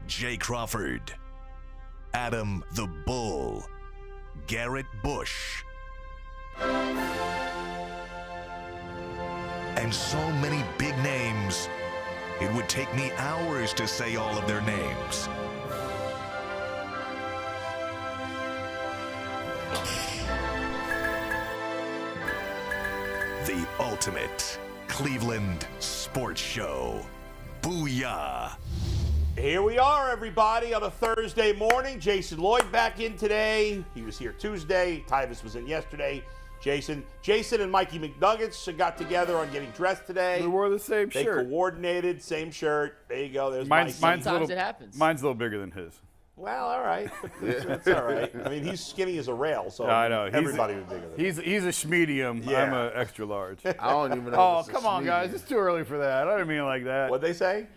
Jay Crawford, Adam the Bull, Garrett Bush, and so many big names, it would take me hours to say all of their names. The ultimate Cleveland sports show. Booyah! Here we are, everybody, on a Thursday morning. Jason Lloyd back in today. He was here Tuesday. Tyvus was in yesterday. Jason and Mikey McNuggets got together on getting dressed today. We wore the same shirt. They coordinated, same shirt. There you go. There's mine's Mikey. It happens. Mine's a little bigger than his. Well, all right. That's all right. I mean, he's skinny as a rail, so I know. everybody was bigger than him. He's a schmedium. Yeah. I'm an extra large. I don't even know. Oh, come on, guys. It's too early for that. I didn't mean it like that. What'd they say?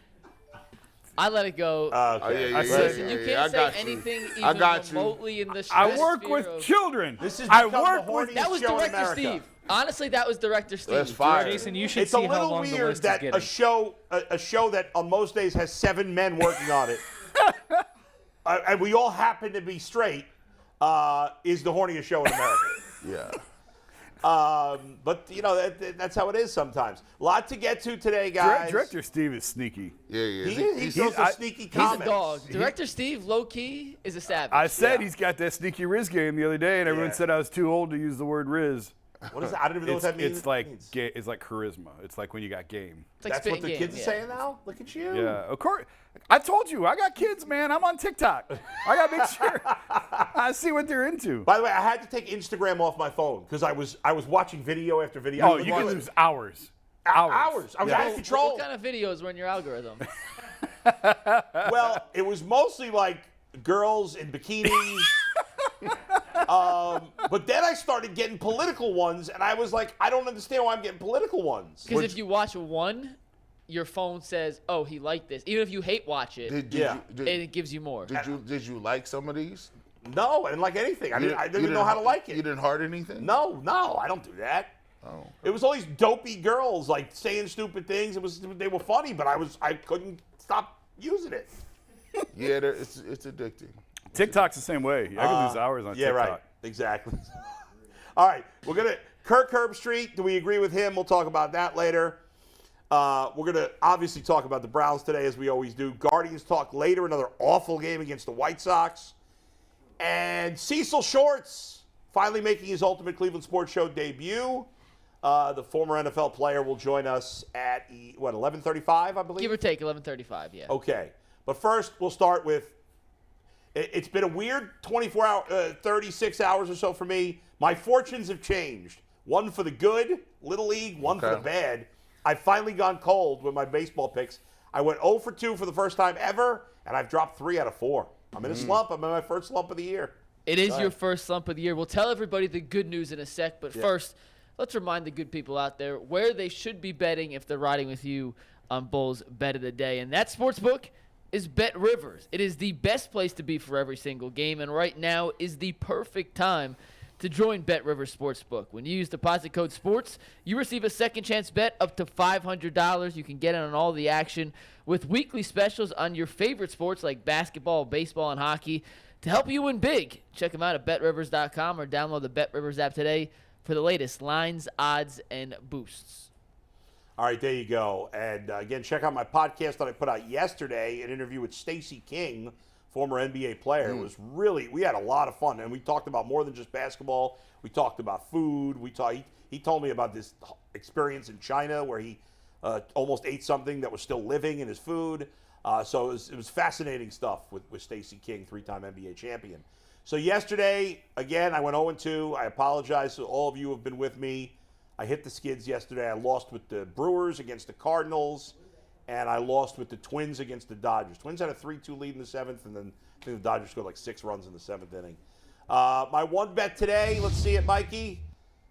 I let it go. Okay. Listen, you can't say anything even remotely in the I work sphere with of- children. This is I become work the with. horniest That was show in Director America. Steve. Honestly, that was Director Steve. That's fire. Jason, you should It's a see how little long the weird list is that getting. a show that on most days has 7 men working on it, and we all happen to be straight, is the horniest show in America. Yeah. But, you know, that's how it is sometimes. A lot to get to today, guys. Director Steve is sneaky. Yeah. He throws some sneaky He's comments. a dog. Director Steve, low-key, is a savage. I said he's got that sneaky Riz game the other day, and everyone Yeah. said I was too old to use the word Riz. What is that? I don't even know what that means. It's like it's like charisma. It's like when you got game. It's like That's what the spitting kids game, are saying now? Look at you. Yeah, of course. I told you, I got kids, man. I'm on TikTok. I got to make sure I see what they're into. By the way, I had to take Instagram off my phone because I was watching video after video. Oh, you can lose hours. Hours. I was out of control. What kind of videos were in your algorithm? Well, it was mostly like girls in bikinis. But then I started getting political ones, and I was like, I don't understand why I'm getting political ones. Because if you watch one, your phone says, "Oh, he liked this." Even if you hate watch it, it gives you more. Did you like some of these? No, I didn't like anything. I didn't even know how to like it. You didn't heart anything? No, I don't do that. Oh. It was all these dopey girls like saying stupid things. They were funny, but I couldn't stop using it. Yeah, it's addicting. TikTok's the same way. I can lose hours on Yeah, TikTok. right. Exactly. All right, we're gonna Kirk Herbstreit. Do we agree with him? We'll talk about that later. We're gonna obviously talk about the Browns today, as we always do. Guardians talk later. Another awful game against the White Sox. And Cecil Shorts finally making his Ultimate Cleveland Sports Show debut. The former NFL player will join us at 11:35, I believe. Give or take 11:35. Yeah. Okay, but first we'll start with. It's been a weird 36 hours or so for me. My fortunes have changed. One for the good, Little League, one for the bad. I've finally gone cold with my baseball picks. I went 0 for 2 for the first time ever, and I've dropped 3 out of 4. I'm in a slump. I'm in my first slump of the year. It is your first slump of the year. We'll tell everybody the good news in a sec, but first, let's remind the good people out there where they should be betting if they're riding with you on Bull's Bet of the Day. And that sportsbook is Bet Rivers. It is the best place to be for every single game, and right now is the perfect time to join Bet Rivers Sportsbook. When you use deposit code SPORTS, you receive a second chance bet up to $500. You can get in on all the action with weekly specials on your favorite sports like basketball, baseball, and hockey to help you win big. Check them out at betrivers.com or download the Bet Rivers app today for the latest lines, odds, and boosts. All right, there you go. And again, check out my podcast that I put out yesterday, an interview with Stacey King, former NBA player. It was we had a lot of fun, and we talked about more than just basketball. We talked about food. He told me about this experience in China where he almost ate something that was still living in his food. So it was fascinating stuff with Stacey King, 3-time NBA champion. So yesterday, again, I went 0-2. I apologize to all of you who have been with me. I hit the skids yesterday. I lost with the Brewers against the Cardinals, and I lost with the Twins against the Dodgers. Twins had a 3-2 lead in the 7th, and then I think the Dodgers scored like 6 runs in the 7th inning. My one bet today, let's see it, Mikey.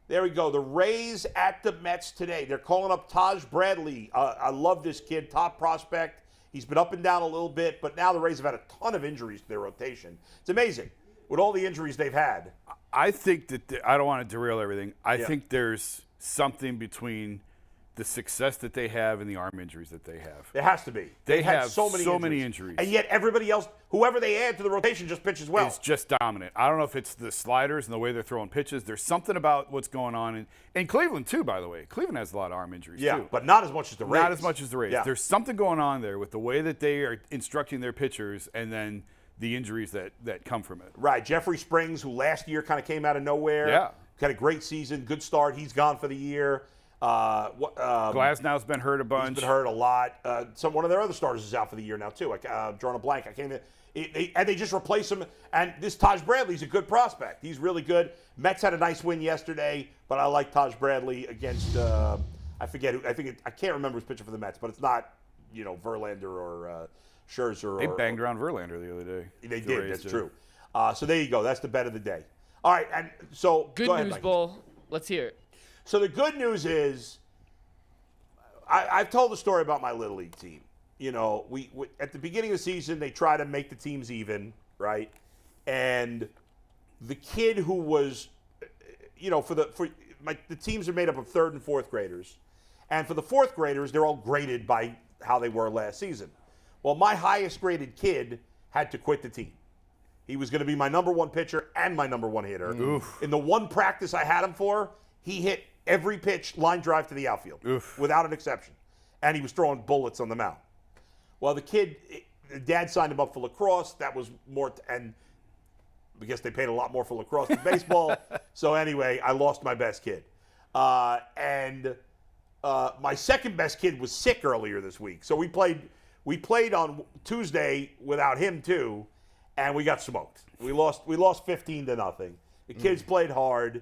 There we go. The Rays at the Mets today. They're calling up Taj Bradley. I love this kid, top prospect. He's been up and down a little bit, but now the Rays have had a ton of injuries to their rotation. It's amazing with all the injuries they've had. I think that I don't want to derail everything. I think there's something between the success that they have and the arm injuries that they have. It has to be. They had have so many injuries. And yet everybody else, whoever they add to the rotation, just pitches well. It's just dominant. I don't know if it's the sliders and the way they're throwing pitches. There's something about what's going on in Cleveland, too, by the way. Cleveland has a lot of arm injuries, too. But not as much as the Rays. Not as much as the Rays. Yeah. There's something going on there with the way that they are instructing their pitchers and then the injuries that come from it. Right. Jeffrey Springs, who last year kind of came out of nowhere. Yeah. Had a great season, good start. He's gone for the year. Glasnow's been hurt a bunch. He's been hurt a lot. One of their other starters is out for the year now, too. Drawing a blank. I can't even. And they just replace him. And this Taj Bradley's a good prospect. He's really good. Mets had a nice win yesterday, but I like Taj Bradley against, I forget who. I can't remember who's pitching for the Mets, but it's not, Verlander or Scherzer. They banged around Verlander the other day. They did. That's true. So there you go. That's the bet of the day. All right, and so good go ahead, news, Mike. Bull. Let's hear it. So the good news is, I've told the story about my Little League team. We at the beginning of the season, they try to make the teams even, right? And the kid who was, the teams are made up of 3rd and 4th graders. And for the 4th graders, they're all graded by how they were last season. Well, my highest graded kid had to quit the team. He was going to be my number 1 pitcher and my number 1 hitter. Oof. In the one practice I had him for, he hit every pitch line drive to the outfield, without an exception. And he was throwing bullets on the mound. Well, the dad signed him up for lacrosse. That was more, and I guess they paid a lot more for lacrosse than baseball. So anyway, I lost my best kid. And my second best kid was sick earlier this week. So we played on Tuesday without him too, and we got smoked. We lost 15-0. The kids played hard,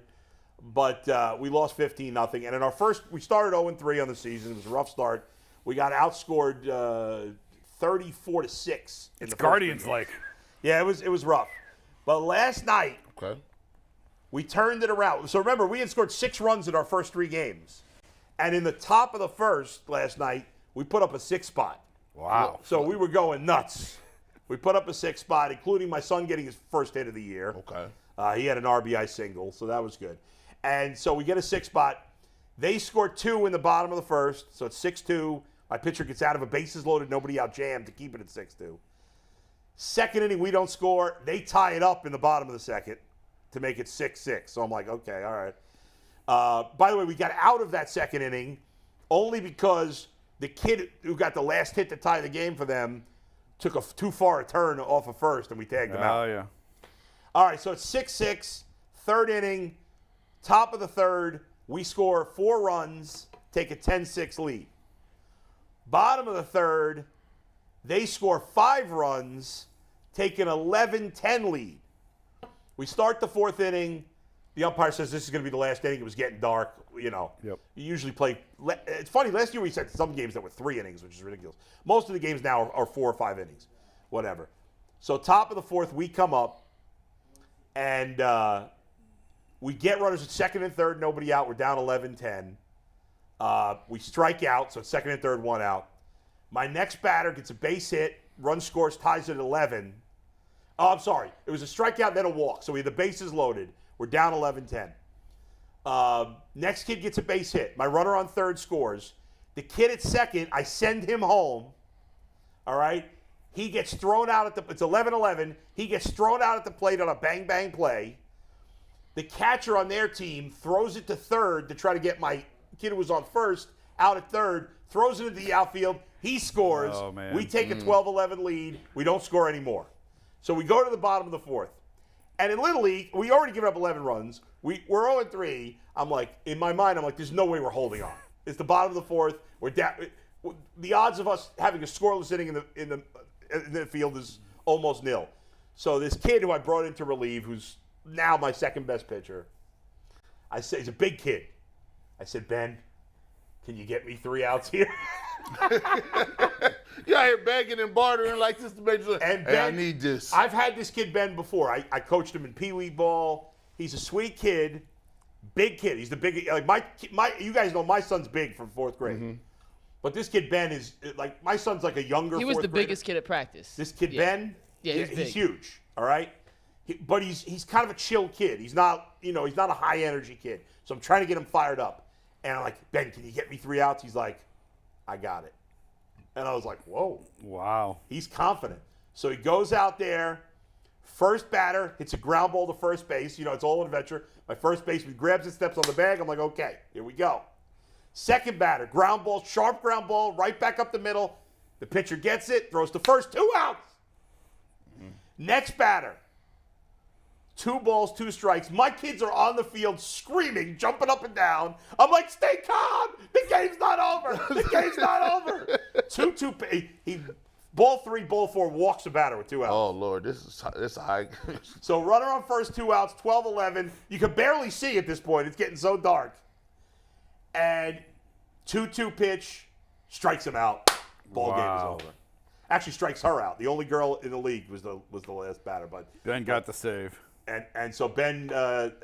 but we lost 15-0. And in our we started 0-3 on the season. It was a rough start. We got outscored 34-6. It's Guardians like. Yeah, it was rough. But last night, we turned it around. So remember, we had scored 6 runs in our first 3 games. And in the top of the first last night, we put up a 6 spot. Wow. So we were going nuts. We put up a 6 spot, including my son getting his first hit of the year. He had an RBI single, so that was good. And so we get a 6 spot. They scored 2 in the bottom of the first, so it's 6-2. My pitcher gets out of a bases loaded, nobody out jammed to keep it at 6-2. Second inning, we don't score. They tie it up in the bottom of the second to make it 6-6. So I'm like, okay, all right. By the way, we got out of that second inning only because the kid who got the last hit to tie the game for them took too far a turn off of first, and we tagged him out. Oh, yeah. All right, so it's 6-6, third inning, top of the third. We score 4 runs, take a 10-6 lead. Bottom of the third, they score 5 runs, take an 11-10 lead. We start the 4th inning. The umpire says this is going to be the last inning. It was getting dark, Yep. You usually play. It's funny. Last year we said some games that were 3 innings, which is ridiculous. Most of the games now are 4 or 5 innings, whatever. So top of the 4th, we come up, and we get runners at 2nd and 3rd, nobody out. We're down 11-10. We strike out, so it's 2nd and 3rd, 1 out. My next batter gets a base hit, run scores, ties it at 11. Oh, I'm sorry. It was a strikeout, then a walk. So we had the bases loaded. We're down 11-10. Next kid gets a base hit. My runner on 3rd scores. The kid at 2nd, I send him home. All right? He gets thrown out at it's 11-11. He gets thrown out at the plate on a bang-bang play. The catcher on their team throws it to 3rd to try to get my kid who was on 1st out at 3rd, throws it into the outfield. He scores. Oh, man. We take a 12-11 lead. We don't score anymore. So we go to the bottom of the 4th. And in Little League, we already given up 11 runs. We're 0-3. I'm like, in my mind, I'm like, there's no way we're holding on. It's the bottom of the 4th. We're down. The odds of us having a scoreless inning in the field is almost nil. So this kid who I brought in to relieve, who's now my 2nd best pitcher, I say he's a big kid. I said, Ben, can you get me 3 outs here? You out here begging and bartering like this to make sure. And hey, Ben, I need this. I've had this kid Ben before. I coached him in Pee Wee ball. He's a sweet kid, big kid. He's the big like you guys know my son's big from 4th grade. Mm-hmm. But this kid Ben is like my son's like a younger. He was 4th the grader. biggest kid at practice. This kid Yeah. Ben, Yeah, he's big. huge. All right, but he's kind of a chill kid. He's not he's not a high energy kid. So I'm trying to get him fired up. And I'm like, Ben, can you get me 3 outs? He's like, I got it. And I was like, whoa. Wow. He's confident. So he goes out there. First batter hits a ground ball to first base. You know, it's all an adventure. My first baseman grabs it, steps on the bag. I'm like, okay, here we go. Second batter, ground ball, sharp ground ball, right back up the middle. The pitcher gets it, throws to first, 2 outs. Next batter, 2 balls, 2 strikes. My kids are on the field screaming, jumping up and down. I'm like, stay calm. The game's not over. The game's not over. 2-2. He ball 3, ball 4, walks the batter with 2 outs. Oh, Lord, this is high. So runner on first, 2 outs, 12-11. You can barely see at this point. It's getting so dark. And 2-2 pitch, strikes him out. Ball game is over. Actually strikes her out. The only girl in the league was the last batter. But Ben got the save. And so Ben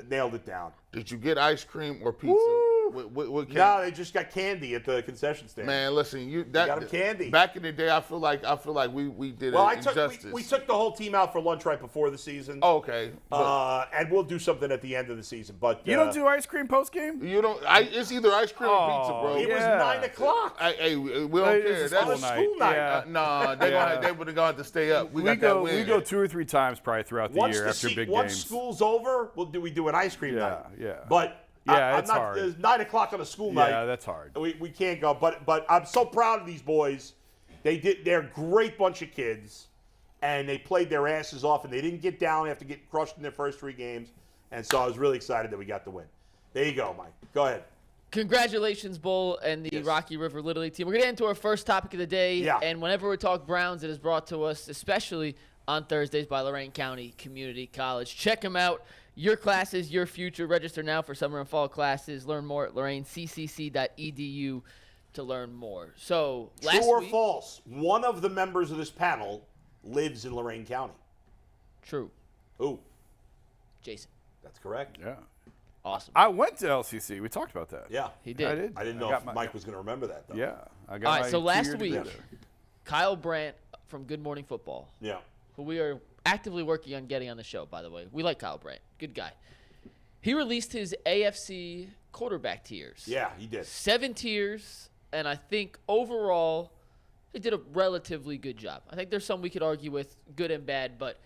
nailed it down. Did you get ice cream or pizza? What No, they just got candy at the concession stand. Man, listen, got him candy. Back in the day, I feel like we did injustice. We took the whole team out for lunch right before the season. Oh, okay. And we'll do something at the end of the season. But You don't do ice cream post game? You don't. It's either ice cream or pizza, bro. It was 9 o'clock. Hey, we don't care. That's a school night. Yeah. Nah, they would have gone to stay up. We got go. that win. We go 2 or 3 times probably throughout the year after big once games. school's over, we do an ice cream night. Yeah. But it's hard. It's 9 o'clock on a school night. Yeah, that's hard. We can't go. But I'm so proud of these boys. They're a great bunch of kids, and they played their asses off, and they didn't get down after getting crushed in their first 3 games. And so I was really excited that we got the win. There you go, Mike. Go ahead. Congratulations, Bull, and the Rocky River Little League team. We're going to get into our first topic of the day. Yeah. And whenever we talk Browns, it is brought to us, especially on Thursdays, by Lorain County Community College. Check them out. Your classes, your future. Register now for summer and fall classes. Learn more at lorainccc.edu to learn more. So, True or false, one of the members of this panel lives in Lorain County. True. Who? Jason. That's correct. Yeah. Awesome. I went to LCC. We talked about that. Yeah. He did. I did. I didn't know if Mike was going to remember that, though. Yeah. I got All right, my so last 2-year week, degree there. Kyle Brant from Good Morning Football, Yeah. who we are actively working on getting on the show, by the way. We like Kyle Brant. Good guy. He released his AFC quarterback tiers. Yeah, he did. 7 tiers, and I think overall he did a relatively good job. I think there's some we could argue with, good and bad, but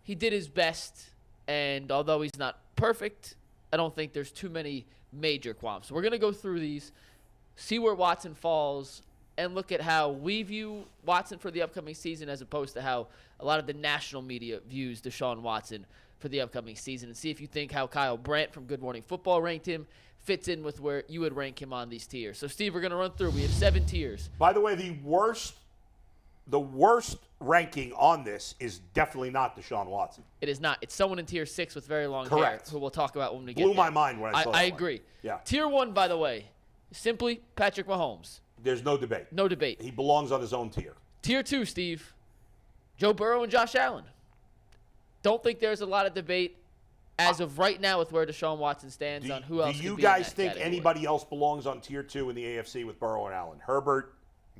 he did his best, and although he's not perfect, I don't think there's too many major qualms. So we're going to go through these, see where Watson falls, and look at how we view Watson for the upcoming season as opposed to how a lot of the national media views Deshaun Watson for the upcoming season, and see if you think how Kyle Brant from Good Morning Football ranked him fits in with where you would rank him on these tiers. So, Steve, we're going to run through. We have 7 tiers. By the way, the worst ranking on this is definitely not Deshaun Watson. It is not. It's someone in tier 6 with very long Correct. hair, who we'll talk about when we get Blew there. my mind when I saw that I one. agree. Yeah. Tier 1, by the way, simply Patrick Mahomes. There's no debate. No debate. He belongs on his own tier. Tier 2, Steve, Joe Burrow and Josh Allen. Don't think there's a lot of debate as of right now with where Deshaun Watson stands on who else Do could you be guys in that think category. anybody else belongs on tier 2 in the AFC with Burrow and Allen? Herbert?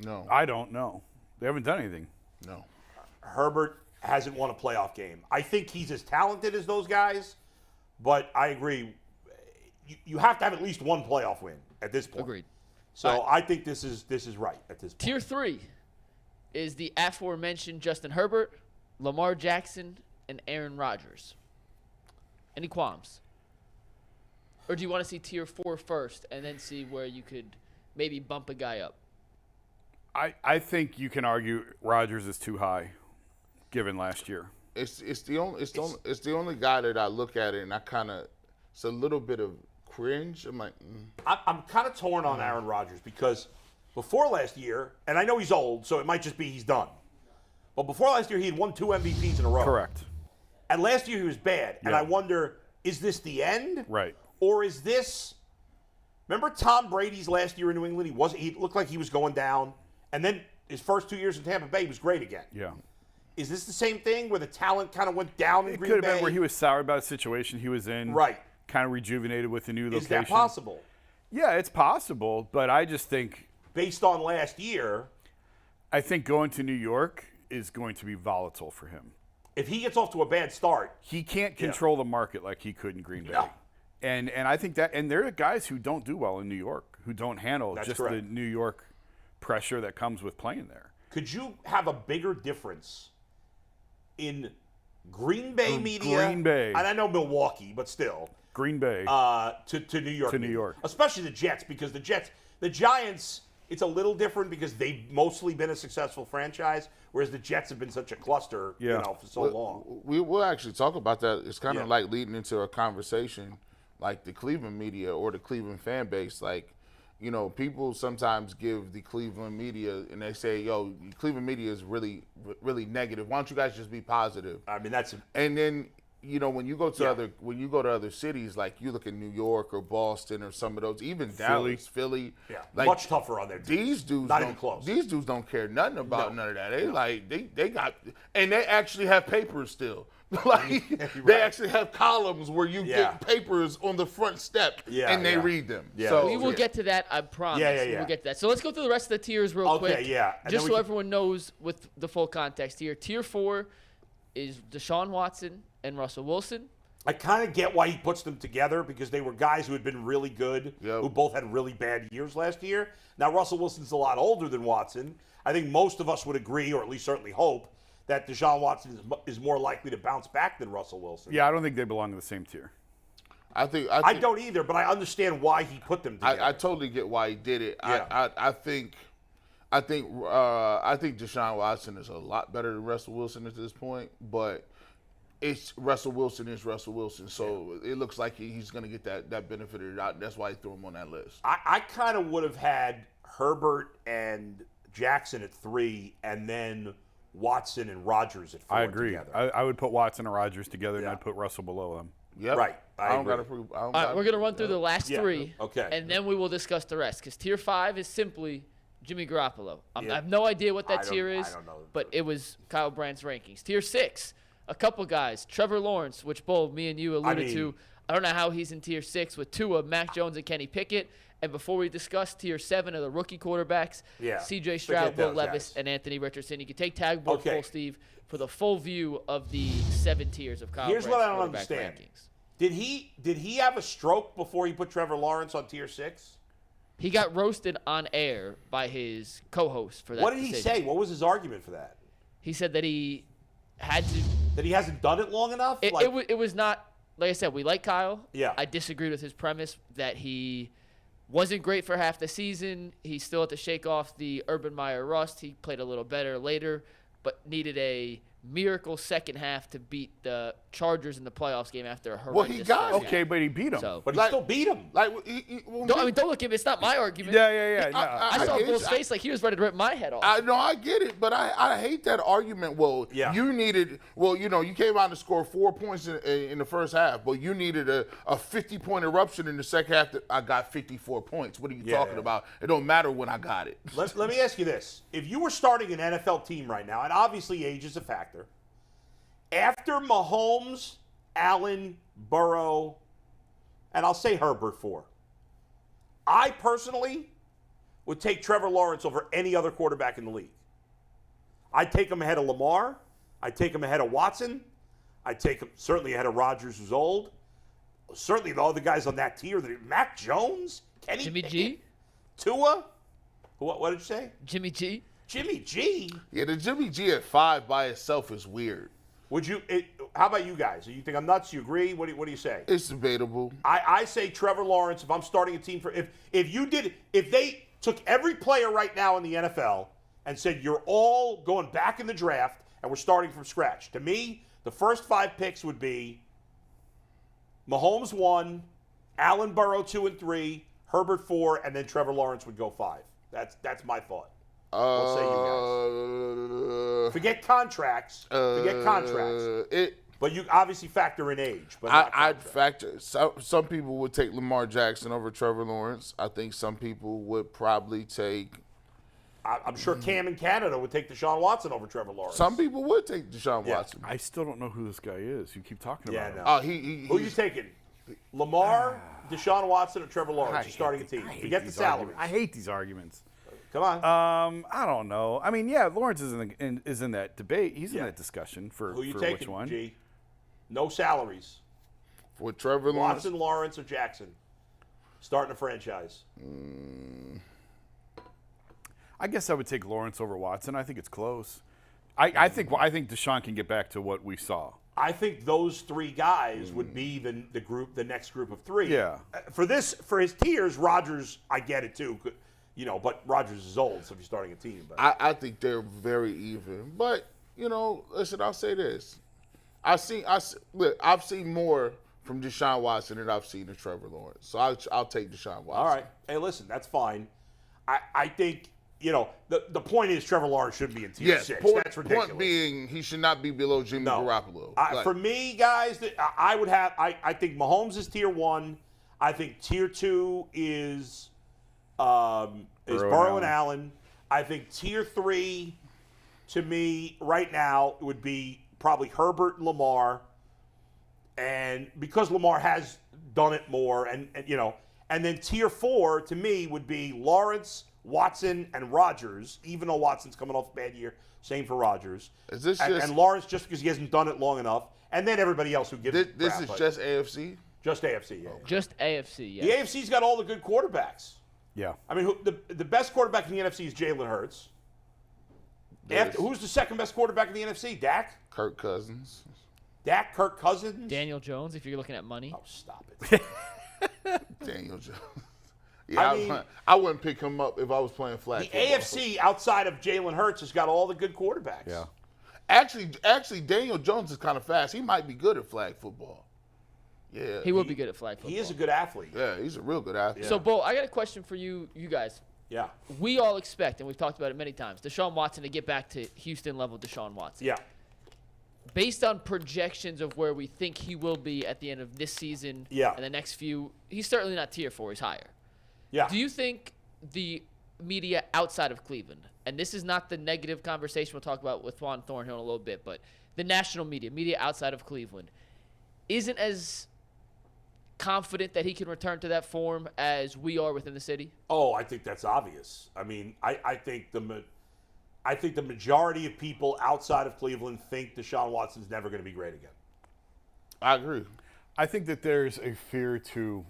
No. I don't know. They haven't done anything. No. Herbert hasn't won a playoff game. I think he's as talented as those guys, but I agree. You have to have at least one playoff win at this point. Agreed. So I think this is right at this point. Tier 3 is the aforementioned Justin Herbert, Lamar Jackson, and Aaron Rodgers. Any qualms? Or do you want to see tier 4 first and then see where you could maybe bump a guy up? I think you can argue Rodgers is too high, given last year. It's the only guy that I look at it and I kind of, it's a little bit of cringe. I'm like, I'm kind of torn on Aaron Rodgers because before last year, and I know he's old, so it might just be he's done. But before last year, he had won 2 MVPs in a row. Correct. And last year he was bad. And Yeah. I wonder, is this the end? Right. Or is this? Remember Tom Brady's last year in New England? He looked like he was going down, and then his first 2 years in Tampa Bay he was great again. Yeah. Is this the same thing where the talent kind of went down in It Green could have Bay? been where he was sour about the situation he was in. Right. Kind of rejuvenated with the new location. Is that possible? Yeah, it's possible, but I just think Based on last year, I think going to New York is going to be volatile for him. if he gets off to a bad start, He can't control the market like he could in Green Bay. No. And I think that, and there are guys who don't do well in New York. who don't handle That's just correct. the New York pressure that comes with playing there. Could you have a bigger difference in Green Bay media? Green Bay. And I know Milwaukee, but still. Green Bay. To New York. To New media. York. Especially the Jets, because the Giants, it's a little different because they've mostly been a successful franchise, whereas the Jets have been such a cluster, for so long. We'll actually talk about that. It's kind of Yeah. like leading into a conversation, like the Cleveland media or the Cleveland fan base. Like, people sometimes give the Cleveland media and they say, "Yo, Cleveland media is really, really negative. Why don't you guys just be positive?" I mean, that's And then when you go to other cities, like you look at New York or Boston or some of those, even Dallas, Philly, like, much tougher on their team. These dudes Not don't, even close. These dudes don't care nothing about none of that. They got, and they actually have papers still. Like they actually have columns where you get papers on the front step and they read them. Yeah. So We will get to that, I promise. Yeah. We'll get to that. So let's go through the rest of the tiers real quick. Okay, yeah. And Just then so we everyone knows with the full context here. Tier 4 is Deshaun Watson and Russell Wilson. I kind of get why he puts them together because they were guys who had been really good, who both had really bad years last year. Now, Russell Wilson's a lot older than Watson. I think most of us would agree, or at least certainly hope, that Deshaun Watson is more likely to bounce back than Russell Wilson. Yeah, I don't think they belong in the same tier. I think I don't either, but I understand why he put them together. I totally get why he did it. Yeah. I think Deshaun Watson is a lot better than Russell Wilson at this point, but Russell Wilson is Russell Wilson, so it looks like he's going to get that benefit of the doubt. That's why he threw him on that list. I kind of would have had Herbert and Jackson at 3, and then Watson and Rodgers at 4. I agree. Together. I would put Watson and Rodgers together, and Yeah. I'd put Russell below them. Yep. Right. I don't got to agree. prove. All right, we're going to run through the last Yeah, 3. okay. And then we will discuss the rest. Because Tier 5 is simply Jimmy Garoppolo. I Yeah. have no idea what that I don't- tier I is, don't know. but it was Kyle Brandt's rankings. Tier 6, a couple guys. Trevor Lawrence, which, Bull, me and you alluded to. I don't know how he's in Tier 6 with Tua, Mac Jones, and Kenny Pickett. And before we discuss Tier 7 of the rookie quarterbacks, C.J. Stroud, Forget Will those Levis, guys. and Anthony Richardson. You can take tag board Okay. full, Steve, for the full view of the 7 tiers of Kyle Here's Brandt's what I don't quarterback understand. rankings. Did he have a stroke before he put Trevor Lawrence on Tier 6? He got roasted on air by his co-host for that. What did he decision. say? What was his argument for that? He said that he had to. That he hasn't done it long enough? It was not, like I said, we like Kyle. Yeah. I disagreed with his premise that he wasn't great for half the season. He still had to shake off the Urban Meyer rust. He played a little better later, but needed a miracle second half to beat the Chargers in the playoffs game after a horrendous Well, he got first it. Okay, half. but he beat them. So, But he still beat him. Like, don't look at me. It's not my argument. Yeah. No, I saw it's- Bull's face like he was ready to rip my head off. I know, I get it, but I hate that argument. Well, you needed, you came out and scored 4 points in the first half, but you needed a 50-point eruption in the second half. That I got 54 points. What are you talking about? It don't matter when I got it. Let me ask you this. If you were starting an NFL team right now, and obviously age is a factor, after Mahomes, Allen, Burrow, and I'll say Herbert 4, I personally would take Trevor Lawrence over any other quarterback in the league. I'd take him ahead of Lamar. I'd take him ahead of Watson. I'd take him certainly ahead of Rodgers, who's old. Certainly the other guys on that tier. Mac Jones, Kenny Jimmy Pickett, G? Tua. What did you say? Jimmy G? Jimmy G. Yeah, the Jimmy G at 5 by itself is weird. Would you? How about you guys? You think I'm nuts? You agree? What do you say? It's debatable. I say Trevor Lawrence. If I'm starting a team if they took every player right now in the NFL and said you're all going back in the draft and we're starting from scratch. To me, the first 5 picks would be Mahomes 1, Allen, Burrow 2 and 3, Herbert 4, and then Trevor Lawrence would go 5. That's my thought. What say you guys? Forget contracts. But you obviously factor in age. But I'd factor. Some people would take Lamar Jackson over Trevor Lawrence. I think some people would probably take. I'm sure Cam in Canada would take Deshaun Watson over Trevor Lawrence. Some people would take Deshaun Yeah. Watson. I still don't know who this guy is. You keep talking about him. no. Oh, Who you taking? Lamar, Deshaun Watson, or Trevor Lawrence? You're starting a team. Forget the salary. I hate these arguments. Come on. I don't know. I mean, yeah, Lawrence is in that debate. He's in Yeah. that discussion for Who you for taking? which one. G. No salaries. For Trevor Lawrence. Watson, Lawrence, or Jackson. Starting a franchise. I guess I would take Lawrence over Watson. I think it's close. I think Deshaun can get back to what we saw. I think those three guys would be the next group of three. Yeah. For his tiers, Rodgers, I get it too. But Rodgers is old, so if you're starting a team. But I think they're very even. But listen, I'll say this: I've seen more from Deshaun Watson than I've seen of Trevor Lawrence. So I'll take Deshaun Watson. All right. Hey, listen, that's fine. I think. The point is Trevor Lawrence should be in tier 6. That's ridiculous. Point being, he should not be below Jimmy Garoppolo. For me, guys, I think Mahomes is tier 1. I think tier 2 is Burrow and Allen. I think tier 3, to me, right now, would be probably Herbert and Lamar. And because Lamar has done it more, and then tier 4, to me, would be Lawrence, Watson, and Rodgers, even though Watson's coming off a bad year. Same for Rodgers. And Lawrence, just because he hasn't done it long enough. And then everybody else who gives it This is just AFC? Just AFC, yeah. Just AFC, yeah. The AFC's got all the good quarterbacks. Yeah. I mean, the best quarterback in the NFC is Jalen Hurts. Who's the second best quarterback in the NFC? Dak? Kirk Cousins. Dak, Kirk Cousins? Daniel Jones, if you're looking at money. Oh, stop it. Daniel Jones. Yeah, I wouldn't pick him up if I was playing flag football. AFC outside of Jalen Hurts has got all the good quarterbacks. Yeah. Actually, Daniel Jones is kind of fast. He might be good at flag football. Yeah. He would be good at flag football. He is a good athlete. Yeah, he's a real good athlete. So, Bo, I got a question for you guys. Yeah. We all expect, and we've talked about it many times, Deshaun Watson to get back to Houston-level Deshaun Watson. Yeah. Based on projections of where we think he will be at the end of this season and the next few, he's certainly not tier 4. He's higher. Yeah. Do you think the media outside of Cleveland, and this is not the negative conversation we'll talk about with Juan Thornhill in a little bit, but the national media outside of Cleveland, isn't as confident that he can return to that form as we are within the city? Oh, I think that's obvious. I mean, I think the majority of people outside of Cleveland think Deshaun Watson's never going to be great again. I agree. I think that there's a fear to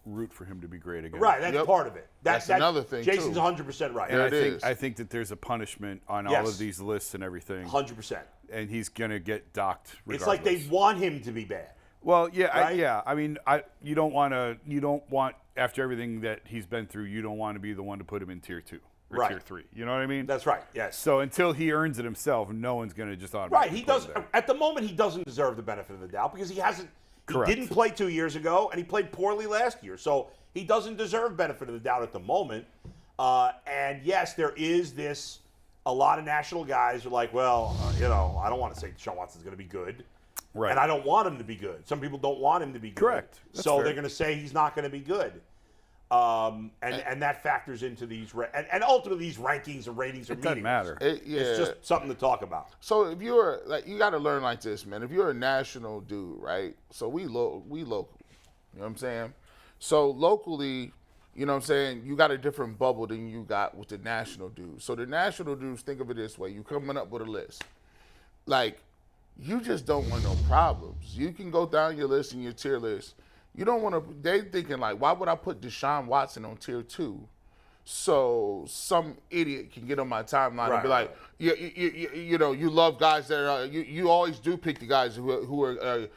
root for him to be great again. Right, that's part of it. That's another thing, Jason's too. 100% right. And I think that there's a punishment on all of these lists and everything. 100%. And he's going to get docked regardless. It's like they want him to be bad. Well, yeah, right? I mean, you don't want, after everything that he's been through, you don't want to be the one to put him in tier 2 or tier 3. You know what I mean? That's right, yes. So until he earns it himself, no one's going to just automatically Right, he does. At the moment, he doesn't deserve the benefit of the doubt because he hasn't. Correct. He didn't play 2 years ago, and he played poorly last year. So he doesn't deserve benefit of the doubt at the moment. And yes, there is a lot of national guys are like, well, I don't want to say Deshaun Watson's going to be good. Right. And I don't want him to be good. Some people don't want him to be good. Correct. That's so fair. they're going to say he's not going to be good. And that factors into these and ultimately these rankings and ratings are meaningless. Doesn't matter. It's just something to talk about. So if you're you got to learn like this, man. If you're a national dude, right? So we local. You know what I'm saying? So locally, you know what I'm saying, you got a different bubble than you got with the national dudes. So the national dudes, think of it this way: you coming up with a list, like you just don't want no problems. You can go down your list and your tier list. You don't want to. They thinking like, why would I put Deshaun Watson on tier 2? So some idiot can get on my timeline and be like, you love guys that are, you always do pick the guys who are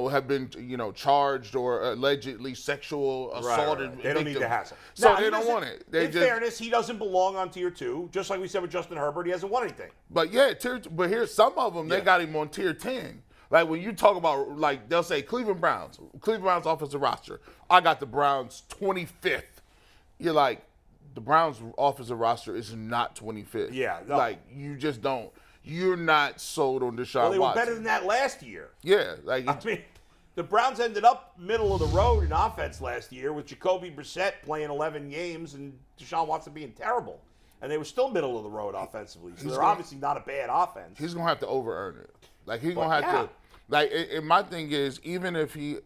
have been charged or allegedly sexual assaulted. Right. They don't need the hassle. So they don't want it. In fairness, he doesn't belong on tier 2. Just like we said with Justin Herbert, he hasn't won anything. But but here's some of them. They got him on tier 10. Like when you talk about, like they'll say Cleveland Browns offensive roster. I got the Browns 25th. You're like, the Browns offensive roster is not 25th. Yeah. No. Like you just don't. You're not sold on Deshaun Watson. Well, they were better than that last year. Yeah. Like I mean, the Browns ended up middle of the road in offense last year with Jacoby Brissett playing 11 games and Deshaun Watson being terrible. And they were still middle of the road offensively. So they're obviously not a bad offense. He's going to have to over-earn it. Like he's going to have to. Like, and my thing is, even if he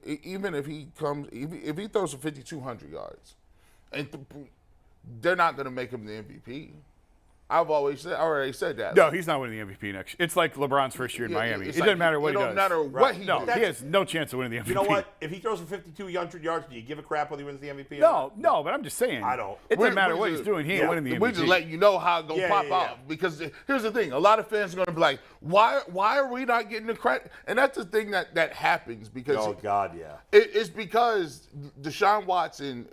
throws for 5,200 yards, and they're not going to make him the MVP. I've already said, that. No, he's not winning the MVP next year. It's like LeBron's first year in Miami. It doesn't matter what he does. It don't matter what he does. No, he has no chance of winning the MVP. You know what? If he throws for 5,200 yards, do you give a crap whether he wins the MVP? No, but I'm just saying. I don't. It doesn't matter what he's doing. He ain't winning the MVP. We just letting you know how it's going to pop off. Because here's the thing. A lot of fans are going to be like, why are we not getting the credit? And that's the thing that happens. Because oh, God, yeah. It's because Deshaun Watson,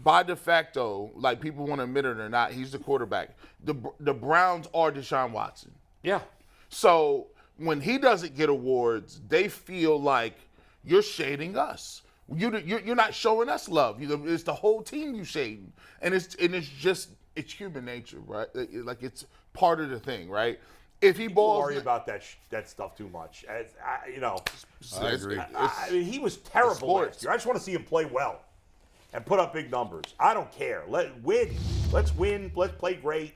by de facto, like people want to admit it or not, he's the quarterback. The Browns are Deshaun Watson. Yeah. So when he doesn't get awards, they feel like you're shading us. You're not showing us love. It's the whole team you shading, and it's human nature, right? Like it's part of the thing, right? If he People balls, worry about that stuff too much. I agree. I mean, he was terrible last year. I just want to see him play well and put up big numbers. I don't care. Let's win. Let's play great.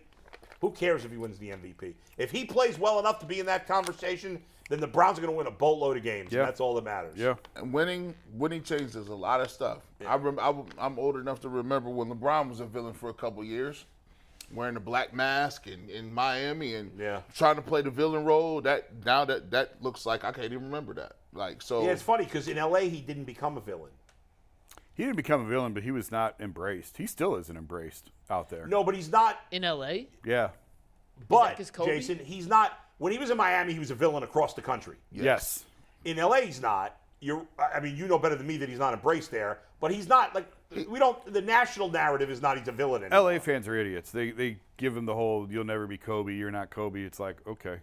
Who cares if he wins the MVP? If he plays well enough to be in that conversation, then the Browns are going to win a boatload of games. Yeah. And that's all that matters. Yeah. And winning changes a lot of stuff. Yeah. I'm old enough to remember when LeBron was a villain for a couple years, wearing the black mask in Miami and trying to play the villain role. That looks like I can't even remember that. Yeah, it's funny because in LA he didn't become a villain. He didn't become a villain, but he was not embraced. He still isn't embraced out there. No, but he's not in LA. Yeah. But Jason, he's not. When he was in Miami, he was a villain across the country. Yes. In LA, he's not. You know better than me that he's not embraced there. But he's not the national narrative is not he's a villain anymore. LA fans are idiots. They give him the whole "you'll never be Kobe, you're not Kobe." It's like, okay.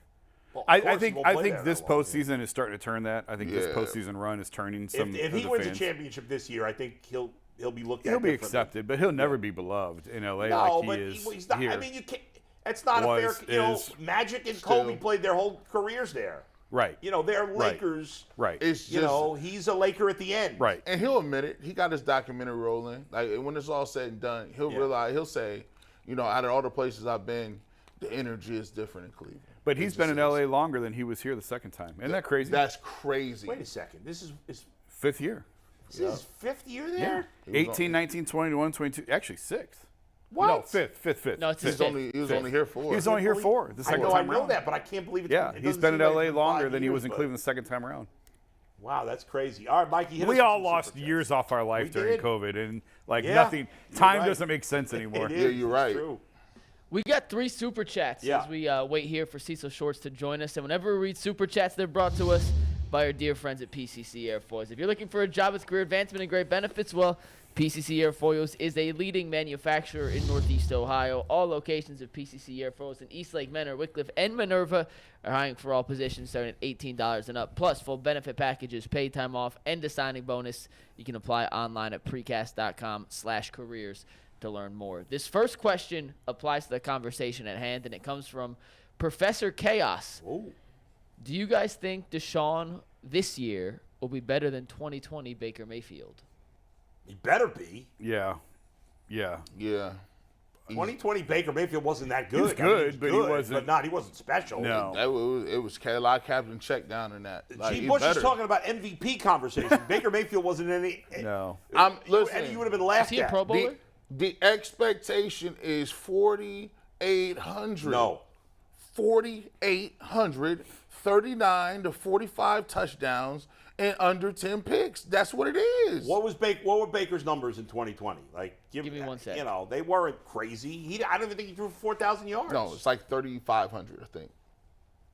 Well, I think this postseason is starting to turn that. I think this postseason run is turning some. If he wins a championship this year, I think he'll be looked at. He'll be accepted, but he'll never be beloved in LA like he is he's not, here. I mean, you can't. It's not a fair. Magic and Kobe played their whole careers there. Right. They're Lakers. Right. It's just, he's a Laker at the end. Right. And he'll admit it. He got his documentary rolling. Like when it's all said and done, he'll realize. He'll say, out of all the places I've been, the energy is different in Cleveland. But he's been in LA longer than he was here the second time. Isn't that crazy? That's crazy. Wait a second. This is his fifth year. This is his fifth year there? Yeah. 18, 19, 21, 22. Actually, sixth. What? No, fifth. No, it's he was only here four. He was only here four the second time around. I know that, but I can't believe it. Yeah, he's been in LA longer than he was in Cleveland the second time around. Wow, that's crazy. All right, Mikey. We all lost years off our life during COVID, and nothing. Time doesn't make sense anymore. Yeah, you're right. True. We got 3 super chats as we wait here for Cecil Shorts to join us. And whenever we read super chats, they're brought to us by our dear friends at PCC Airfoils. If you're looking for a job with career advancement and great benefits, well, PCC Airfoils is a leading manufacturer in Northeast Ohio. All locations of PCC Airfoils in Eastlake, Menor, Wickliffe, and Minerva are hiring for all positions starting at $18 and up, plus full benefit packages, paid time off, and a signing bonus. You can apply online at precast.com/careers to learn more. This first question applies to the conversation at hand, and it comes from Professor Chaos. Ooh. Do you guys think Deshaun this year will be better than 2020 Baker Mayfield? He better be. Yeah. 2020 Baker Mayfield wasn't that good. He was good, but he wasn't. He wasn't special. No. It was a lot of Captain Check down in that. G. Bush is talking about MVP conversation. Baker Mayfield wasn't any. No. Listen, and you would have been laughed at. Is he a Pro Bowler? The expectation is 4,800. No. 4,800, 39 to 45 touchdowns, and under 10 picks. That's what it is. What were Baker's numbers in 2020? Give me 1 second. They weren't crazy. I don't even think he threw for 4,000 yards. No, it's like 3,500, I think.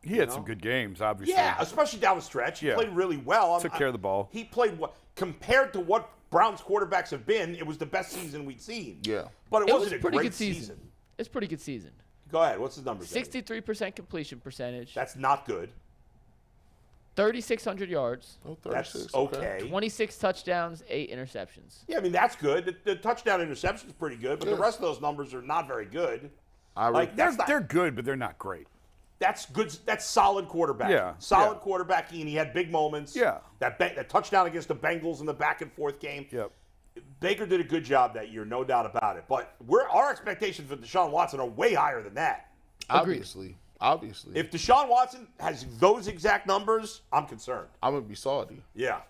He had some good games, obviously. Yeah, especially down the stretch. He played really well. Took care of the ball. He played compared to what Browns quarterbacks have been, it was the best season we'd seen. Yeah. But it wasn't was a pretty great good season. It's a pretty good season. Go ahead. What's his numbers? 63% completion percentage. That's not good. 3,600 yards. Oh, 36, that's okay. 26 touchdowns, 8 interceptions. Yeah, I mean, that's good. The touchdown interception is pretty good, but the rest of those numbers are not very good. They're good, but they're not great. That's good. That's solid quarterback. Yeah. Solid quarterbacking, and he had big moments. Yeah. That touchdown against the Bengals in the back and forth game. Yep. Baker did a good job that year, no doubt about it. But our expectations for Deshaun Watson are way higher than that. Obviously. If Deshaun Watson has those exact numbers, I'm concerned. I'm going to be salty. Yeah.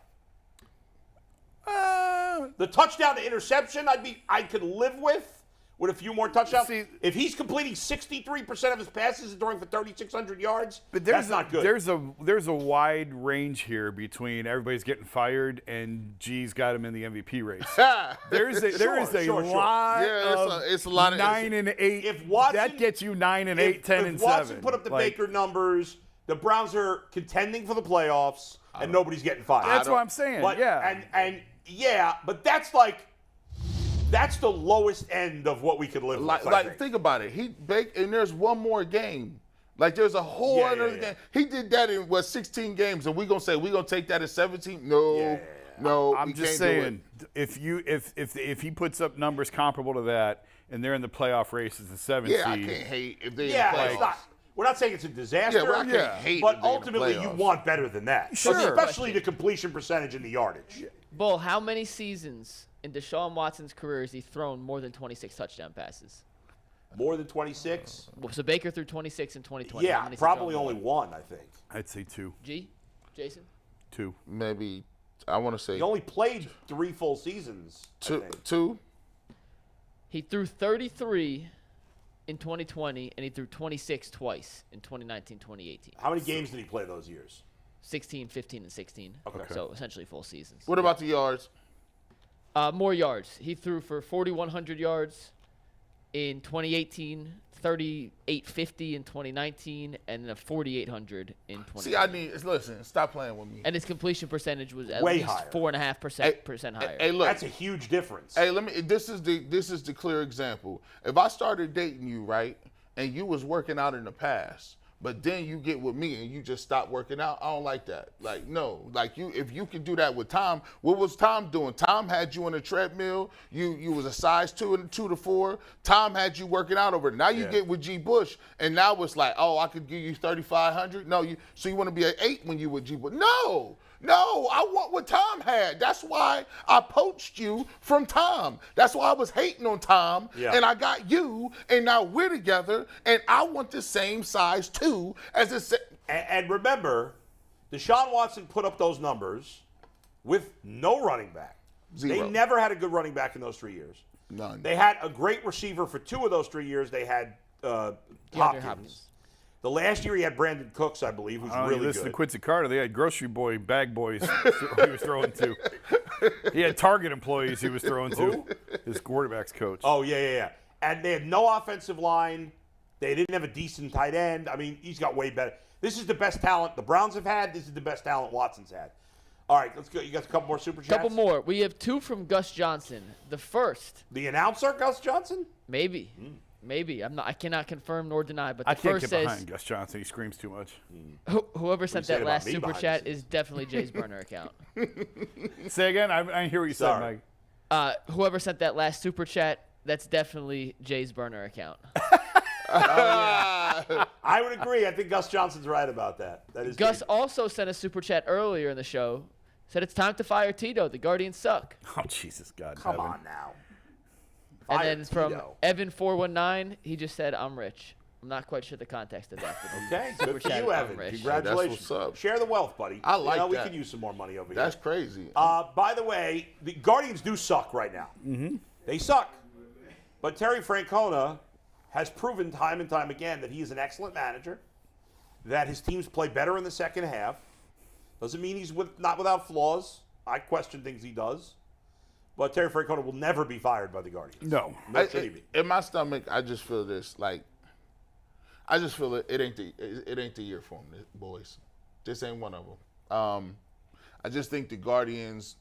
The touchdown to interception, I could live with with a few more touchdowns. See, if he's completing 63% of his passes and throwing for 3,600 yards, but that's not good. There's a wide range here between everybody's getting fired and G's got him in the MVP race. there is a lot. Yeah, it's a lot of 9 and 8. If Watson, that gets you 9 and 8, 10 and 7. If Watson put up the Baker numbers, the Browns are contending for the playoffs, and nobody's getting fired. That's what I'm saying. But, yeah, but that's the lowest end of what we could live with. Think about it. And there's one more game. Like there's a whole other game. He did that in 16 games, and we're gonna take that at 17? No. I'm just saying, if he puts up numbers comparable to that, and they're in the playoff race as the 7th seed. I can't hate if they. It's not. We're not saying it's a disaster. I can't hate. But ultimately, you want better than that. Sure. Especially the completion percentage and the yardage. Bull, how many seasons in Deshaun Watson's career has he thrown more than 26 touchdown passes? More than 26? So Baker threw 26 in 2020. Yeah, probably only one, I think. I'd say 2. Jason? 2. Maybe, I want to say. He only played 3 full seasons. 2. He threw 33 in 2020, and he threw 26 twice in 2019, 2018. How many games did he play those years? 16, 15, and 16. Okay. So essentially full seasons. What about the yards? More yards. He threw for 4,100 yards in 2018, 3,850 in 2019, and then 4,800 in 2020. Listen, stop playing with me. And his completion percentage was at Way least higher. 4.5% higher. Hey, look. That's a huge difference. Hey, this is the clear example. If I started dating you, right, and you was working out in the past, but then you get with me and you just stop working out, I don't like that. Like, no. Like, if you could do that with Tom, what was Tom doing? Tom had you on a treadmill. You was a size 2 and 2 to 4. Tom had you working out over there. Now you get with G. Bush, and now it's like, oh, I could give you 3,500. No, so you want to be an 8 when you with G. Bush? No, I want what Tom had. That's why I poached you from Tom. That's why I was hating on Tom, and I got you, and now we're together, and I want the same size 2 as the same. And remember, Deshaun Watson put up those numbers with no running back. 0. They never had a good running back in those 3 years. None. They had a great receiver for 2 of those 3 years. They had Hopkins. The last year he had Brandon Cooks, I believe, who's really listen good. to Quincy Carter. They had grocery boy, bag boys he was throwing to. He had Target employees he was throwing to. His quarterback's coach. Oh, yeah. And they had no offensive line. They didn't have a decent tight end. I mean, he's got way better. This is the best talent the Browns have had. This is the best talent Watson's had. All right, let's go. You got a couple more super chats? Couple more. We have 2 from Gus Johnson. The first. The announcer, Gus Johnson? Maybe. Maybe. I cannot confirm nor deny, but the I can't first get says behind Gus Johnson. He screams too much. Whoever sent say that about last me super behind chat the is definitely Jay's burner account. Say again? I didn't hear what you Sorry. said, Mike. Whoever sent that last super chat, that's definitely Jay's burner account. I would agree. I think Gus Johnson's right about that. That is Gus Jay. also sent a super chat earlier in the show. Said it's time to fire Tito. The Guardians suck. Oh, Jesus God. Come Evan. on now. And Fire then from Tito. Evan419, he just said, I'm rich. I'm not quite sure the context of that. Okay, Super good for chat, you, I'm Evan. rich. Congratulations. That's what's up. Share the wealth, buddy. I like We that. could use some more money over That's here. crazy. By the way, the Guardians do suck right now. Mm-hmm. They suck. But Terry Francona has proven time and time again that he is an excellent manager, that his teams play better in the second half. Doesn't mean he's not without flaws. I question things he does. But Terry Francona will never be fired by the Guardians. No. Nor should he be. In my stomach, I just feel this. Like, I just feel it ain't the year for them, boys. This ain't one of them. I just think the Guardians,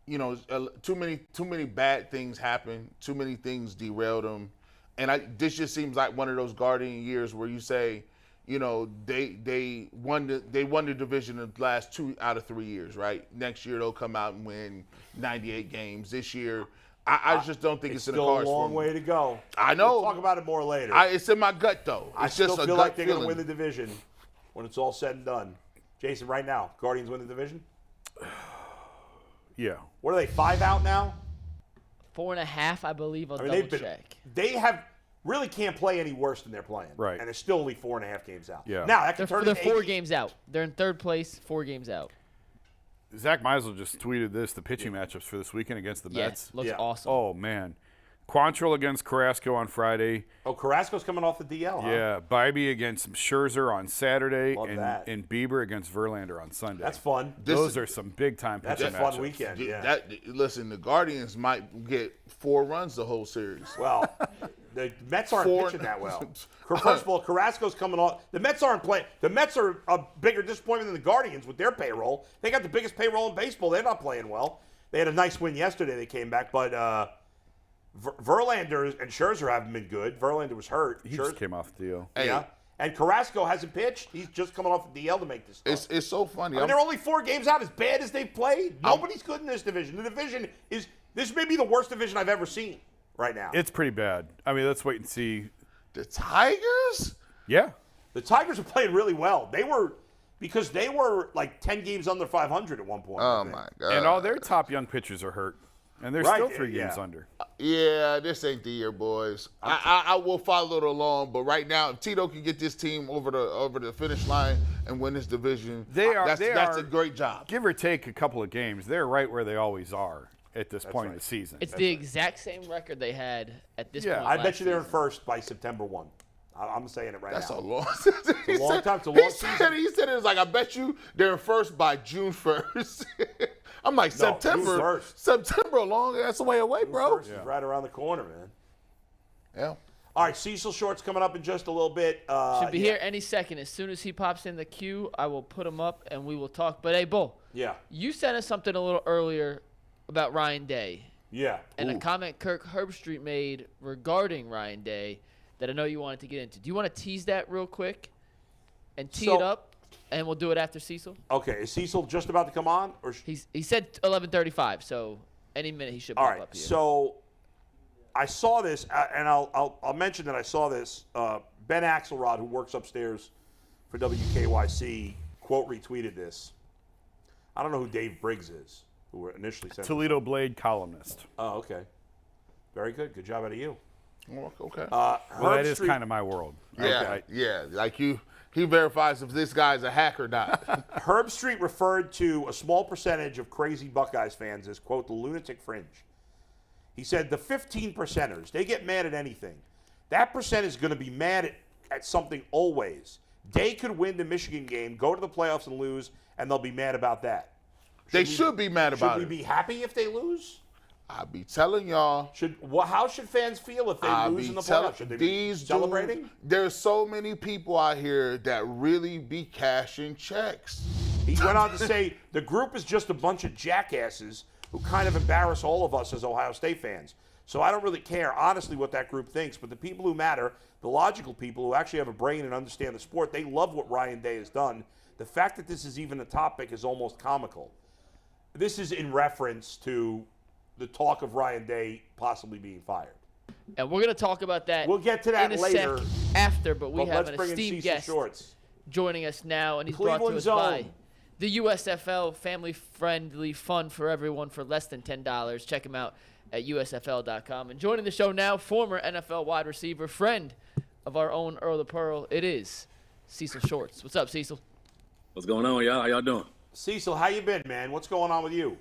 too many bad things happen. Too many things derailed them, and this just seems like one of those Guardian years where you say, they won the division in the last 2 out of 3 years, right? Next year they'll come out and win 98 games. This year, I just don't think it's in the still cards a for long them. way to go. I know. We'll talk about it more later. It's in my gut though. I It's still just a feel gut like they're going feeling. to win the division when it's all said and done. Jason, right now, Guardians win the division? Yeah. What are they, 5 out now? 4.5, I believe. I'll double check. They have really can't play any worse than they're playing. Right. And they're still only 4.5 games out. Yeah. Now, that can turn They're into 4 8. games out. They're in third place, 4 games out. Zach Meisel just tweeted this, the pitching matchups for this weekend against the Mets. Looks Yeah. awesome. Oh, man. Quantrill against Carrasco on Friday. Oh, Carrasco's coming off the DL, huh? Yeah, Bybee against Scherzer on Saturday, Love that. and Bieber against Verlander on Sunday. That's fun. Those are some big-time pitching That's a fun matchups. weekend, yeah. Listen, the Guardians might get 4 runs the whole series. Well, the Mets aren't pitching that well. First of all, Carrasco's coming off. The Mets aren't playing. The Mets are a bigger disappointment than the Guardians with their payroll. They got the biggest payroll in baseball. They're not playing well. They had a nice win yesterday. They came back, but Verlander and Scherzer haven't been good. Verlander was hurt. He just came off the deal. Yeah. And Carrasco hasn't pitched. He's just coming off the DL to make this stuff. It's so funny. I mean, they're only 4 games out. As bad as they've played, nobody's good in this division. The division is – this may be the worst division I've ever seen right now. It's pretty bad. I mean, let's wait and see. The Tigers? Yeah. The Tigers are playing really well. They were – because they were like 10 games under 500 at one point. Oh, my God. And all their top young pitchers are hurt. And they're still 3 games under. Yeah, this ain't the year, boys. I will follow it along, but right now, if Tito can get this team over the finish line and win this division, that's a great job. Give or take a couple of games, they're right where they always are at this point in the season. It's the exact same record they had at this point. I bet you they're in first by September 1. I'm saying it right That's now. a long It's a long time. It's a long season. He said it was like, I bet you they're in first by June 1st. I'm like, No, September. June 1st. September long. That's a way away, bro. First is right around the corner, man. Yeah. All right, Cecil Shorts coming up in just a little bit. Should be here any second. As soon as he pops in the queue, I will put him up and we will talk. But, hey, Bull. Yeah. You sent us something a little earlier about Ryan Day. Yeah. And a comment Kirk Herbstreit made regarding Ryan Day that I know you wanted to get into. Do you want to tease that real quick and tee it up, and we'll do it after Cecil? Okay. Is Cecil just about to come on? Or he said 11:35, so any minute he should pop up here. So I saw this, and I'll mention that I saw this. Ben Axelrod, who works upstairs for WKYC, quote retweeted this. I don't know who Dave Briggs is, who initially sent Toledo Blade columnist. Oh, okay. Very good. Good job out of you. Okay. Well, that is kind of my world. Yeah, yeah. Like he verifies if this guy's a hack or not. Herbstreit referred to a small percentage of crazy Buckeyes fans as, quote, the lunatic fringe. He said the 15%ers, they get mad at anything. That percent is going to be mad at something always. They could win the Michigan game, go to the playoffs and lose, and they'll be mad about that. They should be mad about it. Should we be happy if they lose? I be telling y'all. How should fans feel if they lose in the playoffs? Should they be celebrating? There's so many people out here that really be cashing checks. He went on to say the group is just a bunch of jackasses who kind of embarrass all of us as Ohio State fans. So I don't really care, honestly, what that group thinks. But the people who matter, the logical people who actually have a brain and understand the sport, they love what Ryan Day has done. The fact that this is even a topic is almost comical. This is in reference to the talk of Ryan Day possibly being fired. And we're going to talk about that. We'll get to that later. After, but we have an let's esteemed guest Shorts. joining us now, and he's Cleveland brought to us Zone. by the USFL, family-friendly fun for everyone for less than $10. Check him out at USFL.com. And joining the show now, former NFL wide receiver, friend of our own Earl the Pearl, it is Cecil Shorts. What's up, Cecil? What's going on, y'all? How y'all doing? Cecil, how you been, man? What's going on with you?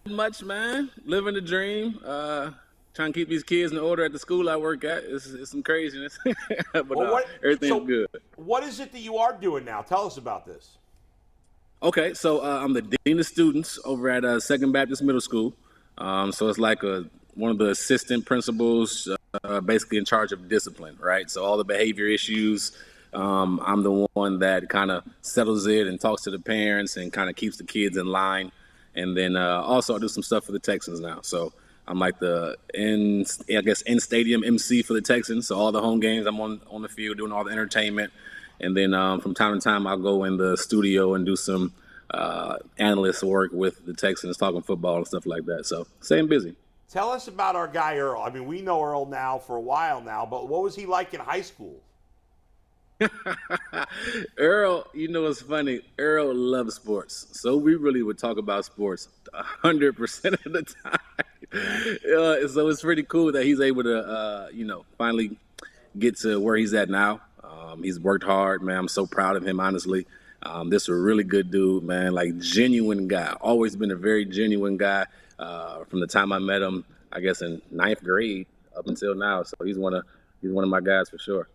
Much, man. Living the dream. Trying to keep these kids in order at the school I work at. It's some craziness. But everything's good. What is it that you are doing now? Tell us about this. Okay, so I'm the dean of students over at Second Baptist Middle School. So it's like one of the assistant principals, basically in charge of discipline, right? So all the behavior issues, I'm the one that kind of settles it and talks to the parents and kind of keeps the kids in line. And then also I do some stuff for the Texans now. So I'm like the in-stadium MC for the Texans. So all the home games, I'm on the field doing all the entertainment. And then from time to time, I'll go in the studio and do some analyst work with the Texans, talking football and stuff like that. So staying busy. Tell us about our guy Earl. I mean, we know Earl now for a while now, but what was he like in high school? Earl, it's funny. Earl loves sports. So we really would talk about sports 100% of the time. So it's pretty cool that he's able to, finally get to where he's at now. He's worked hard, man. I'm so proud of him, honestly. This is a really good dude, man, like genuine guy. Always been a very genuine guy from the time I met him. I guess, in 9th grade up until now. So he's one of my guys for sure.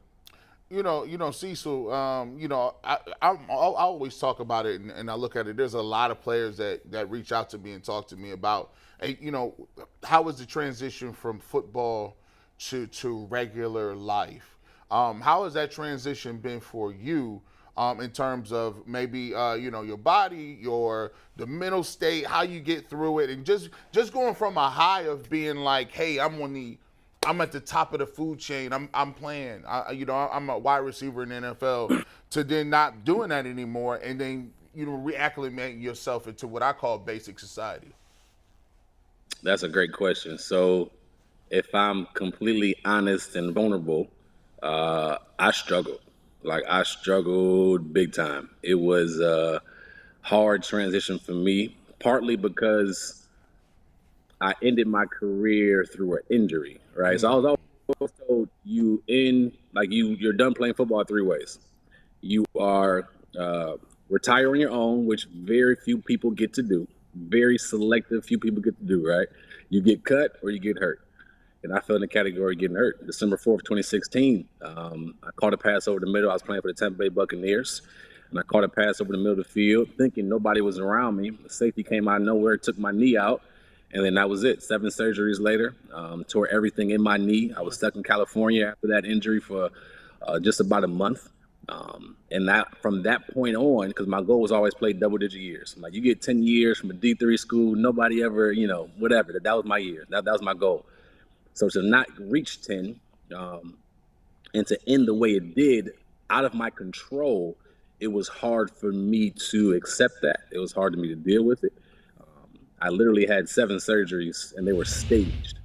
Cecil. I always talk about it, and I look at it. There's a lot of players that reach out to me and talk to me about, hey, how is the transition from football to regular life? How has that transition been for you? In terms of maybe your body, the mental state, how you get through it, and just going from a high of being like, hey, I'm at the top of the food chain. I'm playing. I'm a wide receiver in the NFL. To then not doing that anymore, and then reacclimating yourself into what I call basic society. That's a great question. So, if I'm completely honest and vulnerable, I struggled. I struggled big time. It was a hard transition for me, partly because I ended my career through an injury, right? So I was always told you're done playing football 3 ways. You are retire on your own, which very few people get to do. Very selective, few people get to do, right? You get cut or you get hurt. And I fell in the category of getting hurt. December 4th, 2016, I caught a pass over the middle. I was playing for the Tampa Bay Buccaneers, and I caught a pass over the middle of the field, thinking nobody was around me. The safety came out of nowhere, took my knee out, and then that was it. 7 surgeries later, tore everything in my knee. I was stuck in California after that injury for just about a month. And from that point on, because my goal was always play double-digit years. You get 10 years from a D3 school, nobody ever, whatever. That was my year. That was my goal. So to not reach 10 and to end the way it did, out of my control, it was hard for me to accept that. It was hard for me to deal with it. I literally had 7 surgeries, and they were staged.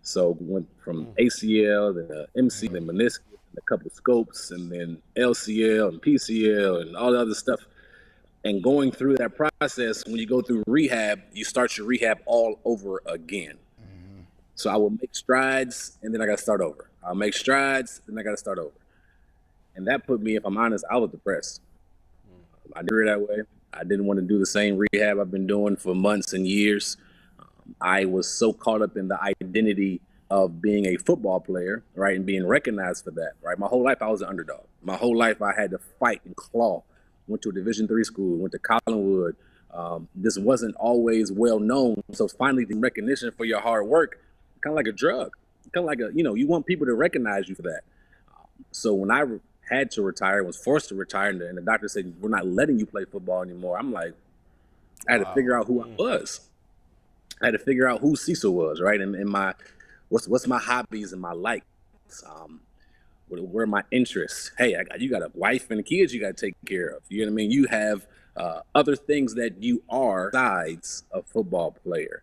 So went from ACL, then MC, then meniscus, and a couple of scopes, and then LCL and PCL and all the other stuff. And going through that process, when you go through rehab, you start your rehab all over again. So I will make strides, and then I got to start over. I'll make strides, then I got to start over. And that put me, if I'm honest, I was depressed. I knew it that way. I didn't want to do the same rehab I've been doing for months and years. I was so caught up in the identity of being a football player, right, and being recognized for that, right? My whole life I was an underdog. My whole life I had to fight and claw. Went to a Division III school, went to Collinwood. This wasn't always well known. So finally the recognition for your hard work, kind of like a drug, kind of like you want people to recognize you for that. So when I had to retire, was forced to retire, and the doctor said, we're not letting you play football anymore. I'm like, I had to figure out who I was. I had to figure out who Cecil was, right? And my, what's my hobbies and my likes? Where are my interests? Hey, you got a wife and kids you got to take care of. You know what I mean? You have other things that you are besides a football player.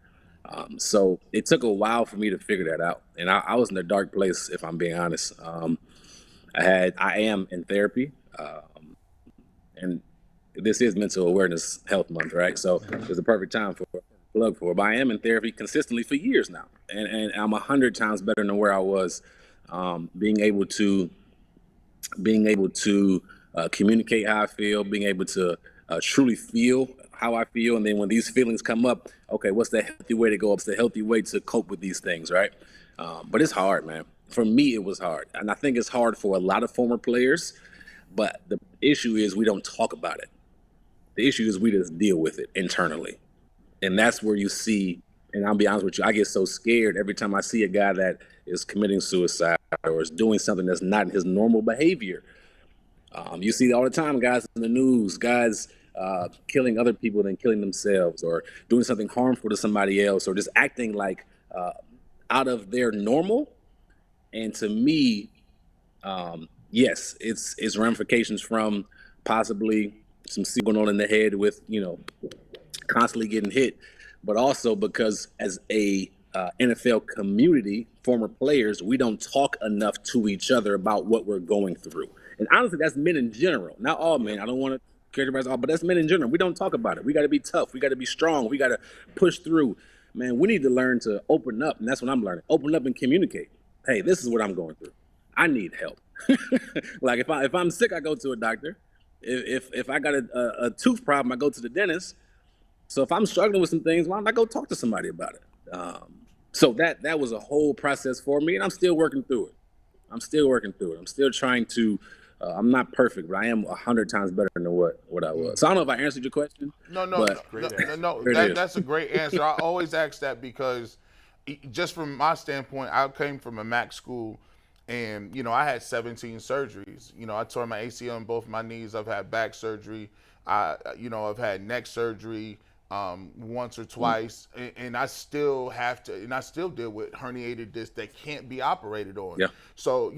So it took a while for me to figure that out. And I was in a dark place, if I'm being honest. I am in therapy. And this is Mental Awareness Health Month, right? So it's a perfect time for a plug for it. But I am in therapy consistently for years now. And I'm 100 times better than where I was, being able to communicate how I feel, being able to truly feel how I feel. And then when these feelings come up, okay, what's the healthy way to go? What's the healthy way to cope with these things, right? But it's hard, man. For me, it was hard. And I think it's hard for a lot of former players. But the issue is we don't talk about it. The issue is we just deal with it internally. And that's where you see, and I'll be honest with you, I get so scared every time I see a guy that is committing suicide or is doing something that's not his normal behavior. You see all the time, guys in the news, guys killing other people than killing themselves, or doing something harmful to somebody else, or just acting like out of their normal. And to me, yes, it's ramifications from possibly some going on in the head with, constantly getting hit, but also because as a NFL community, former players, we don't talk enough to each other about what we're going through. And honestly, that's men in general, not all men. I don't want to characterize all, but that's men in general. We don't talk about it. We got to be tough. We got to be strong. We got to push through. Man, we need to learn to open up, and that's what I'm learning. Open up and communicate. Hey, this is what I'm going through. I need help. Like if I'm sick, I go to a doctor. If I got a tooth problem, I go to the dentist. So if I'm struggling with some things, why don't I go talk to somebody about it? So that was a whole process for me, and I'm still working through it. I'm still trying to. I'm not perfect, but I am 100 times better than what I was. So I don't know if I answered your question. No. That's a great answer. I always ask that because, just from my standpoint, I came from a MAC school, and I had 17 surgeries. I tore my ACL in both my knees. I've had back surgery. I've had neck surgery once or twice, and I still have to, and I still deal with herniated discs that can't be operated on. Yeah. So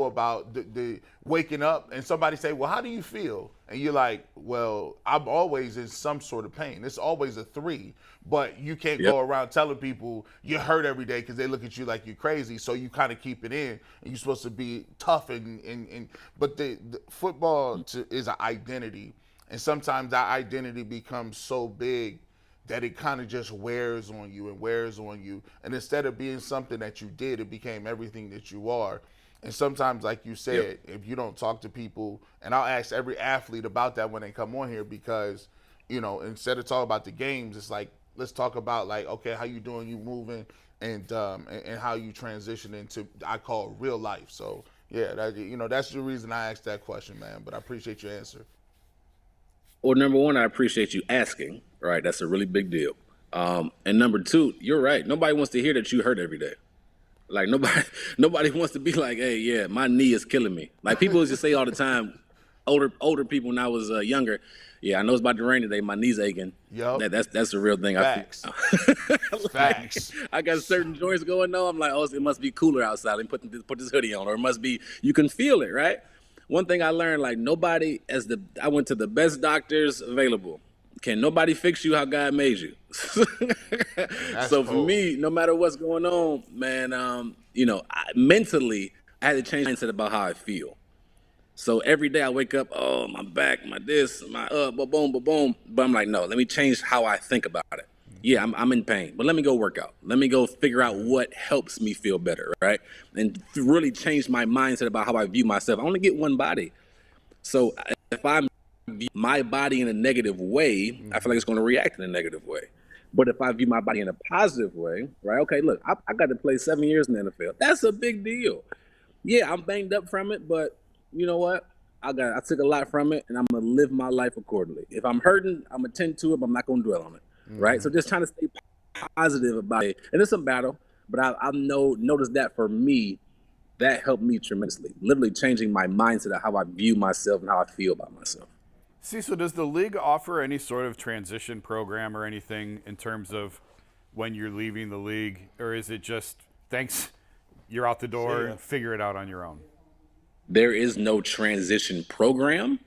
about the waking up and somebody say, well, how do you feel? And you're like, well, I'm always in some sort of pain. It's always a 3, but you can't go around telling people you're hurt every day because they look at you like you're crazy. So you kind of keep it in, and you're supposed to be tough but the football is an identity. And sometimes that identity becomes so big that it kind of just wears on you. And instead of being something that you did, it became everything that you are. And sometimes, like you said, if you don't talk to people, and I'll ask every athlete about that when they come on here, because, instead of talking about the games, it's like, let's talk about, like, okay, how you doing, you moving, and how you transition into, I call, real life. So, yeah, that's the reason I asked that question, man. But I appreciate your answer. Well, number one, I appreciate you asking, right? That's a really big deal. And number two, you're right. Nobody wants to hear that you hurt every day. Like, nobody wants to be like, hey, yeah, my knee is killing me. Like, people used to say all the time, older people when I was younger, yeah, I know it's about to rain today, my knee's aching. Yep. That's a real thing. Facts. Facts. I got certain joints going on. I'm like, oh, it must be cooler outside. Let me put this hoodie on. Or it must be, you can feel it, right? One thing I learned, like, I went to the best doctors available. Can nobody fix you how God made you? So for me, no matter what's going on, man, mentally, I had to change mindset about how I feel. So every day I wake up, oh, my back, my this, my boom. But I'm like, no, let me change how I think about it. Yeah, I'm in pain, but let me go work out. Let me go figure out what helps me feel better, right? And really change my mindset about how I view myself. I only get one body. So if I view my body in a negative way, I feel like it's going to react in a negative way. But if I view my body in a positive way, right? Okay, look, I got to play 7 years in the NFL. That's a big deal. Yeah, I'm banged up from it, but you know what? I took a lot from it, and I'm going to live my life accordingly. If I'm hurting, I'm going to tend to it, but I'm not going to dwell on it. Right, so just trying to stay positive about it, and it's a battle. But I noticed that for me, that helped me tremendously. Literally changing my mindset of how I view myself and how I feel about myself. So does the league offer any sort of transition program or anything in terms of when you're leaving the league, or is it just thanks, you're out the door, figure it out on your own? There is no transition program.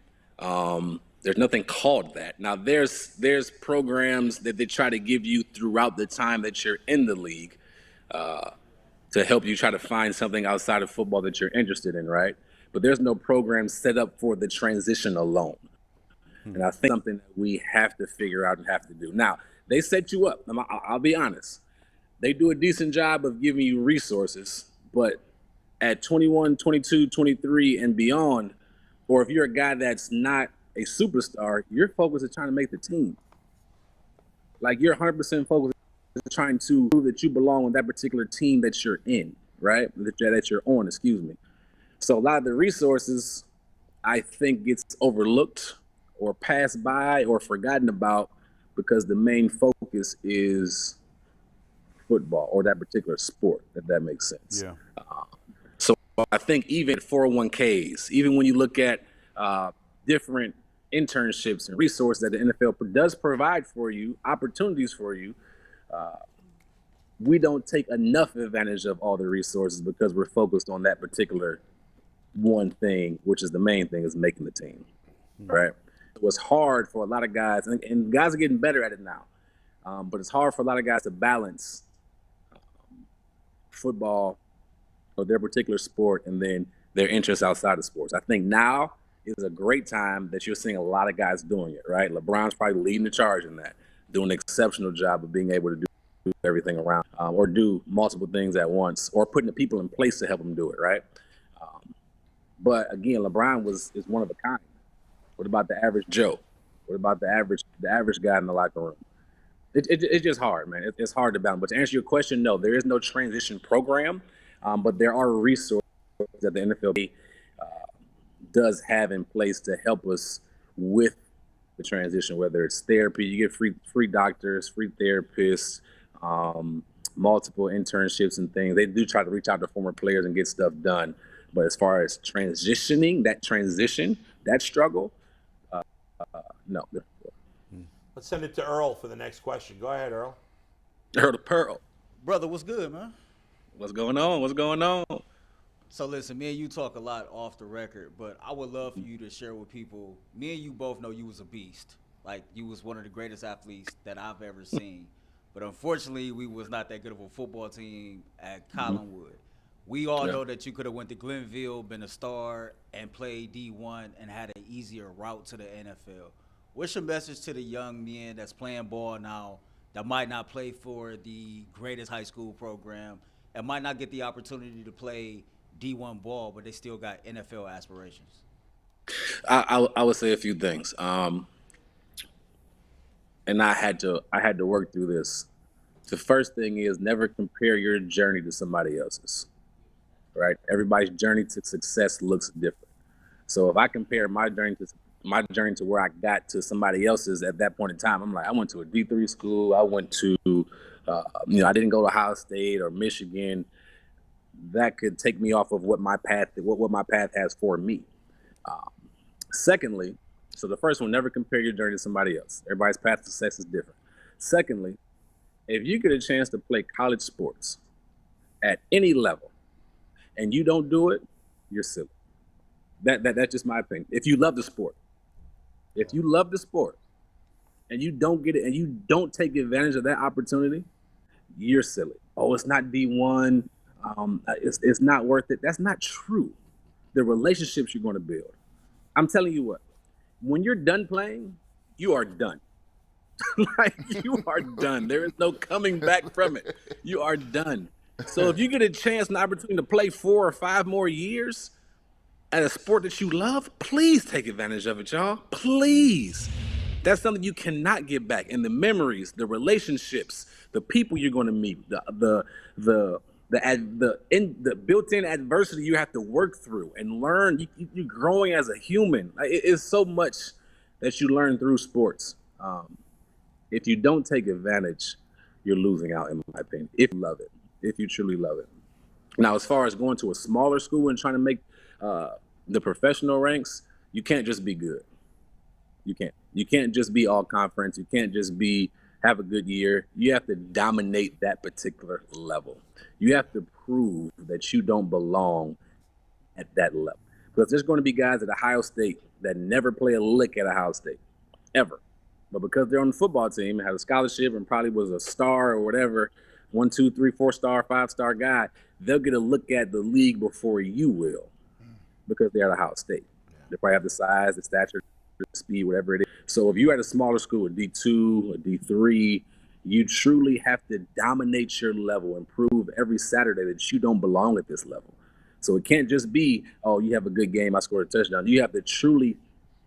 There's nothing called that. Now, there's programs that they try to give you throughout the time that you're in the league to help you try to find something outside of football that you're interested in, right? But there's no program set up for the transition alone. And I think something that we have to figure out and have to do. Now, they set you up. I'll be honest. They do a decent job of giving you resources, but at 21, 22, 23, and beyond, or if you're a guy that's not a superstar, your focus is trying to make the team. Like, you're 100% focused on trying to prove that you belong on that particular team that you're in, right? That you're on, excuse me. So a lot of the resources, I think, gets overlooked or passed by or forgotten about because the main focus is football or that particular sport, if that makes sense. Yeah. So I think even 401ks, even when you look at different internships and resources that the NFL does provide for you, opportunities for you, we don't take enough advantage of all the resources because we're focused on that particular one thing, which is the main thing, is making the team, right? It was hard for a lot of guys, and guys are getting better at it now, but it's hard for a lot of guys to balance football or their particular sport and then their interests outside of sports. I think now is a great time that you're seeing a lot of guys doing it, right? LeBron's probably leading the charge in that, doing an exceptional job of being able to do everything around or do multiple things at once or putting the people in place to help him do it, right? But again, LeBron is one of a kind. What about the average Joe? What about the average guy in the locker room? It's just hard, man. It's hard to balance. But to answer your question, no, there is no transition program, but there are resources that the NFL does have in place to help us with the transition, whether it's therapy. You get free doctors, free therapists, multiple internships and things. They do try to reach out to former players and get stuff done. But as far as transitioning, that struggle, no. Let's send it to Earl for the next question. Go ahead, Earl. Earl the Pearl. Brother, what's good, man? What's going on? So listen, me and you talk a lot off the record, but I would love for you to share with people. Me and you both know you was a beast. Like, you was one of the greatest athletes that I've ever seen. But unfortunately, we was not that good of a football team at Collinwood. We all know that you could have went to Glenville, been a star, and played D1 and had an easier route to the NFL. What's your message to the young men that's playing ball now that might not play for the greatest high school program and might not get the opportunity to play D1 ball, but they still got NFL aspirations? I would say a few things. And I had to work through this. The first thing is never compare your journey to somebody else's, right? Everybody's journey to success looks different. So if I compare my journey to where I got to somebody else's at that point in time, I'm like, I went to a D3 school. I went to, I didn't go to Ohio State or Michigan. That could take me off of what my path has for me. Secondly, so the first one, never compare your journey to somebody else. Everybody's path to success is different. Secondly, if you get a chance to play college sports at any level and you don't do it, you're silly. That's just my opinion. If you love the sport, and you don't get it and you don't take advantage of that opportunity, you're silly. Oh, it's not D1. It's not worth it. That's not true. The relationships you're going to build. I'm telling you what, when you're done playing, you are done. Like, you are done. There is no coming back from it. You are done. So if you get a chance and opportunity to play 4 or 5 more years at a sport that you love, please take advantage of it, y'all. Please. That's something you cannot get back. And the memories, the relationships, the people you're going to meet, the built-in adversity you have to work through and learn. You're growing as a human. It is so much that you learn through sports. If you don't take advantage, you're losing out, in my opinion, if you love it, if you truly love it. Now, as far as going to a smaller school and trying to make the professional ranks, you can't just be good. You can't just be all conference. You can't just have a good year. You have to dominate that particular level. You have to prove that you don't belong at that level. Because there's going to be guys at Ohio State that never play a lick at Ohio State, ever. But because they're on the football team and have a scholarship and probably was a star or whatever, 1, 2, 3, 4-star, 5-star guy, they'll get a look at the league before you will because they're at Ohio State. They probably have the size, the stature, the speed, whatever it is. So if you're at a smaller school, a D2, a D3, you truly have to dominate your level and prove every Saturday that you don't belong at this level. So it can't just be, oh, you have a good game, I scored a touchdown. You have to truly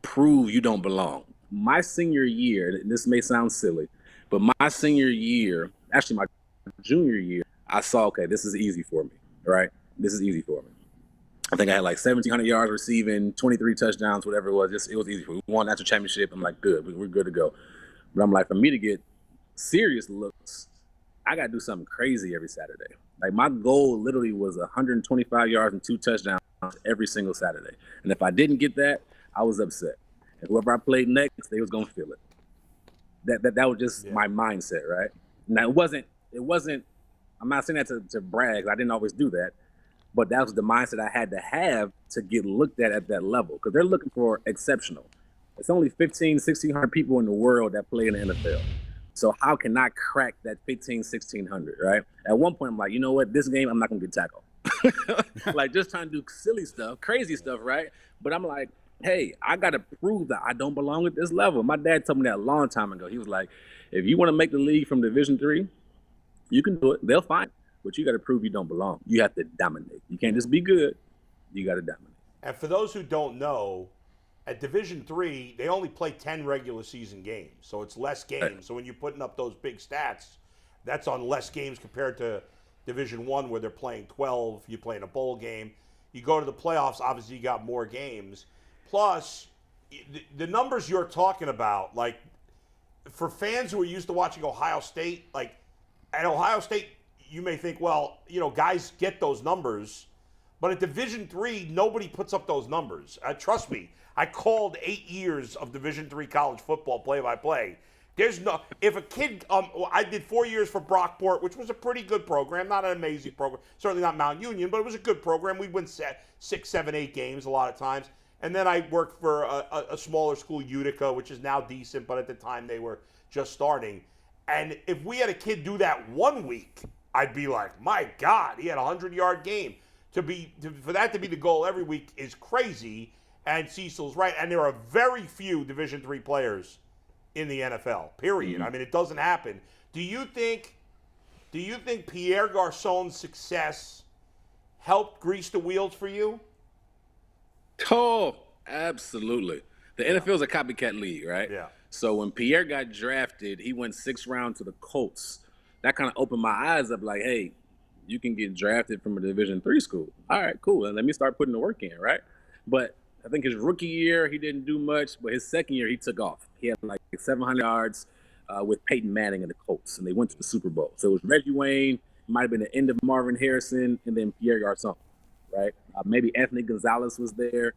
prove you don't belong. My senior year, and this may sound silly, but my senior year, actually my junior year, I saw, okay, this is easy for me, right? This is easy for me. I think I had like 1,700 yards receiving, 23 touchdowns, whatever it was. It was easy for me. We won national championship. I'm like, good, we're good to go. But I'm like, for me to get serious looks, I got to do something crazy every Saturday. Like, my goal literally was 125 yards and 2 touchdowns every single Saturday. And if I didn't get that, I was upset. And whoever I played next, they was going to feel it. That was just my mindset, right? Now, it wasn't, I'm not saying that to brag. I didn't always do that. But that was the mindset I had to have to get looked at that level, because they're looking for exceptional. It's only 1,600 people in the world that play in the NFL. So how can I crack that 1,600, right? At one point, I'm like, you know what? This game, I'm not going to get tackled. Like, just trying to do silly stuff, crazy stuff, right? But I'm like, hey, I got to prove that I don't belong at this level. My dad told me that a long time ago. He was like, if you want to make the league from Division III, you can do it. They'll find it. But you got to prove you don't belong. You have to dominate. You can't just be good. You got to dominate. And for those who don't know, At Division III, they only play 10 regular season games, so it's less games. So when you're putting up those big stats, that's on less games compared to Division I, where they're playing 12. You play in a bowl game. You go to the playoffs, obviously you got more games. Plus, the numbers you're talking about, like, for fans who are used to watching Ohio State, like, at Ohio State, you may think, well, guys get those numbers. But at Division III, nobody puts up those numbers. Trust me, I called 8 years of Division III college football play-by-play. There's no, if a kid, I did 4 years for Brockport, which was a pretty good program, not an amazing program, certainly not Mount Union, but it was a good program. We'd win 6, 7, 8 games a lot of times. And then I worked for a smaller school, Utica, which is now decent, but at the time they were just starting. And if we had a kid do that 1 week, I'd be like, my God, he had a 100-yard game. For that to be the goal every week is crazy. And Cecil's right. And there are very few Division III players in the NFL, period. I mean, it doesn't happen. Do you think Pierre Garçon's success helped grease the wheels for you? Oh, absolutely. The NFL is a copycat league, right? Yeah. So when Pierre got drafted, he went 6th round to the Colts. That kind of opened my eyes up like, hey, you can get drafted from a Division III school. All right, cool. And let me start putting the work in, right? But I think his rookie year, he didn't do much. But his second year, he took off. He had like 700 yards with Peyton Manning and the Colts, and they went to the Super Bowl. So it was Reggie Wayne, might have been the end of Marvin Harrison, and then Pierre Garçon, right? Maybe Anthony Gonzalez was there,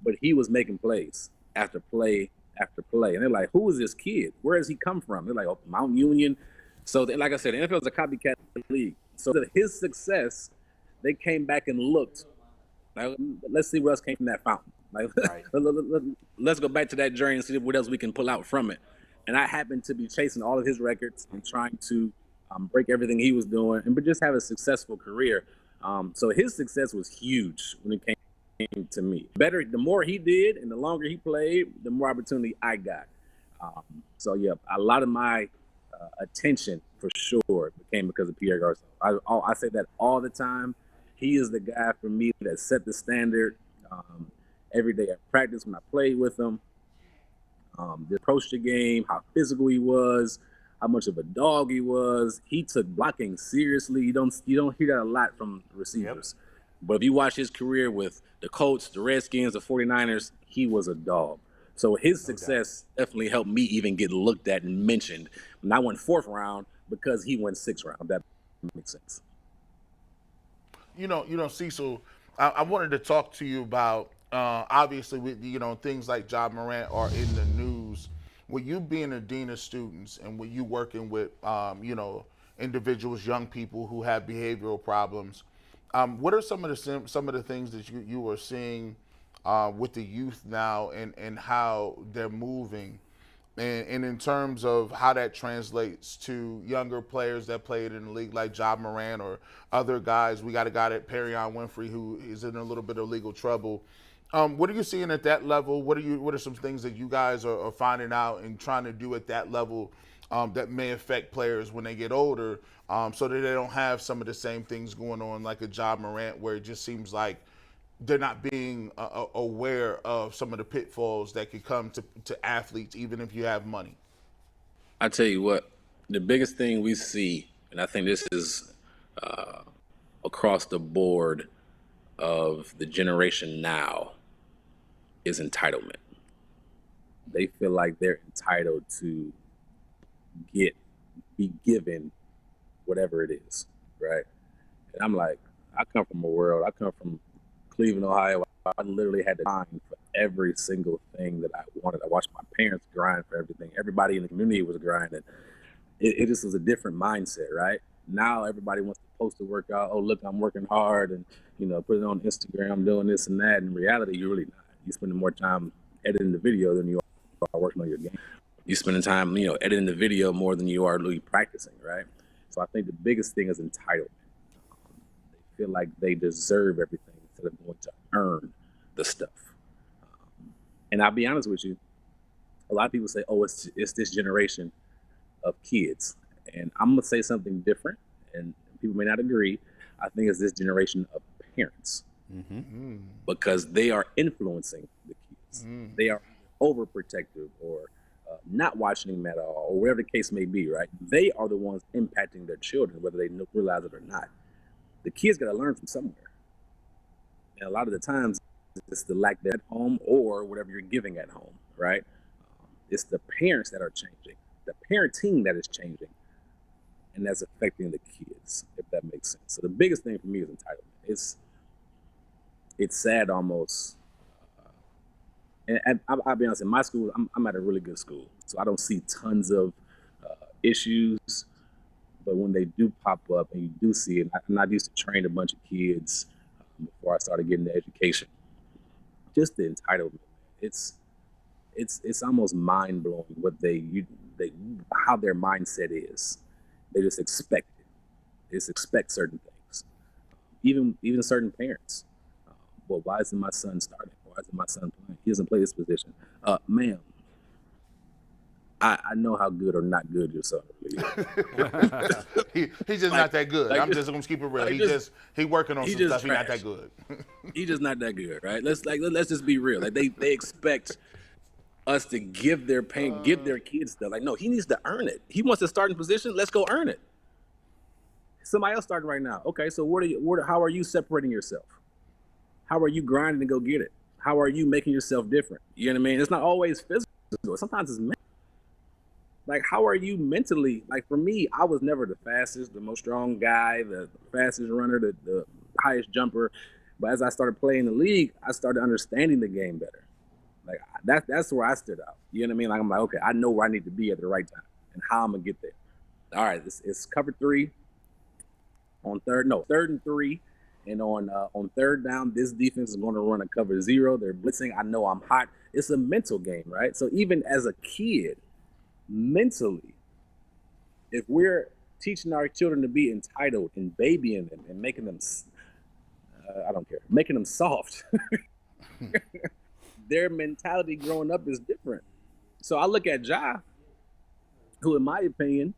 but he was making plays after play after play. And they're like, who is this kid? Where has he come from? They're like, oh, Mount Union. So like I said, the NFL is a copycat league. So his success, they came back and looked. Like, let's see what else came from that fountain. Like, right. Let's go back to that journey and see what else we can pull out from it. And I happened to be chasing all of his records and trying to break everything he was doing, but just have a successful career. So his success was huge when it came to me. The more he did and the longer he played, the more opportunity I got. So yeah, a lot of my attention for sure became because of Pierre Garçon. I say that all the time. He is the guy for me that set the standard every day at practice when I played with him. The approach to the game, how physical he was, how much of a dog he was. He took blocking seriously. You don't hear that a lot from receivers. Yep. But if you watch his career with the Colts, the Redskins, the 49ers, he was a dog. So his success definitely helped me even get looked at and mentioned. And I went 4th round because he went 6th round. That makes sense. You know, Cecil, I wanted to talk to you about, obviously, with, things like Ja Morant are in the news. With you being a dean of students and with you working with, individuals, young people who have behavioral problems, what are some of the things that you are seeing with the youth now and how they're moving, and in terms of how that translates to younger players that played in the league like Ja Morant or other guys? We got a guy at Perion Winfrey who is in a little bit of legal trouble. What are you seeing at that level? What are some things that you guys are finding out and trying to do at that level that may affect players when they get older, so that they don't have some of the same things going on like a Ja Morant, where it just seems like they're not being aware of some of the pitfalls that could come to athletes, even if you have money? I tell you what, the biggest thing we see, and I think this is across the board of the generation now, is entitlement. They feel like they're entitled to be given whatever it is, right? And I'm like, I come from Cleveland, Ohio. I literally had to grind for every single thing that I wanted. I watched my parents grind for everything. Everybody in the community was grinding. It just was a different mindset, right? Now everybody wants to post a workout. Oh, look, I'm working hard, and put it on Instagram, doing this and that. In reality, you're really not. You're spending more time editing the video than you are working on your game. You're spending time, editing the video more than you are really practicing, right? So I think the biggest thing is entitlement. They feel like they deserve everything instead of going to earn the stuff. And I'll be honest with you, a lot of people say, oh, it's this generation of kids. And I'm going to say something different, and people may not agree. I think it's this generation of parents, because they are influencing the kids. kids. They are overprotective or not watching them at all, or whatever the case may be, right? They are the ones impacting their children, whether they realize it or not. The kids got to learn from somewhere. And a lot of the times, it's the lack there at home or whatever you're giving at home, right? It's the parents that are changing, the parenting that is changing, and that's affecting the kids, if that makes sense. So the biggest thing for me is entitlement. It's sad almost. And I'll be honest, in my school, I'm at a really good school, so I don't see tons of issues. But when they do pop up and you do see it, and I used to train a bunch of kids before I started getting the education. Just the entitlement, it's almost mind blowing what how their mindset is. They just expect it. They just expect certain things. Even certain parents. Well, why isn't my son starting? Why isn't my son playing? He doesn't play this position. Ma'am, I know how good or not good your son really is. He's just not that good. I'm just gonna keep it real. He working on some stuff. He's not that good. He's just not that good, right? Let's just be real. Like they expect us to give their kids stuff. Like, no, he needs to earn it. He wants to start in position. Let's go earn it. Somebody else starting right now. Okay, so how are you separating yourself? How are you grinding to go get it? How are you making yourself different? You know what I mean? It's not always physical. Sometimes it's mental. Like, how are you mentally? Like, for me, I was never the fastest, the most strong guy, the fastest runner, the highest jumper. But as I started playing the league, I started understanding the game better. Like, that's where I stood out. You know what I mean? Like, I'm like, okay, I know where I need to be at the right time and how I'm going to get there. All right, it's cover 3 on third and 3. And on third down, this defense is going to run a cover 0. They're blitzing. I know I'm hot. It's a mental game, right? So even as a kid, mentally, if we're teaching our children to be entitled and babying them and making them, making them soft, their mentality growing up is different. So I look at Ja, who in my opinion,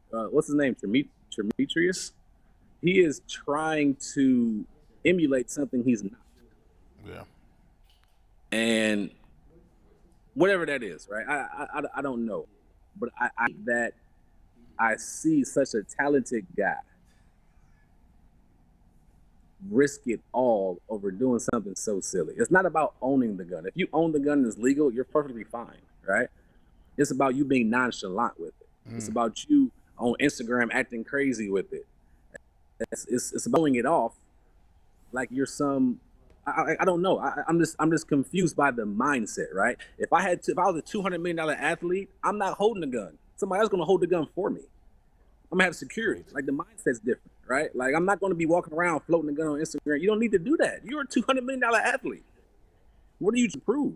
what's his name, Tremetrius? He is trying to emulate something he's not. Yeah. And whatever that is, right? I don't know. But I see such a talented guy risk it all over doing something so silly. It's not about owning the gun. If you own the gun and it's legal, you're perfectly fine, right? It's about you being nonchalant with it. It's about you on Instagram acting crazy with it. It's about showing it off like you're some. I don't know. I'm just confused by the mindset, right? If I was a $200 million athlete, I'm not holding the gun. Somebody else gonna hold the gun for me. I'm gonna have security. Like, the mindset's different, right? Like, I'm not gonna be walking around floating the gun on Instagram. You don't need to do that. You're a $200 million athlete. What are you to prove?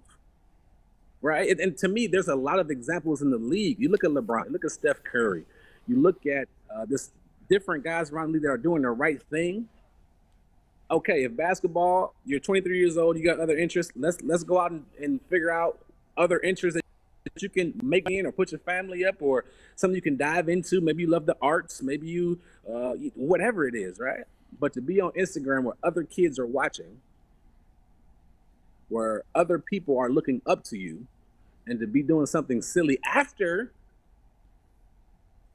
Right? And to me, there's a lot of examples in the league. You look at LeBron, you look at Steph Curry, you look at this different guys around the league that are doing the right thing. Okay, if basketball, you're 23 years old, you got other interests, let's go out and figure out other interests that you can make in or put your family up, or something you can dive into. Maybe you love the arts, maybe you, whatever it is, right? But to be on Instagram where other kids are watching, where other people are looking up to you, and to be doing something silly after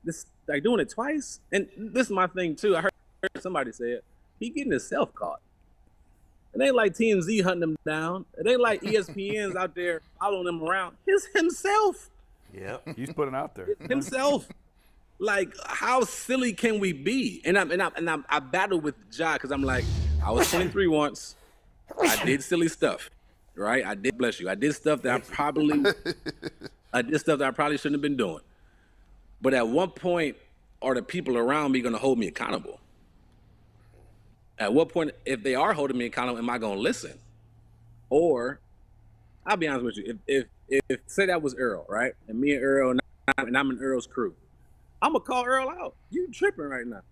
this, like doing it twice. And this is my thing too. I heard somebody say it. He getting himself caught. It ain't like TMZ hunting him down. It ain't like ESPN's out there following him around. It's himself. Yeah, he's putting out there. It's himself. Like, how silly can we be? And I battle with Ja because I'm like, I was 23 once. I did silly stuff, right? I did stuff that I probably shouldn't have been doing. But at one point, are the people around me going to hold me accountable? At what point, if they are holding me accountable, am I going to listen? Or, I'll be honest with you, if say that was Earl, right? And me and Earl, and I'm in Earl's crew, I'm going to call Earl out. You tripping right now.